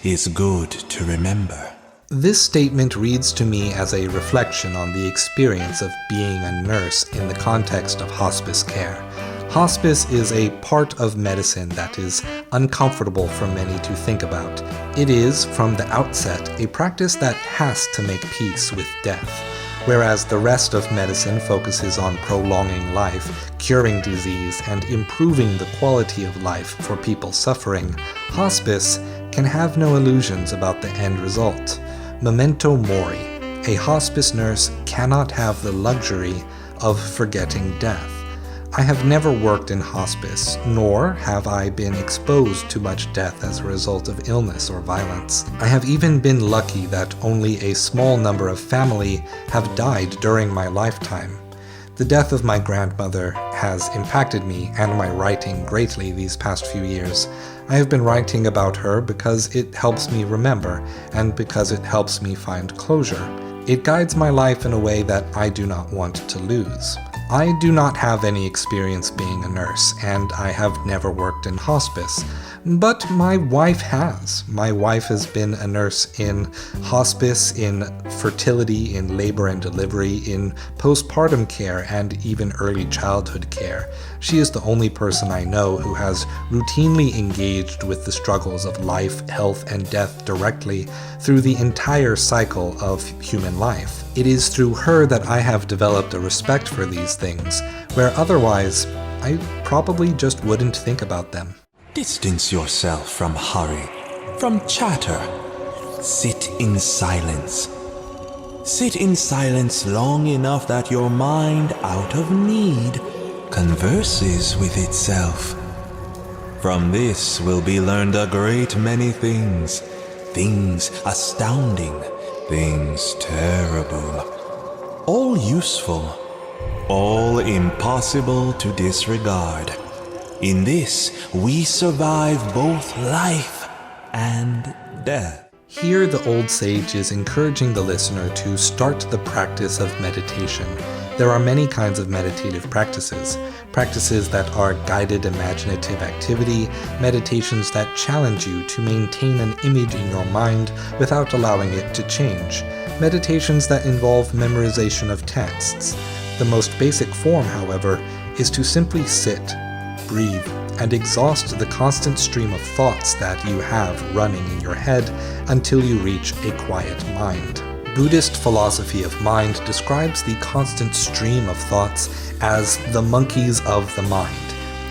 Speaker 9: is good to remember.
Speaker 1: This statement reads to me as a reflection on the experience of being a nurse in the context of hospice care. Hospice is a part of medicine that is uncomfortable for many to think about. It is, from the outset, a practice that has to make peace with death. Whereas the rest of medicine focuses on prolonging life, curing disease, and improving the quality of life for people suffering, hospice can have no illusions about the end result. Memento mori. A hospice nurse cannot have the luxury of forgetting death. I have never worked in hospice, nor have I been exposed to much death as a result of illness or violence. I have even been lucky that only a small number of family have died during my lifetime. The death of my grandmother has impacted me and my writing greatly these past few years. I have been writing about her because it helps me remember, and because it helps me find closure. It guides my life in a way that I do not want to lose. I do not have any experience being a nurse, and I have never worked in hospice. But my wife has. My wife has been a nurse in hospice, in fertility, in labor and delivery, in postpartum care, and even early childhood care. She is the only person I know who has routinely engaged with the struggles of life, health, and death directly through the entire cycle of human life. It is through her that I have developed a respect for these things, where otherwise I probably just wouldn't think about them.
Speaker 9: Distance yourself from hurry, from chatter. Sit in silence. Sit in silence long enough that your mind, out of need, converses with itself. From this will be learned a great many things. Things astounding, things terrible. All useful, all impossible to disregard. In this, we survive both life and death.
Speaker 1: Here, the old sage is encouraging the listener to start the practice of meditation. There are many kinds of meditative practices. Practices that are guided imaginative activity, meditations that challenge you to maintain an image in your mind without allowing it to change, meditations that involve memorization of texts. The most basic form, however, is to simply sit, breathe, and exhaust the constant stream of thoughts that you have running in your head until you reach a quiet mind. Buddhist philosophy of mind describes the constant stream of thoughts as the monkeys of the mind.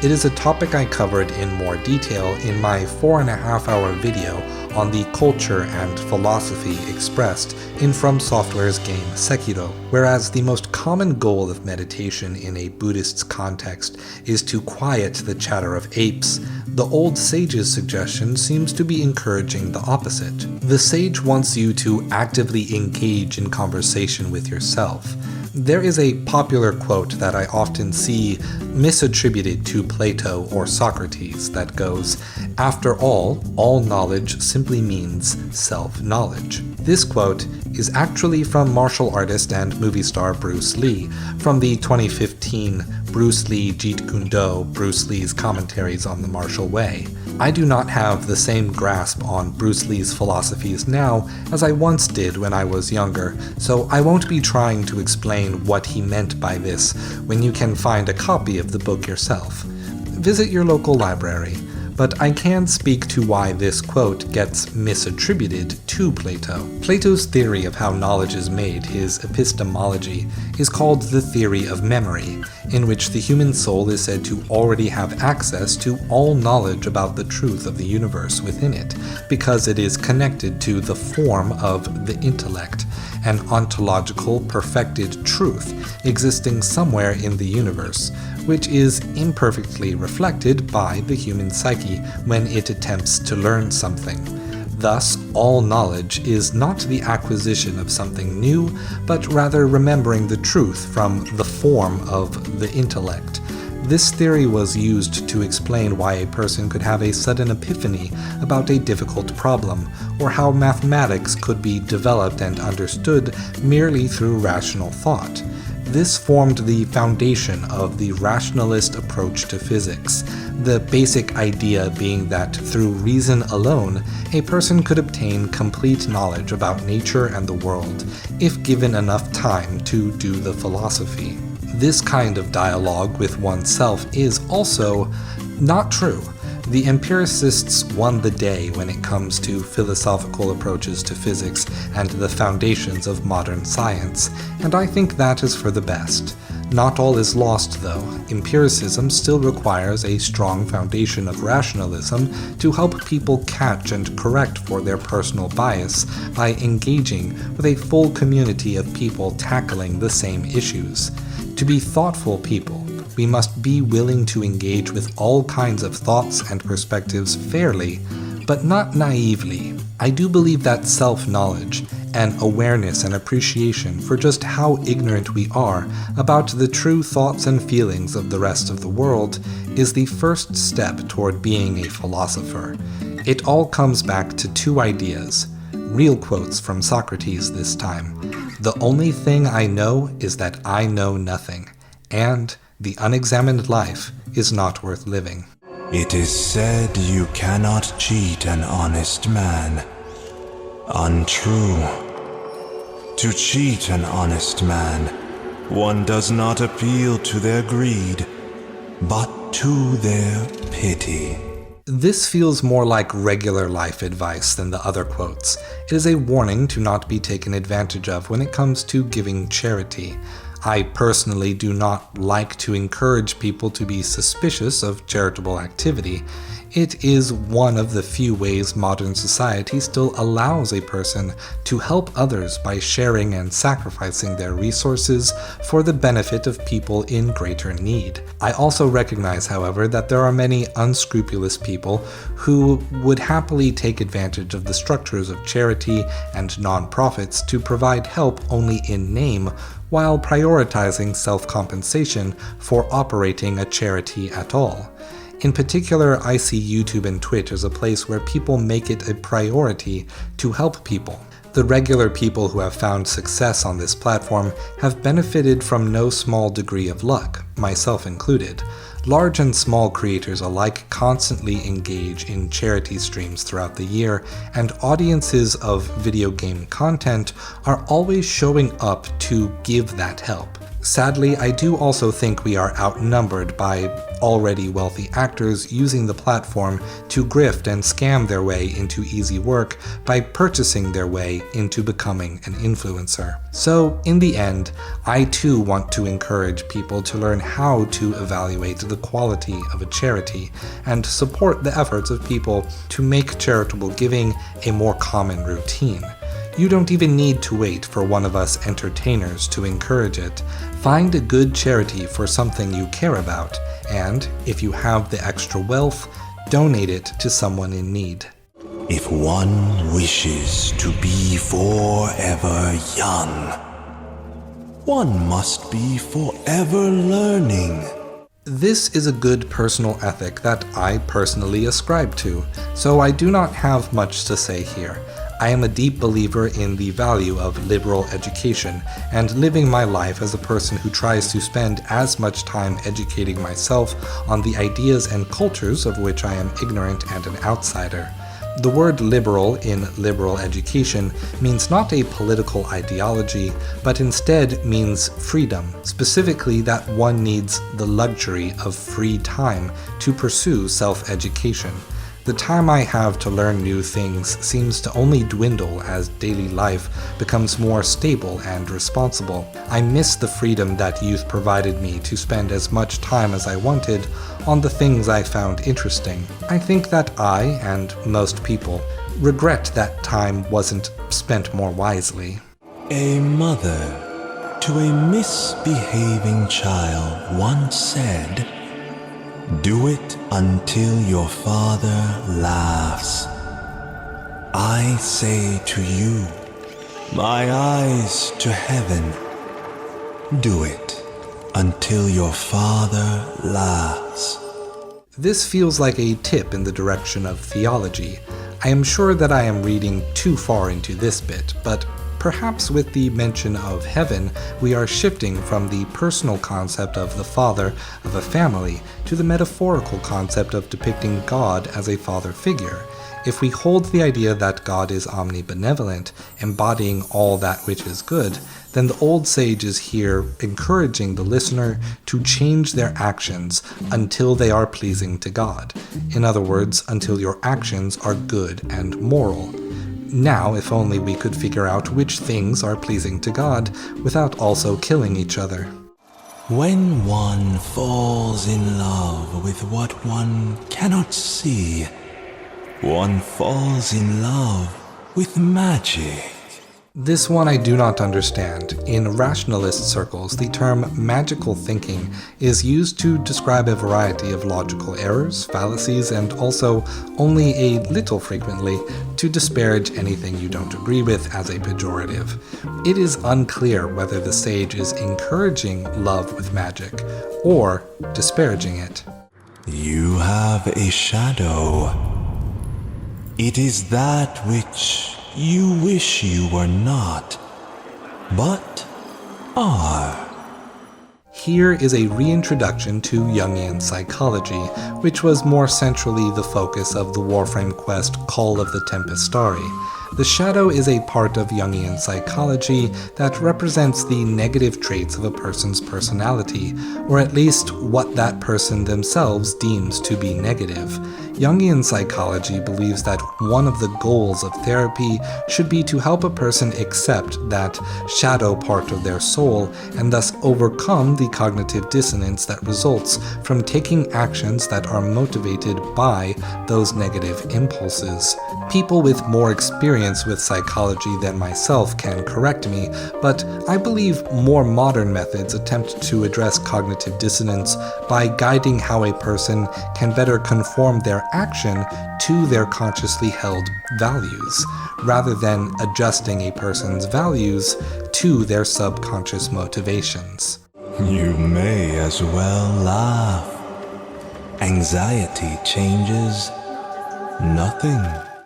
Speaker 1: It is a topic I covered in more detail in my 4.5-hour video on the culture and philosophy expressed in From Software's game Sekiro. Whereas the most common goal of meditation in a Buddhist context is to quiet the chatter of apes, the old sage's suggestion seems to be encouraging the opposite. The sage wants you to actively engage in conversation with yourself. There is a popular quote that I often see misattributed to Plato or Socrates that goes, "After all knowledge simply means self-knowledge." This quote is actually from martial artist and movie star Bruce Lee, from the 2015 Bruce Lee Jeet Kune, Bruce Lee's Commentaries on the Martial Way. I do not have the same grasp on Bruce Lee's philosophies now as I once did when I was younger, so I won't be trying to explain what he meant by this when you can find a copy of the book yourself. Visit your local library, but I can speak to why this quote gets misattributed to Plato. Plato's theory of how knowledge is made, his epistemology, is called the theory of memory, in which the human soul is said to already have access to all knowledge about the truth of the universe within it, because it is connected to the form of the intellect, an ontological, perfected truth existing somewhere in the universe, which is imperfectly reflected by the human psyche when it attempts to learn something. Thus, all knowledge is not the acquisition of something new, but rather remembering the truth from the form of the intellect. This theory was used to explain why a person could have a sudden epiphany about a difficult problem, or how mathematics could be developed and understood merely through rational thought. This formed the foundation of the rationalist approach to physics, the basic idea being that through reason alone, a person could obtain complete knowledge about nature and the world, if given enough time to do the philosophy. This kind of dialogue with oneself is also not true. The empiricists won the day when it comes to philosophical approaches to physics and the foundations of modern science, and I think that is for the best. Not all is lost, though. Empiricism still requires a strong foundation of rationalism to help people catch and correct for their personal bias by engaging with a full community of people tackling the same issues. To be thoughtful people, we must be willing to engage with all kinds of thoughts and perspectives fairly, but not naively. I do believe that self-knowledge, and awareness and appreciation for just how ignorant we are about the true thoughts and feelings of the rest of the world, is the first step toward being a philosopher. It all comes back to two ideas. Real quotes from Socrates this time. The only thing I know is that I know nothing, and the unexamined life is not worth living.
Speaker 9: It is said you cannot cheat an honest man. Untrue. To cheat an honest man, one does not appeal to their greed, but to their pity.
Speaker 1: This feels more like regular life advice than the other quotes. It is a warning to not be taken advantage of when it comes to giving charity. I personally do not like to encourage people to be suspicious of charitable activity. It is one of the few ways modern society still allows a person to help others by sharing and sacrificing their resources for the benefit of people in greater need. I also recognize, however, that there are many unscrupulous people who would happily take advantage of the structures of charity and non-profits to provide help only in name, while prioritizing self-compensation for operating a charity at all. In particular, I see YouTube and Twitch as a place where people make it a priority to help people. The regular people who have found success on this platform have benefited from no small degree of luck, myself included. Large and small creators alike constantly engage in charity streams throughout the year, and audiences of video game content are always showing up to give that help. Sadly, I do also think we are outnumbered by already wealthy actors using the platform to grift and scam their way into easy work by purchasing their way into becoming an influencer. So, in the end, I too want to encourage people to learn how to evaluate the quality of a charity and support the efforts of people to make charitable giving a more common routine. You don't even need to wait for one of us entertainers to encourage it. Find a good charity for something you care about, and if you have the extra wealth, donate it to someone in need.
Speaker 9: If one wishes to be forever young, one must be forever learning.
Speaker 1: This is a good personal ethic that I personally ascribe to, so I do not have much to say here. I am a deep believer in the value of liberal education and living my life as a person who tries to spend as much time educating myself on the ideas and cultures of which I am ignorant and an outsider. The word liberal in liberal education means not a political ideology, but instead means freedom, specifically that one needs the luxury of free time to pursue self-education. The time I have to learn new things seems to only dwindle as daily life becomes more stable and responsible. I miss the freedom that youth provided me to spend as much time as I wanted on the things I found interesting. I think that I, and most people, regret that time wasn't spent more wisely.
Speaker 9: A mother to a misbehaving child once said, "Do it until your father laughs." I say to you, my eyes to heaven, do it until your father laughs.
Speaker 1: This feels like a tip in the direction of theology. I am sure that I am reading too far into this bit, but perhaps with the mention of heaven, we are shifting from the personal concept of the father of a family to the metaphorical concept of depicting God as a father figure. If we hold the idea that God is omnibenevolent, embodying all that which is good, then the old sage is here encouraging the listener to change their actions until they are pleasing to God. In other words, until your actions are good and moral. Now, if only we could figure out which things are pleasing to God without also killing each other.
Speaker 9: When one falls in love with what one cannot see, one falls in love with magic.
Speaker 1: This one I do not understand. In rationalist circles, the term magical thinking is used to describe a variety of logical errors, fallacies, and also, only a little frequently, to disparage anything you don't agree with as a pejorative. It is unclear whether the sage is encouraging love with magic or disparaging it.
Speaker 9: You have a shadow. It is that which you wish you were not, but are.
Speaker 1: Here is a reintroduction to Jungian psychology, which was more centrally the focus of the Warframe quest Call of the Tempestari. The shadow is a part of Jungian psychology that represents the negative traits of a person's personality, or at least what that person themselves deems to be negative. Jungian psychology believes that one of the goals of therapy should be to help a person accept that shadow part of their soul and thus overcome the cognitive dissonance that results from taking actions that are motivated by those negative impulses. People with more experience with psychology than myself can correct me, but I believe more modern methods attempt to address cognitive dissonance by guiding how a person can better conform their action to their consciously held values, rather than adjusting a person's values to their subconscious motivations.
Speaker 9: You may as well laugh. Anxiety changes nothing.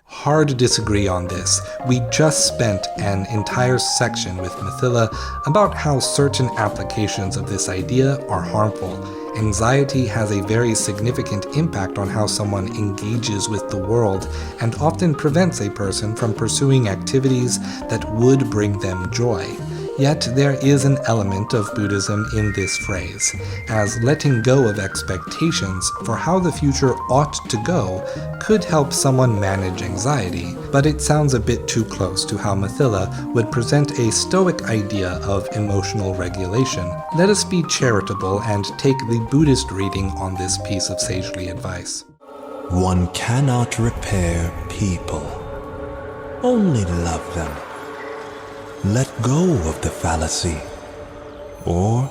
Speaker 1: Hard to disagree on this. We just spent an entire section with Mathila about how certain applications of this idea are harmful. Anxiety has a very significant impact on how someone engages with the world and often prevents a person from pursuing activities that would bring them joy. Yet there is an element of Buddhism in this phrase, as letting go of expectations for how the future ought to go could help someone manage anxiety, but it sounds a bit too close to how Mathila would present a Stoic idea of emotional regulation. Let us be charitable and take the Buddhist reading on this piece of sagely advice.
Speaker 9: One cannot repair people, only love them. Let go of the fallacy, or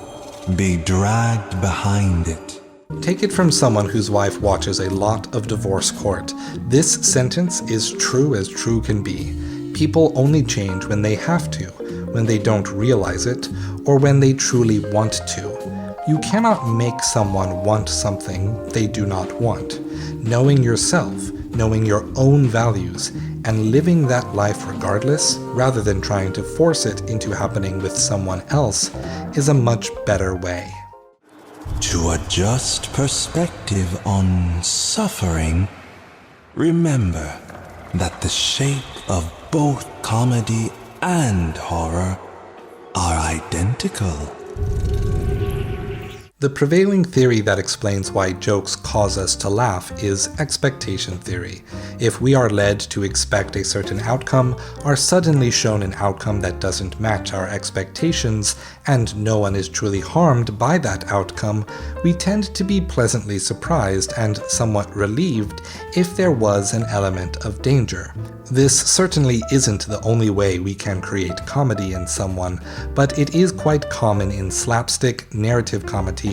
Speaker 9: be dragged behind it.
Speaker 1: Take it from someone whose wife watches a lot of divorce court. This sentence is true as true can be. People only change when they have to, when they don't realize it, or when they truly want to. You cannot make someone want something they do not want. Knowing yourself, knowing your own values, and living that life regardless, rather than trying to force it into happening with someone else, is a much better way.
Speaker 9: To adjust perspective on suffering, remember that the shape of both comedy and horror are identical.
Speaker 1: The prevailing theory that explains why jokes cause us to laugh is expectation theory. If we are led to expect a certain outcome, are suddenly shown an outcome that doesn't match our expectations, and no one is truly harmed by that outcome, we tend to be pleasantly surprised and somewhat relieved if there was an element of danger. This certainly isn't the only way we can create comedy in someone, but it is quite common in slapstick, narrative comedy,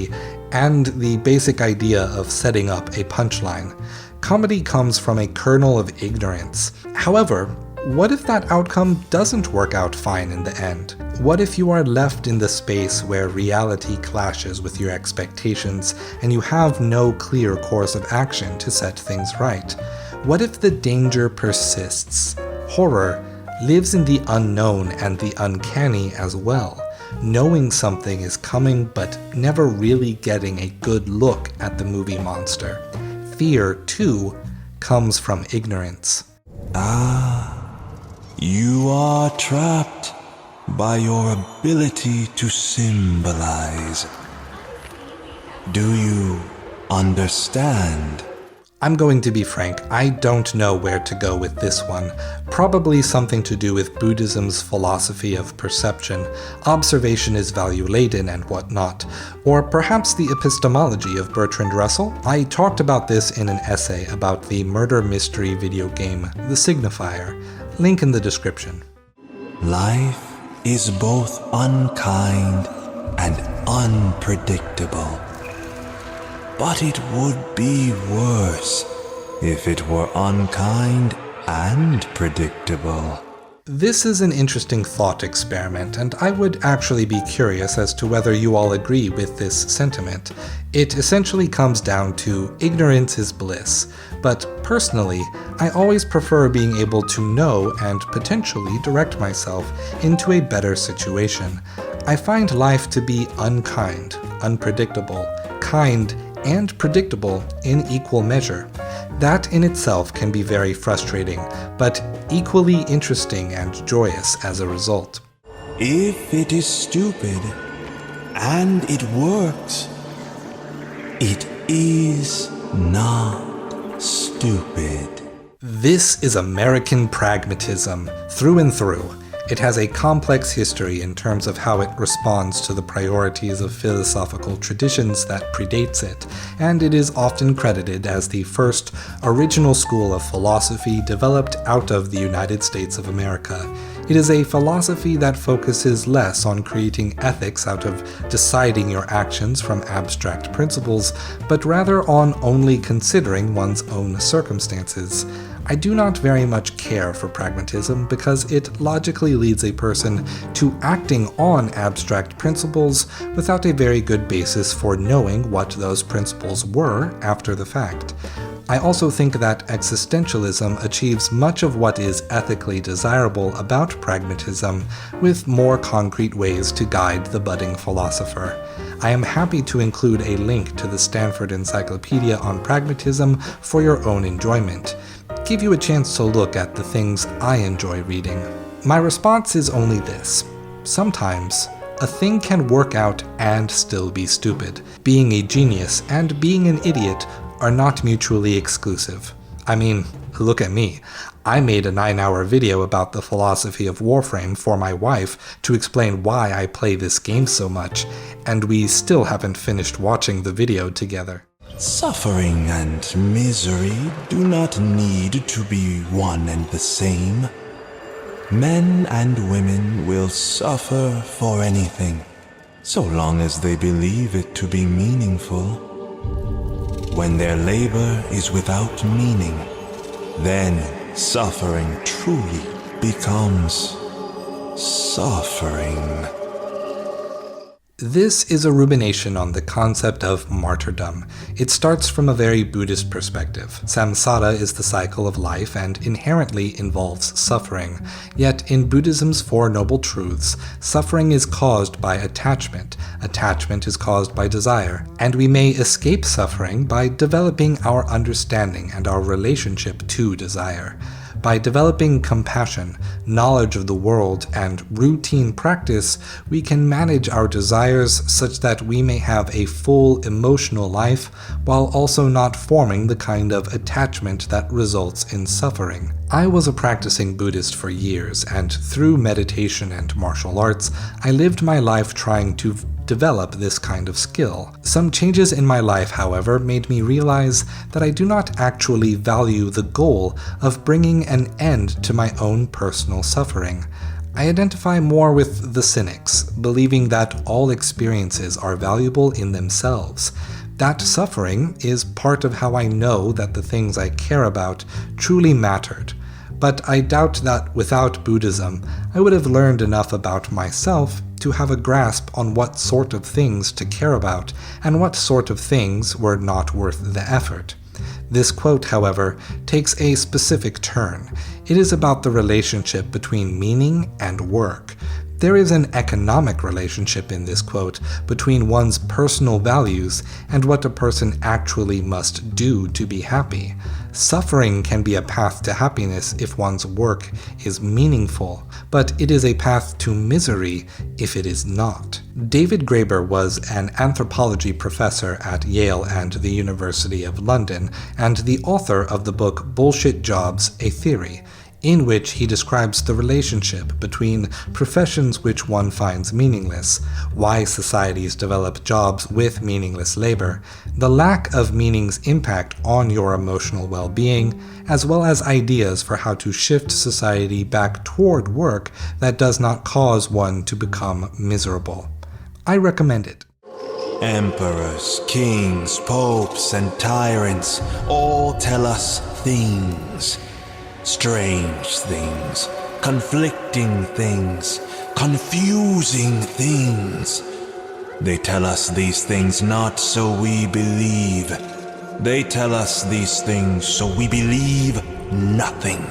Speaker 1: and the basic idea of setting up a punchline. Comedy comes from a kernel of ignorance. However, what if that outcome doesn't work out fine in the end? What if you are left in the space where reality clashes with your expectations and you have no clear course of action to set things right? What if the danger persists? Horror, lives in the unknown and the uncanny as well, knowing something is coming but never really getting a good look at the movie monster. Fear, too, comes from ignorance.
Speaker 9: You are trapped by your ability to symbolize. Do you understand?
Speaker 1: I'm going to be frank, I don't know where to go with this one. Probably something to do with Buddhism's philosophy of perception. Observation is value-laden and whatnot. Or perhaps the epistemology of Bertrand Russell? I talked about this in an essay about the murder mystery video game, The Signifier. Link in the description.
Speaker 9: Life is both unkind and unpredictable. But it would be worse if it were unkind and predictable.
Speaker 1: This is an interesting thought experiment, and I would actually be curious as to whether you all agree with this sentiment. It essentially comes down to ignorance is bliss, but personally, I always prefer being able to know and potentially direct myself into a better situation. I find life to be unkind, unpredictable, kind, and predictable in equal measure. That in itself can be very frustrating, but equally interesting and joyous as a result.
Speaker 9: If it is stupid and it works, it is not stupid.
Speaker 1: This is American pragmatism, through and through. It has a complex history in terms of how it responds to the priorities of philosophical traditions that predates it, and it is often credited as the first original school of philosophy developed out of the United States of America. It is a philosophy that focuses less on creating ethics out of deciding your actions from abstract principles, but rather on only considering one's own circumstances. I do not very much care for pragmatism because it logically leads a person to acting on abstract principles without a very good basis for knowing what those principles were after the fact. I also think that existentialism achieves much of what is ethically desirable about pragmatism with more concrete ways to guide the budding philosopher. I am happy to include a link to the Stanford Encyclopedia on Pragmatism for your own enjoyment. Give you a chance to look at the things I enjoy reading. My response is only this. Sometimes, a thing can work out and still be stupid. Being a genius and being an idiot are not mutually exclusive. I mean, look at me. I made a 9-hour video about the philosophy of Warframe for my wife to explain why I play this game so much, and we still haven't finished watching the video together.
Speaker 9: Suffering and misery do not need to be one and the same. Men and women will suffer for anything, so long as they believe it to be meaningful. When their labor is without meaning, then suffering truly becomes suffering.
Speaker 1: This is a rumination on the concept of martyrdom. It starts from a very Buddhist perspective. Samsara is the cycle of life and inherently involves suffering. Yet in Buddhism's Four Noble Truths, suffering is caused by attachment. Attachment is caused by desire. And we may escape suffering by developing our understanding and our relationship to desire. By developing compassion, knowledge of the world, and routine practice, we can manage our desires such that we may have a full emotional life while also not forming the kind of attachment that results in suffering. I was a practicing Buddhist for years, and through meditation and martial arts, I lived my life trying to develop this kind of skill. Some changes in my life, however, made me realize that I do not actually value the goal of bringing an end to my own personal suffering. I identify more with the cynics, believing that all experiences are valuable in themselves. That suffering is part of how I know that the things I care about truly mattered. But I doubt that without Buddhism, I would have learned enough about myself to have a grasp on what sort of things to care about and what sort of things were not worth the effort. This quote, however, takes a specific turn. It is about the relationship between meaning and work. There is an economic relationship in this quote between one's personal values and what a person actually must do to be happy. Suffering can be a path to happiness if one's work is meaningful, but it is a path to misery if it is not. David Graeber was an anthropology professor at Yale and the University of London, and the author of the book Bullshit Jobs: A Theory, in which he describes the relationship between professions which one finds meaningless, why societies develop jobs with meaningless labor, the lack of meaning's impact on your emotional well-being, as well as ideas for how to shift society back toward work that does not cause one to become miserable. I recommend it.
Speaker 9: Emperors, kings, popes, and tyrants all tell us things. Strange things, conflicting things, confusing things. They tell us these things not so we believe. They tell us these things so we believe nothing.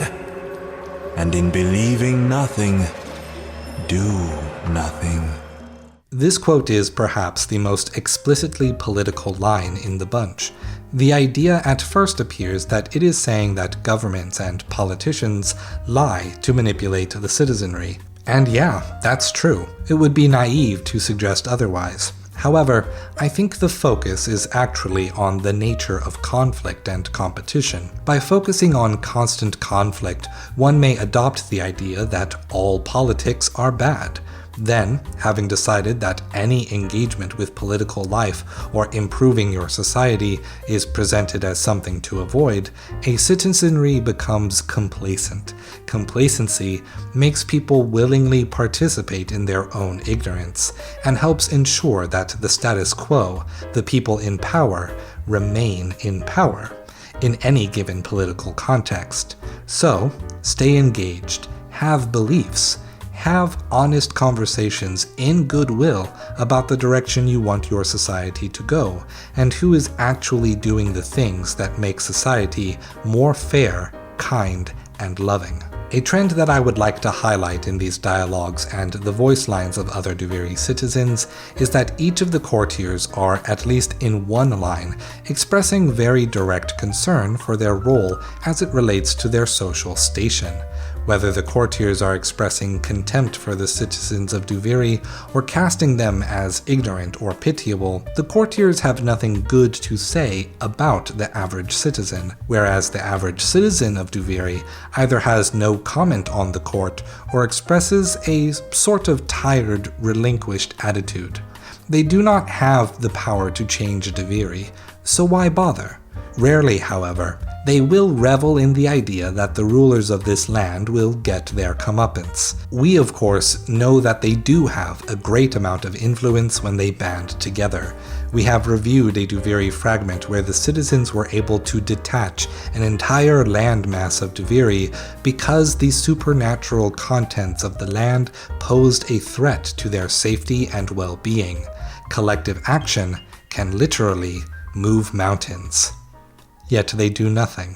Speaker 9: And in believing nothing, do nothing.
Speaker 1: This quote is perhaps the most explicitly political line in the bunch. The idea at first appears that it is saying that governments and politicians lie to manipulate the citizenry. And yeah, that's true. It would be naive to suggest otherwise. However, I think the focus is actually on the nature of conflict and competition. By focusing on constant conflict, one may adopt the idea that all politics are bad. Then, having decided that any engagement with political life or improving your society is presented as something to avoid, a citizenry becomes complacent. Complacency makes people willingly participate in their own ignorance, and helps ensure that the status quo, the people in power, remain in power in any given political context. So, stay engaged, have beliefs, have honest conversations in goodwill about the direction you want your society to go, and who is actually doing the things that make society more fair, kind, and loving. A trend that I would like to highlight in these dialogues and the voice lines of other Duviri citizens is that each of the courtiers are, at least in one line, expressing very direct concern for their role as it relates to their social station. Whether the courtiers are expressing contempt for the citizens of Duviri or casting them as ignorant or pitiable, the courtiers have nothing good to say about the average citizen, whereas the average citizen of Duviri either has no comment on the court or expresses a sort of tired, relinquished attitude. They do not have the power to change Duviri, so why bother? Rarely, however, they will revel in the idea that the rulers of this land will get their comeuppance. We, of course, know that they do have a great amount of influence when they band together. We have reviewed a Duviri fragment where the citizens were able to detach an entire landmass of Duviri because the supernatural contents of the land posed a threat to their safety and well-being. Collective action can literally move mountains. Yet they do nothing.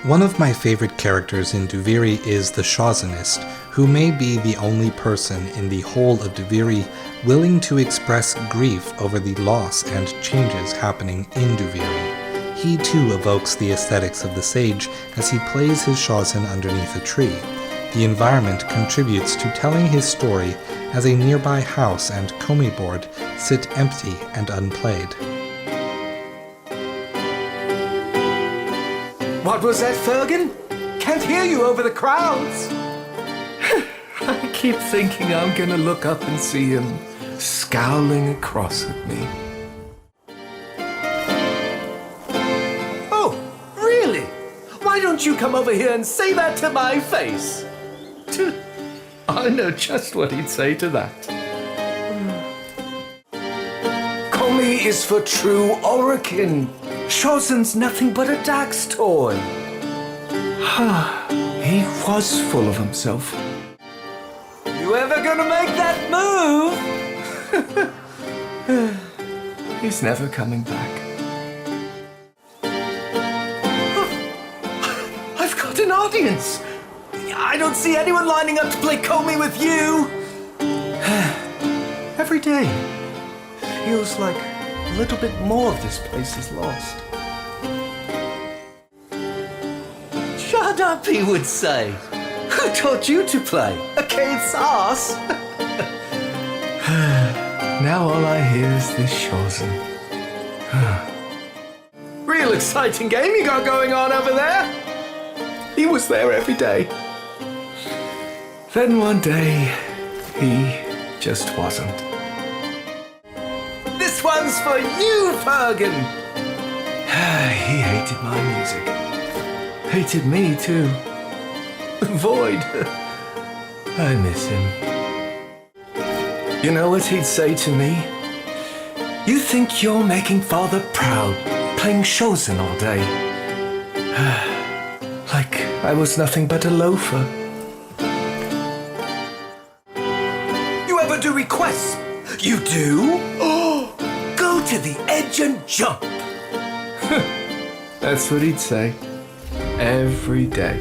Speaker 1: One of my favorite characters in Duviri is the Shawzinist, who may be the only person in the whole of Duviri willing to express grief over the loss and changes happening in Duviri. He too evokes the aesthetics of the sage as he plays his Shawzin underneath a tree. The environment contributes to telling his story as a nearby house and komi board sit empty and unplayed.
Speaker 3: What was that, Fergan? Can't hear you over the crowds. I keep thinking I'm gonna look up and see him scowling across at me. Oh, really? Why don't you come over here and say that to my face? I know just what he'd say to that. Komi is for true Orokin. Shawzin's nothing but a Dax toy. He was full of himself. You ever gonna make that move? He's never coming back. audience. I don't see anyone lining up to play Comey with you. Every day feels like a little bit more of this place is lost. Shut up, he would say. Who taught you to play? A cave sauce? Now all I hear is this Chosen. Real exciting game you got going on over there. He was there every day. Then one day, he just wasn't. This one's for you, Fergan! He hated my music. Hated me, too. Void. I miss him. You know what he'd say to me? You think you're making Father proud, playing Chosen all day. Like I was nothing but a loafer. You ever do requests? You do? Oh, go to the edge and jump. That's what he'd say. Every day.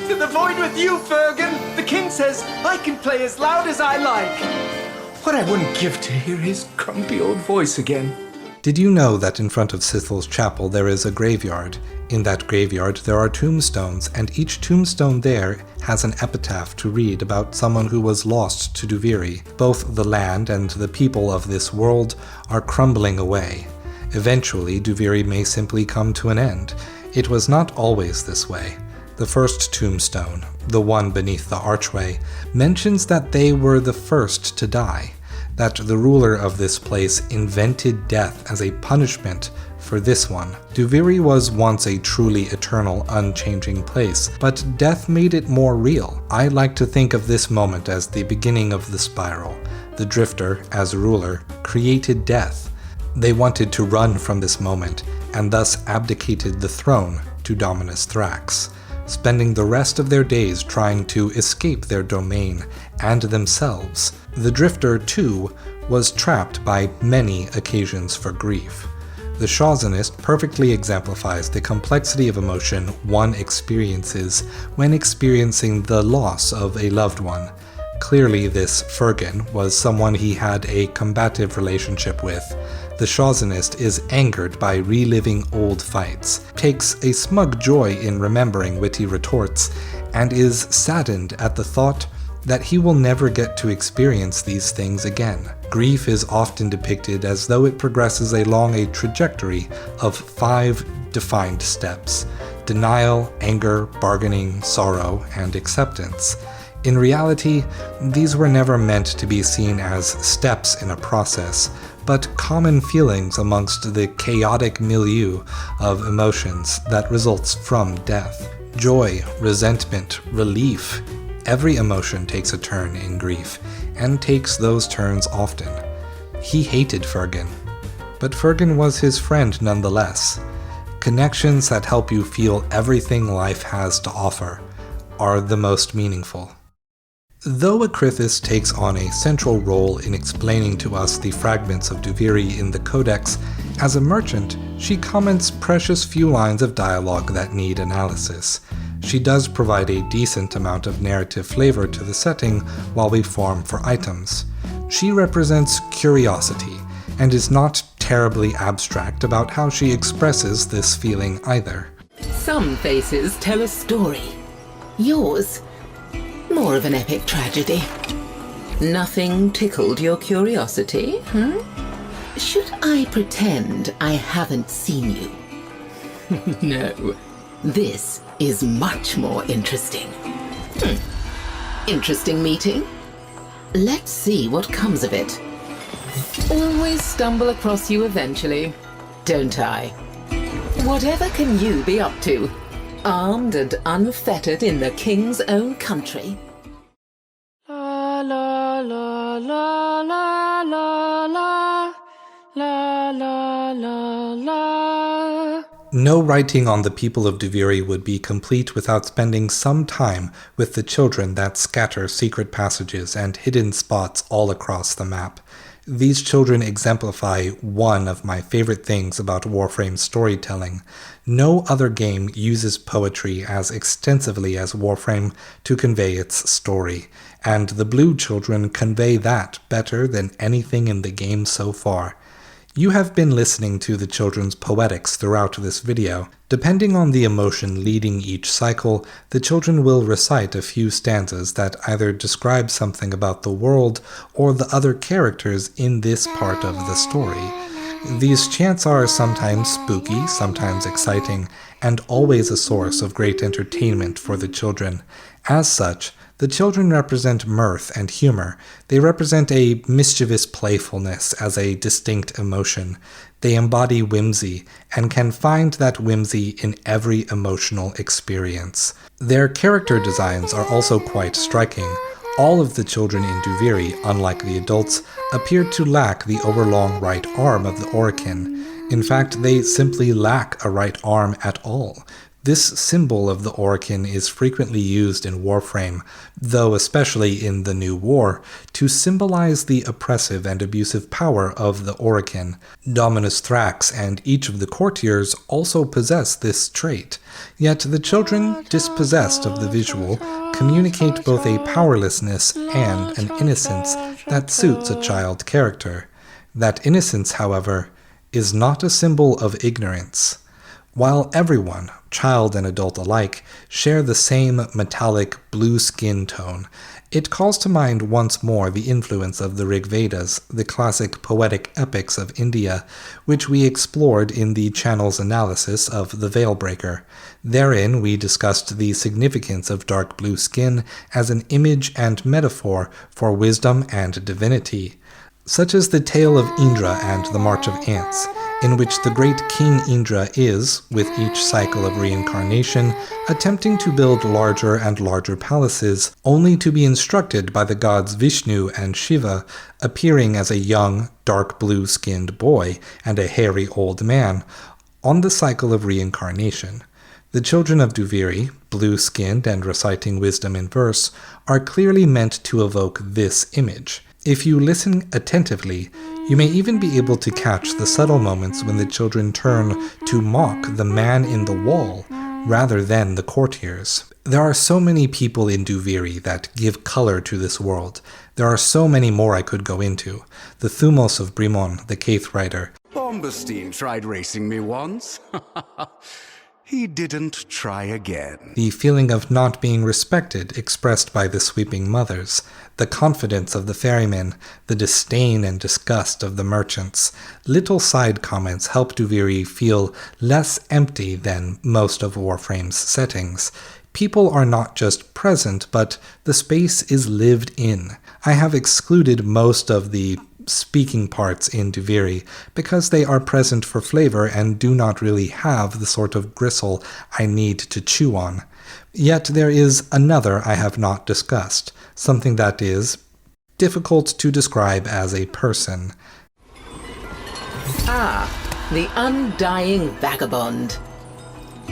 Speaker 3: To the void with you, Fergan! The king says I can play as loud as I like. What I wouldn't give to hear his grumpy old voice again.
Speaker 1: Did you know that in front of Sithel's chapel there is a graveyard? In that graveyard there are tombstones, and each tombstone there has an epitaph to read about someone who was lost to Duviri. Both the land and the people of this world are crumbling away. Eventually, Duviri may simply come to an end. It was not always this way. The first tombstone, the one beneath the archway, mentions that they were the first to die, that the ruler of this place invented death as a punishment for this one. Duviri was once a truly eternal, unchanging place, but death made it more real. I like to think of this moment as the beginning of the spiral. The Drifter, as ruler, created death. They wanted to run from this moment, and thus abdicated the throne to Dominus Thrax, spending the rest of their days trying to escape their domain and themselves. The Drifter, too, was trapped by many occasions for grief. The Chauvinist perfectly exemplifies the complexity of emotion one experiences when experiencing the loss of a loved one. Clearly, this Fergan was someone he had a combative relationship with. The Chauvinist is angered by reliving old fights, takes a smug joy in remembering witty retorts, and is saddened at the thought that he will never get to experience these things again. Grief is often depicted as though it progresses along a trajectory of 5 defined steps: denial, anger, bargaining, sorrow, and acceptance. In reality, these were never meant to be seen as steps in a process, but common feelings amongst the chaotic milieu of emotions that results from death. Joy, resentment, relief. Every emotion takes a turn in grief, and takes those turns often. He hated Fergan, but Fergan was his friend nonetheless. Connections that help you feel everything life has to offer are the most meaningful. Though Acrithis takes on a central role in explaining to us the fragments of Duviri in the Codex, as a merchant, she comments precious few lines of dialogue that need analysis. She does provide a decent amount of narrative flavor to the setting while we farm for items. She represents curiosity, and is not terribly abstract about how she expresses this feeling either.
Speaker 13: Some faces tell a story. Yours, more of an epic tragedy. Nothing tickled your curiosity, Should I pretend I haven't seen you? No, this is much more interesting. Interesting meeting? Let's see what comes of it. Always stumble across you eventually, don't I? Whatever can you be up to? Armed and unfettered in the king's own country?
Speaker 15: La la la la la la la la la la la.
Speaker 1: No writing on the people of Duviri would be complete without spending some time with the children that scatter secret passages and hidden spots all across the map. These children exemplify one of my favorite things about Warframe storytelling. No other game uses poetry as extensively as Warframe to convey its story, and the blue children convey that better than anything in the game so far. You have been listening to the children's poetics throughout this video. Depending on the emotion leading each cycle, the children will recite a few stanzas that either describe something about the world or the other characters in this part of the story. These chants are sometimes spooky, sometimes exciting, and always a source of great entertainment for the children. As such, the children represent mirth and humor. They represent a mischievous playfulness as a distinct emotion. They embody whimsy, and can find that whimsy in every emotional experience. Their character designs are also quite striking. All of the children in Duviri, unlike the adults, appear to lack the overlong right arm of the Orokin. In fact, they simply lack a right arm at all. This symbol of the Orokin is frequently used in Warframe, though especially in the New War, to symbolize the oppressive and abusive power of the Orokin. Dominus Thrax and each of the Courtiers also possess this trait, yet the children, dispossessed of the visual, communicate both a powerlessness and an innocence that suits a child character. That innocence, however, is not a symbol of ignorance. While everyone, child and adult alike, share the same metallic blue skin tone, it calls to mind once more the influence of the Rig Vedas, the classic poetic epics of India, which we explored in the channel's analysis of The Veilbreaker. Therein we discussed the significance of dark blue skin as an image and metaphor for wisdom and divinity, such as the tale of Indra and the March of Ants, in which the great King Indra is, with each cycle of reincarnation, attempting to build larger and larger palaces, only to be instructed by the gods Vishnu and Shiva, appearing as a young, dark blue-skinned boy and a hairy old man, on the cycle of reincarnation. The children of Duviri, blue-skinned and reciting wisdom in verse, are clearly meant to evoke this image. If you listen attentively, you may even be able to catch the subtle moments when the children turn to mock the man in the wall rather than the courtiers. There are so many people in Duviri that give color to this world. There are so many more I could go into. The Thumos of Brimon, the Caith rider.
Speaker 20: Bombastine tried racing me once. He didn't try again.
Speaker 1: The feeling of not being respected expressed by the sweeping mothers, the confidence of the ferrymen, the disdain and disgust of the merchants. Little side comments help Duviri feel less empty than most of Warframe's settings. People are not just present, but the space is lived in. I have excluded most of the speaking parts in Duviri because they are present for flavor and do not really have the sort of gristle I need to chew on. Yet there is another I have not discussed, something that is difficult to describe as a person.
Speaker 13: Ah, the undying vagabond.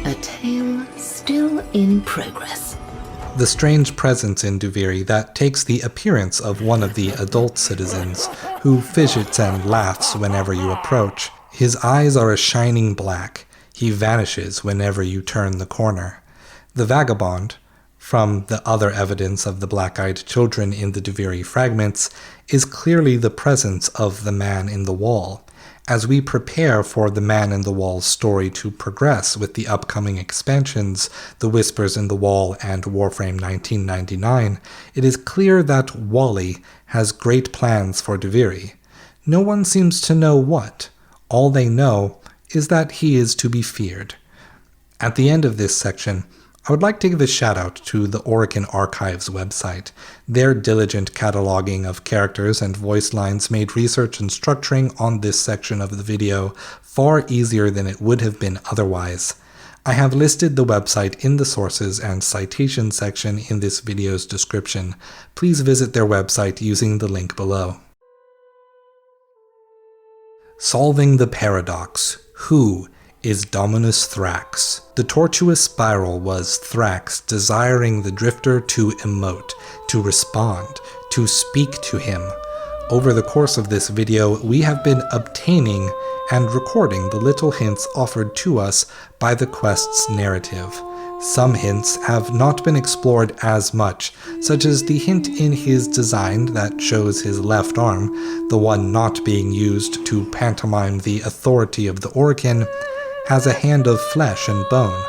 Speaker 13: A tale still in progress.
Speaker 1: The strange presence in Duviri that takes the appearance of one of the adult citizens, who fidgets and laughs whenever you approach. His eyes are a shining black. He vanishes whenever you turn the corner. The vagabond, from the other evidence of the black-eyed children in the Duviri Fragments, is clearly the presence of the man in the wall. As we prepare for the Man in the Wall's story to progress with the upcoming expansions, The Whispers in the Wall and Warframe 1999, it is clear that Wally has great plans for Duviri. No one seems to know what. All they know is that he is to be feared. At the end of this section, I would like to give a shout out to the Orokin Archives website. Their diligent cataloging of characters and voice lines made research and structuring on this section of the video far easier than it would have been otherwise. I have listed the website in the sources and citation section in this video's description. Please visit their website using the link below. Solving the Paradox. Who is Dominus Thrax? The tortuous spiral was Thrax desiring the Drifter to emote, to respond, to speak to him. Over the course of this video, we have been obtaining and recording the little hints offered to us by the quest's narrative. Some hints have not been explored as much, such as the hint in his design that shows his left arm, the one not being used to pantomime the authority of the Orokin, has a hand of flesh and bone,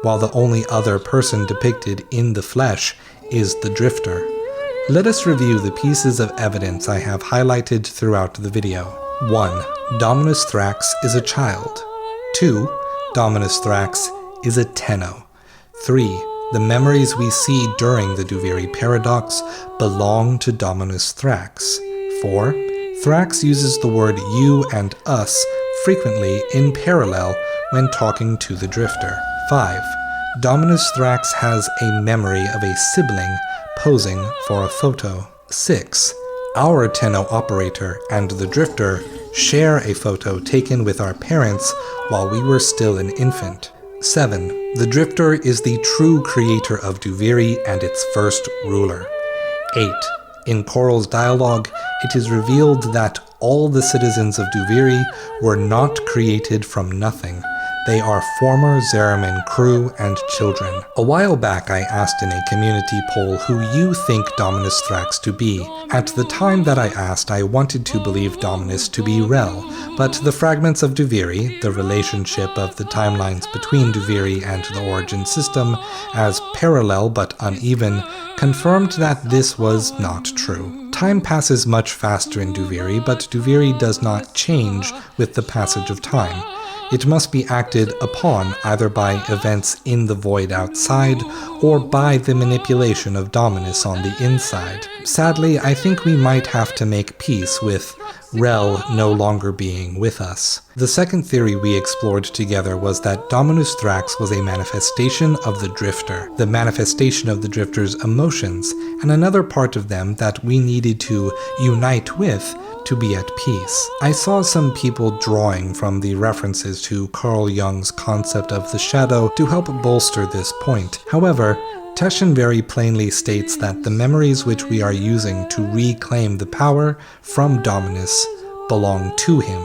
Speaker 1: while the only other person depicted in the flesh is the Drifter. Let us review the pieces of evidence I have highlighted throughout the video. 1. Dominus Thrax is a child. 2. Dominus Thrax is a Tenno. 3. The memories we see during the Duviri Paradox belong to Dominus Thrax. 4. Thrax uses the word you and us frequently in parallel when talking to the Drifter. 5. Dominus Thrax has a memory of a sibling posing for a photo. 6. Our Tenno operator and the Drifter share a photo taken with our parents while we were still an infant. 7. The Drifter is the true creator of Duviri and its first ruler. 8. In Coral's dialogue, it is revealed that all the citizens of Duviri were not created from nothing. They are former Zariman crew and children. A while back I asked in a community poll who you think Dominus Thrax to be. At the time that I asked, I wanted to believe Dominus to be Rel, but the fragments of Duviri, the relationship of the timelines between Duviri and the origin system, as parallel but uneven, confirmed that this was not true. Time passes much faster in Duviri, but Duviri does not change with the passage of time. It must be acted upon either by events in the void outside or by the manipulation of Dominus on the inside. Sadly, I think we might have to make peace with Rel no longer being with us. The second theory we explored together was that Dominus Thrax was a manifestation of the Drifter, the manifestation of the Drifter's emotions, and another part of them that we needed to unite with to be at peace. I saw some people drawing from the references to Carl Jung's concept of the shadow to help bolster this point. However, Teshin very plainly states that the memories which we are using to reclaim the power from Dominus belong to him.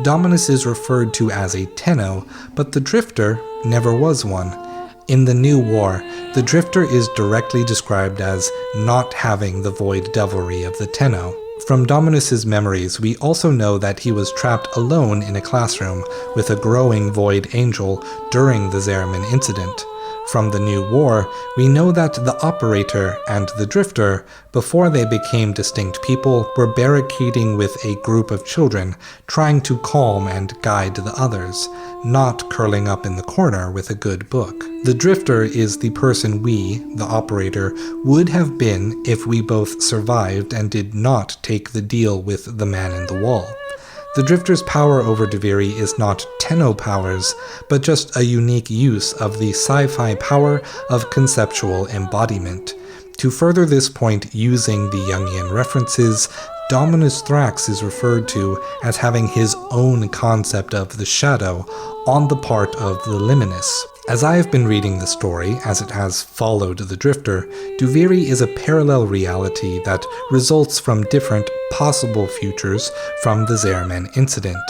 Speaker 1: Dominus is referred to as a Tenno, but the Drifter never was one. In the New War, the Drifter is directly described as not having the void devilry of the Tenno. From Dominus's memories, we also know that he was trapped alone in a classroom with a growing void angel during the Zariman incident. From the New War, we know that the Operator and the Drifter, before they became distinct people, were barricading with a group of children, trying to calm and guide the others, not curling up in the corner with a good book. The Drifter is the person we, the Operator, would have been if we both survived and did not take the deal with the man in the wall. The Drifter's power over Duviri is not Tenno powers, but just a unique use of the sci-fi power of conceptual embodiment. To further this point using the Jungian references, Dominus Thrax is referred to as having his own concept of the shadow on the part of the Liminus. As I have been reading the story, as it has followed the Drifter, Duviri is a parallel reality that results from different possible futures from the Zariman incident.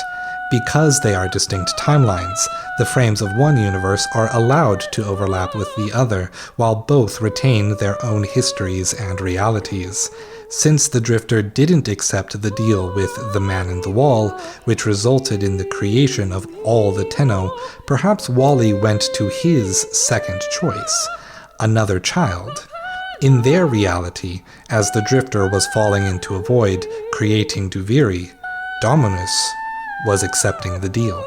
Speaker 1: Because they are distinct timelines, the frames of one universe are allowed to overlap with the other, while both retain their own histories and realities. Since the Drifter didn't accept the deal with the man in the wall, which resulted in the creation of all the Tenno, perhaps Wally went to his second choice, another child. In their reality, as the Drifter was falling into a void, creating Duviri, Dominus was accepting the deal.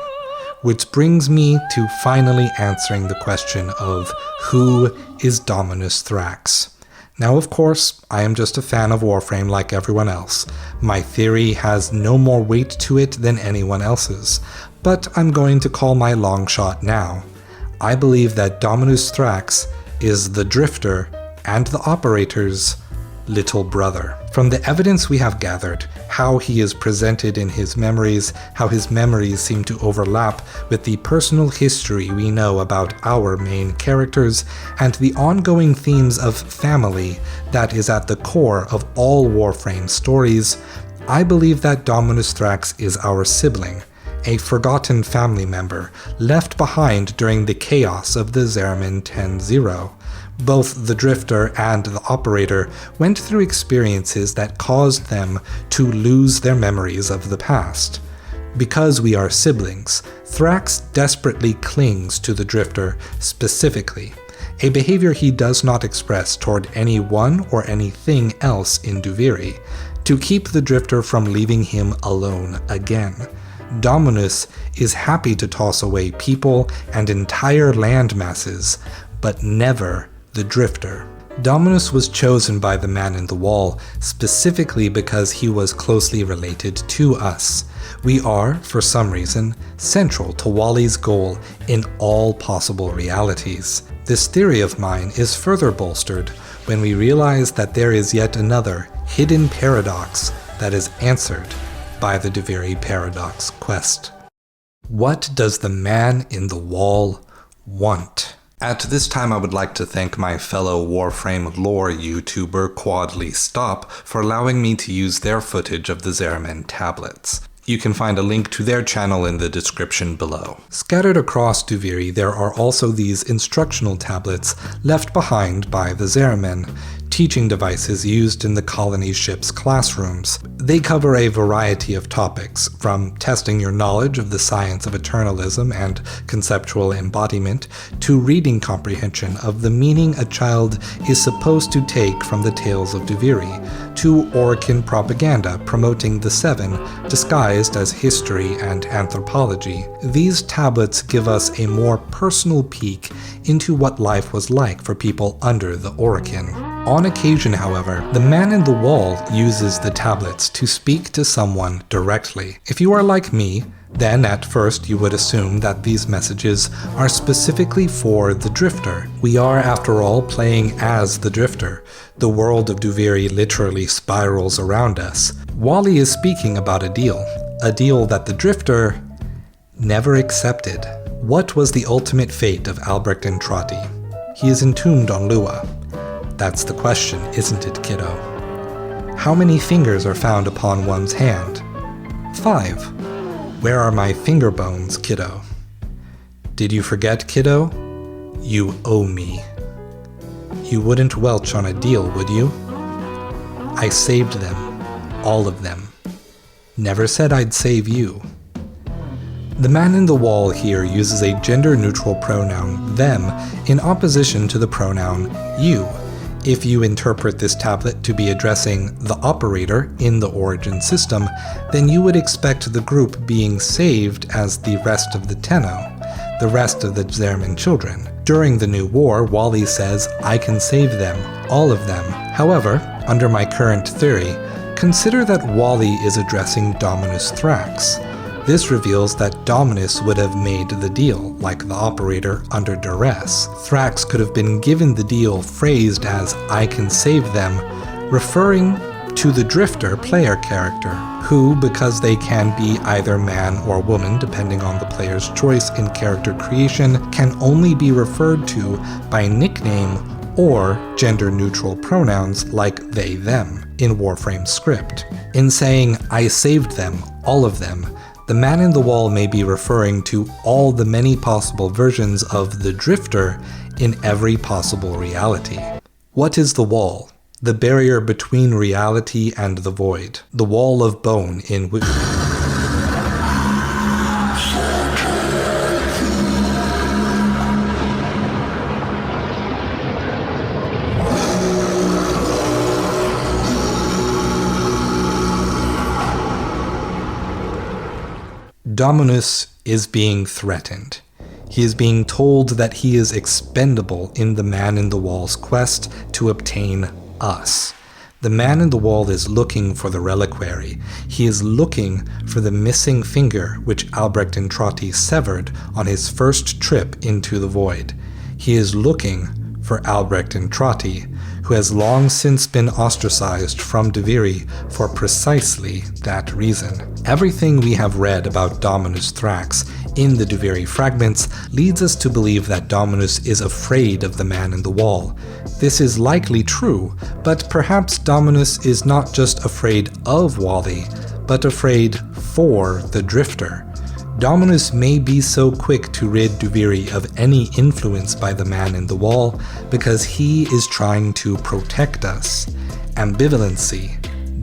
Speaker 1: Which brings me to finally answering the question of who is Dominus Thrax. Now, of course, I am just a fan of Warframe like everyone else. My theory has no more weight to it than anyone else's, but I'm going to call my long shot now. I believe that Dominus Thrax is the Drifter and the Operator's little brother. From the evidence we have gathered, how he is presented in his memories, how his memories seem to overlap with the personal history we know about our main characters, and the ongoing themes of family that is at the core of all Warframe stories, I believe that Dominus Thrax is our sibling, a forgotten family member left behind during the chaos of the Zeramin 10-0. Both the Drifter and the Operator went through experiences that caused them to lose their memories of the past. Because we are siblings, Thrax desperately clings to the Drifter specifically, a behavior he does not express toward anyone or anything else in Duviri, to keep the Drifter from leaving him alone again. Dominus is happy to toss away people and entire land masses, but never the Drifter. Dominus was chosen by the Man in the Wall specifically because he was closely related to us. We are, for some reason, central to Wally's goal in all possible realities. This theory of mine is further bolstered when we realize that there is yet another hidden paradox that is answered by the Duviri Paradox quest. What does the Man in the Wall want? At this time, I would like to thank my fellow Warframe lore YouTuber Quadly Stop for allowing me to use their footage of the Zeramin tablets. You can find a link to their channel in the description below. Scattered across Duviri, there are also these instructional tablets left behind by the Zeramin, teaching devices used in the colony ship's classrooms. They cover a variety of topics, from testing your knowledge of the science of eternalism and conceptual embodiment, to reading comprehension of the meaning a child is supposed to take from the tales of Duviri, to Orokin propaganda promoting the Seven, disguised as history and anthropology. These tablets give us a more personal peek into what life was like for people under the Orokin. On occasion, however, the Man in the Wall uses the tablets to speak to someone directly. If you are like me, then at first you would assume that these messages are specifically for the Drifter. We are, after all, playing as the Drifter. The world of Duviri literally spirals around us. Wally is speaking about a deal that the Drifter never accepted. What was the ultimate fate of Albrecht Entrati? He is entombed on Lua. That's the question, isn't it, kiddo? How many fingers are found upon one's hand? 5. Where are my finger bones, kiddo? Did you forget, kiddo? You owe me. You wouldn't welch on a deal, would you? I saved them. All of them. Never said I'd save you. The Man in the Wall here uses a gender-neutral pronoun, them, in opposition to the pronoun, you. If you interpret this tablet to be addressing the Operator in the Origin system, then you would expect the group being saved as the rest of the Tenno, the rest of the Zeramin children. During the New War, Wally says, I can save them, all of them. However, under my current theory, consider that Wally is addressing Dominus Thrax. This reveals that Dominus would have made the deal, like the Operator, under duress. Thrax could have been given the deal phrased as, I can save them, referring to the Drifter player character, who, because they can be either man or woman depending on the player's choice in character creation, can only be referred to by nickname or gender-neutral pronouns like they, them, in Warframe script. In saying, I saved them, all of them, the Man in the Wall may be referring to all the many possible versions of the Drifter in every possible reality. What is the Wall? The barrier between reality and the void. The wall of bone in which... Dominus is being threatened. He is being told that he is expendable in the Man in the Wall's quest to obtain us. The Man in the Wall is looking for the reliquary. He is looking for the missing finger which Albrecht Entrati severed on his first trip into the void. He is looking for Albrecht Entrati, who has long since been ostracized from Duviri for precisely that reason. Everything we have read about Dominus Thrax in the Duviri Fragments leads us to believe that Dominus is afraid of the Man in the Wall. This is likely true, but perhaps Dominus is not just afraid of Wally, but afraid for the Drifter. Dominus may be so quick to rid Duviri of any influence by the man in the wall because he is trying to protect us. Ambivalency.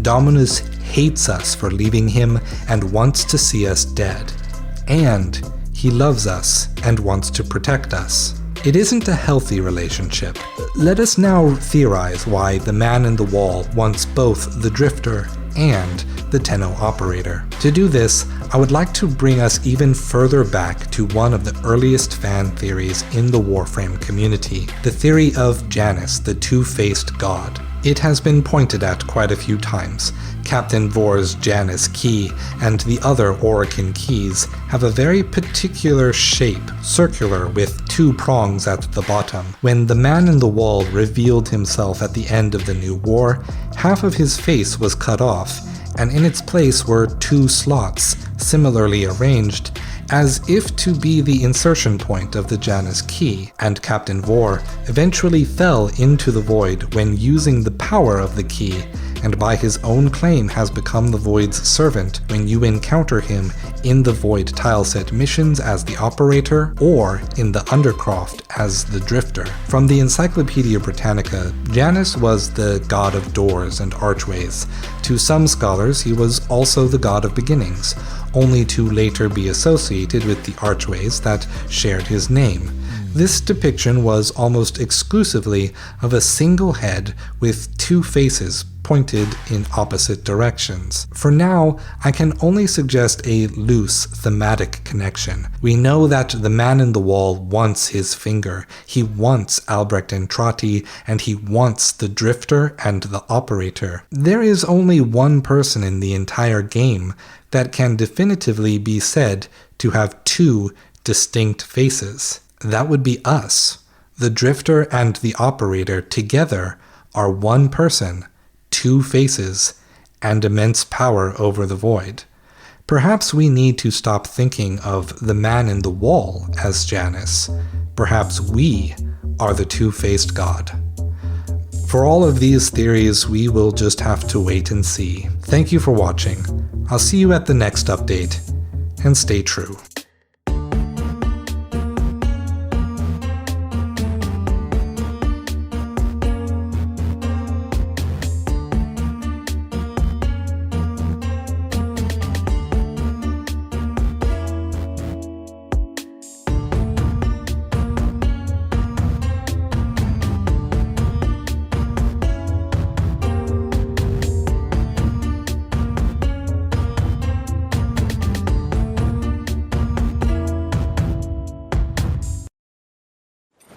Speaker 1: Dominus hates us for leaving him and wants to see us dead. And he loves us and wants to protect us. It isn't a healthy relationship. Let us now theorize why the man in the wall wants both the Drifter and the Tenno operator. To do this, I would like to bring us even further back to one of the earliest fan theories in the Warframe community, the theory of Janus, the two-faced god. It has been pointed at quite a few times. Captain Vor's Janus key and the other Orokin keys have a very particular shape, circular with two prongs at the bottom. When the man in the wall revealed himself at the end of the New War, half of his face was cut off, and in its place were two slots, similarly arranged, as if to be the insertion point of the Janus key, and Captain Vor eventually fell into the void when using the power of the key, and by his own claim has become the Void's servant when you encounter him in the Void tileset missions as the operator or in the Undercroft as the Drifter. From the Encyclopedia Britannica, Janus was the god of doors and archways. To some scholars, he was also the god of beginnings, only to later be associated with the archways that shared his name. This depiction was almost exclusively of a single head with two faces pointed in opposite directions. For now, I can only suggest a loose thematic connection. We know that the man in the wall wants his finger, he wants Albrecht and Trotty, and he wants the Drifter and the operator. There is only one person in the entire game that can definitively be said to have two distinct faces. That would be us. The Drifter and the operator together are one person, two faces, and immense power over the void. Perhaps we need to stop thinking of the man in the wall as Janus. Perhaps we are the two-faced god. For all of these theories, we will just have to wait and see. Thank you for watching. I'll see you at the next update, and stay true.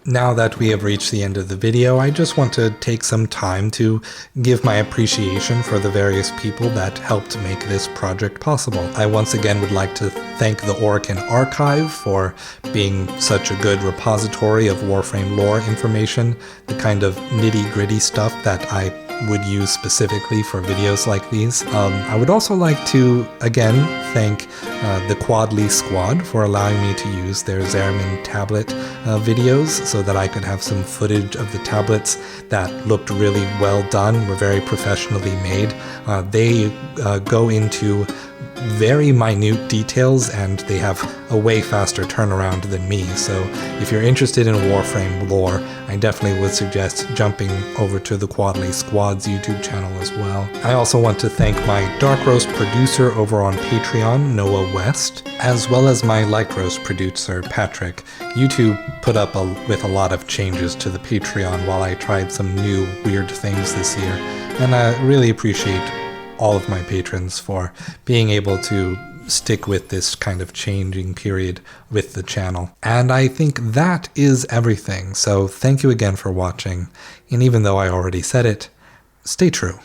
Speaker 1: Now that we have reached the end of the video, I just want to take some time to give my appreciation for the various people that helped make this project possible. I once again would like to thank the Orokin Archive for being such a good repository of Warframe lore information, the kind of nitty-gritty stuff that I would use specifically for videos like these. I would also like to, again, thank the Quadly Squad for allowing me to use their Zerman tablet videos so that I could have some footage of the tablets that looked really well done, were very professionally made. They go into very minute details and they have a way faster turnaround than me, so if you're interested in Warframe lore, I definitely would suggest jumping over to the Quadly Squad's YouTube channel as well. I also want to thank my Dark Roast producer over on Patreon, Noah West, as well as my Light Roast producer, Patrick. YouTube put up with a lot of changes to the Patreon while I tried some new weird things this year, and I really appreciate all of my patrons for being able to stick with this kind of changing period with the channel. And I think that is everything, so thank you again for watching, and even though I already said it, stay true.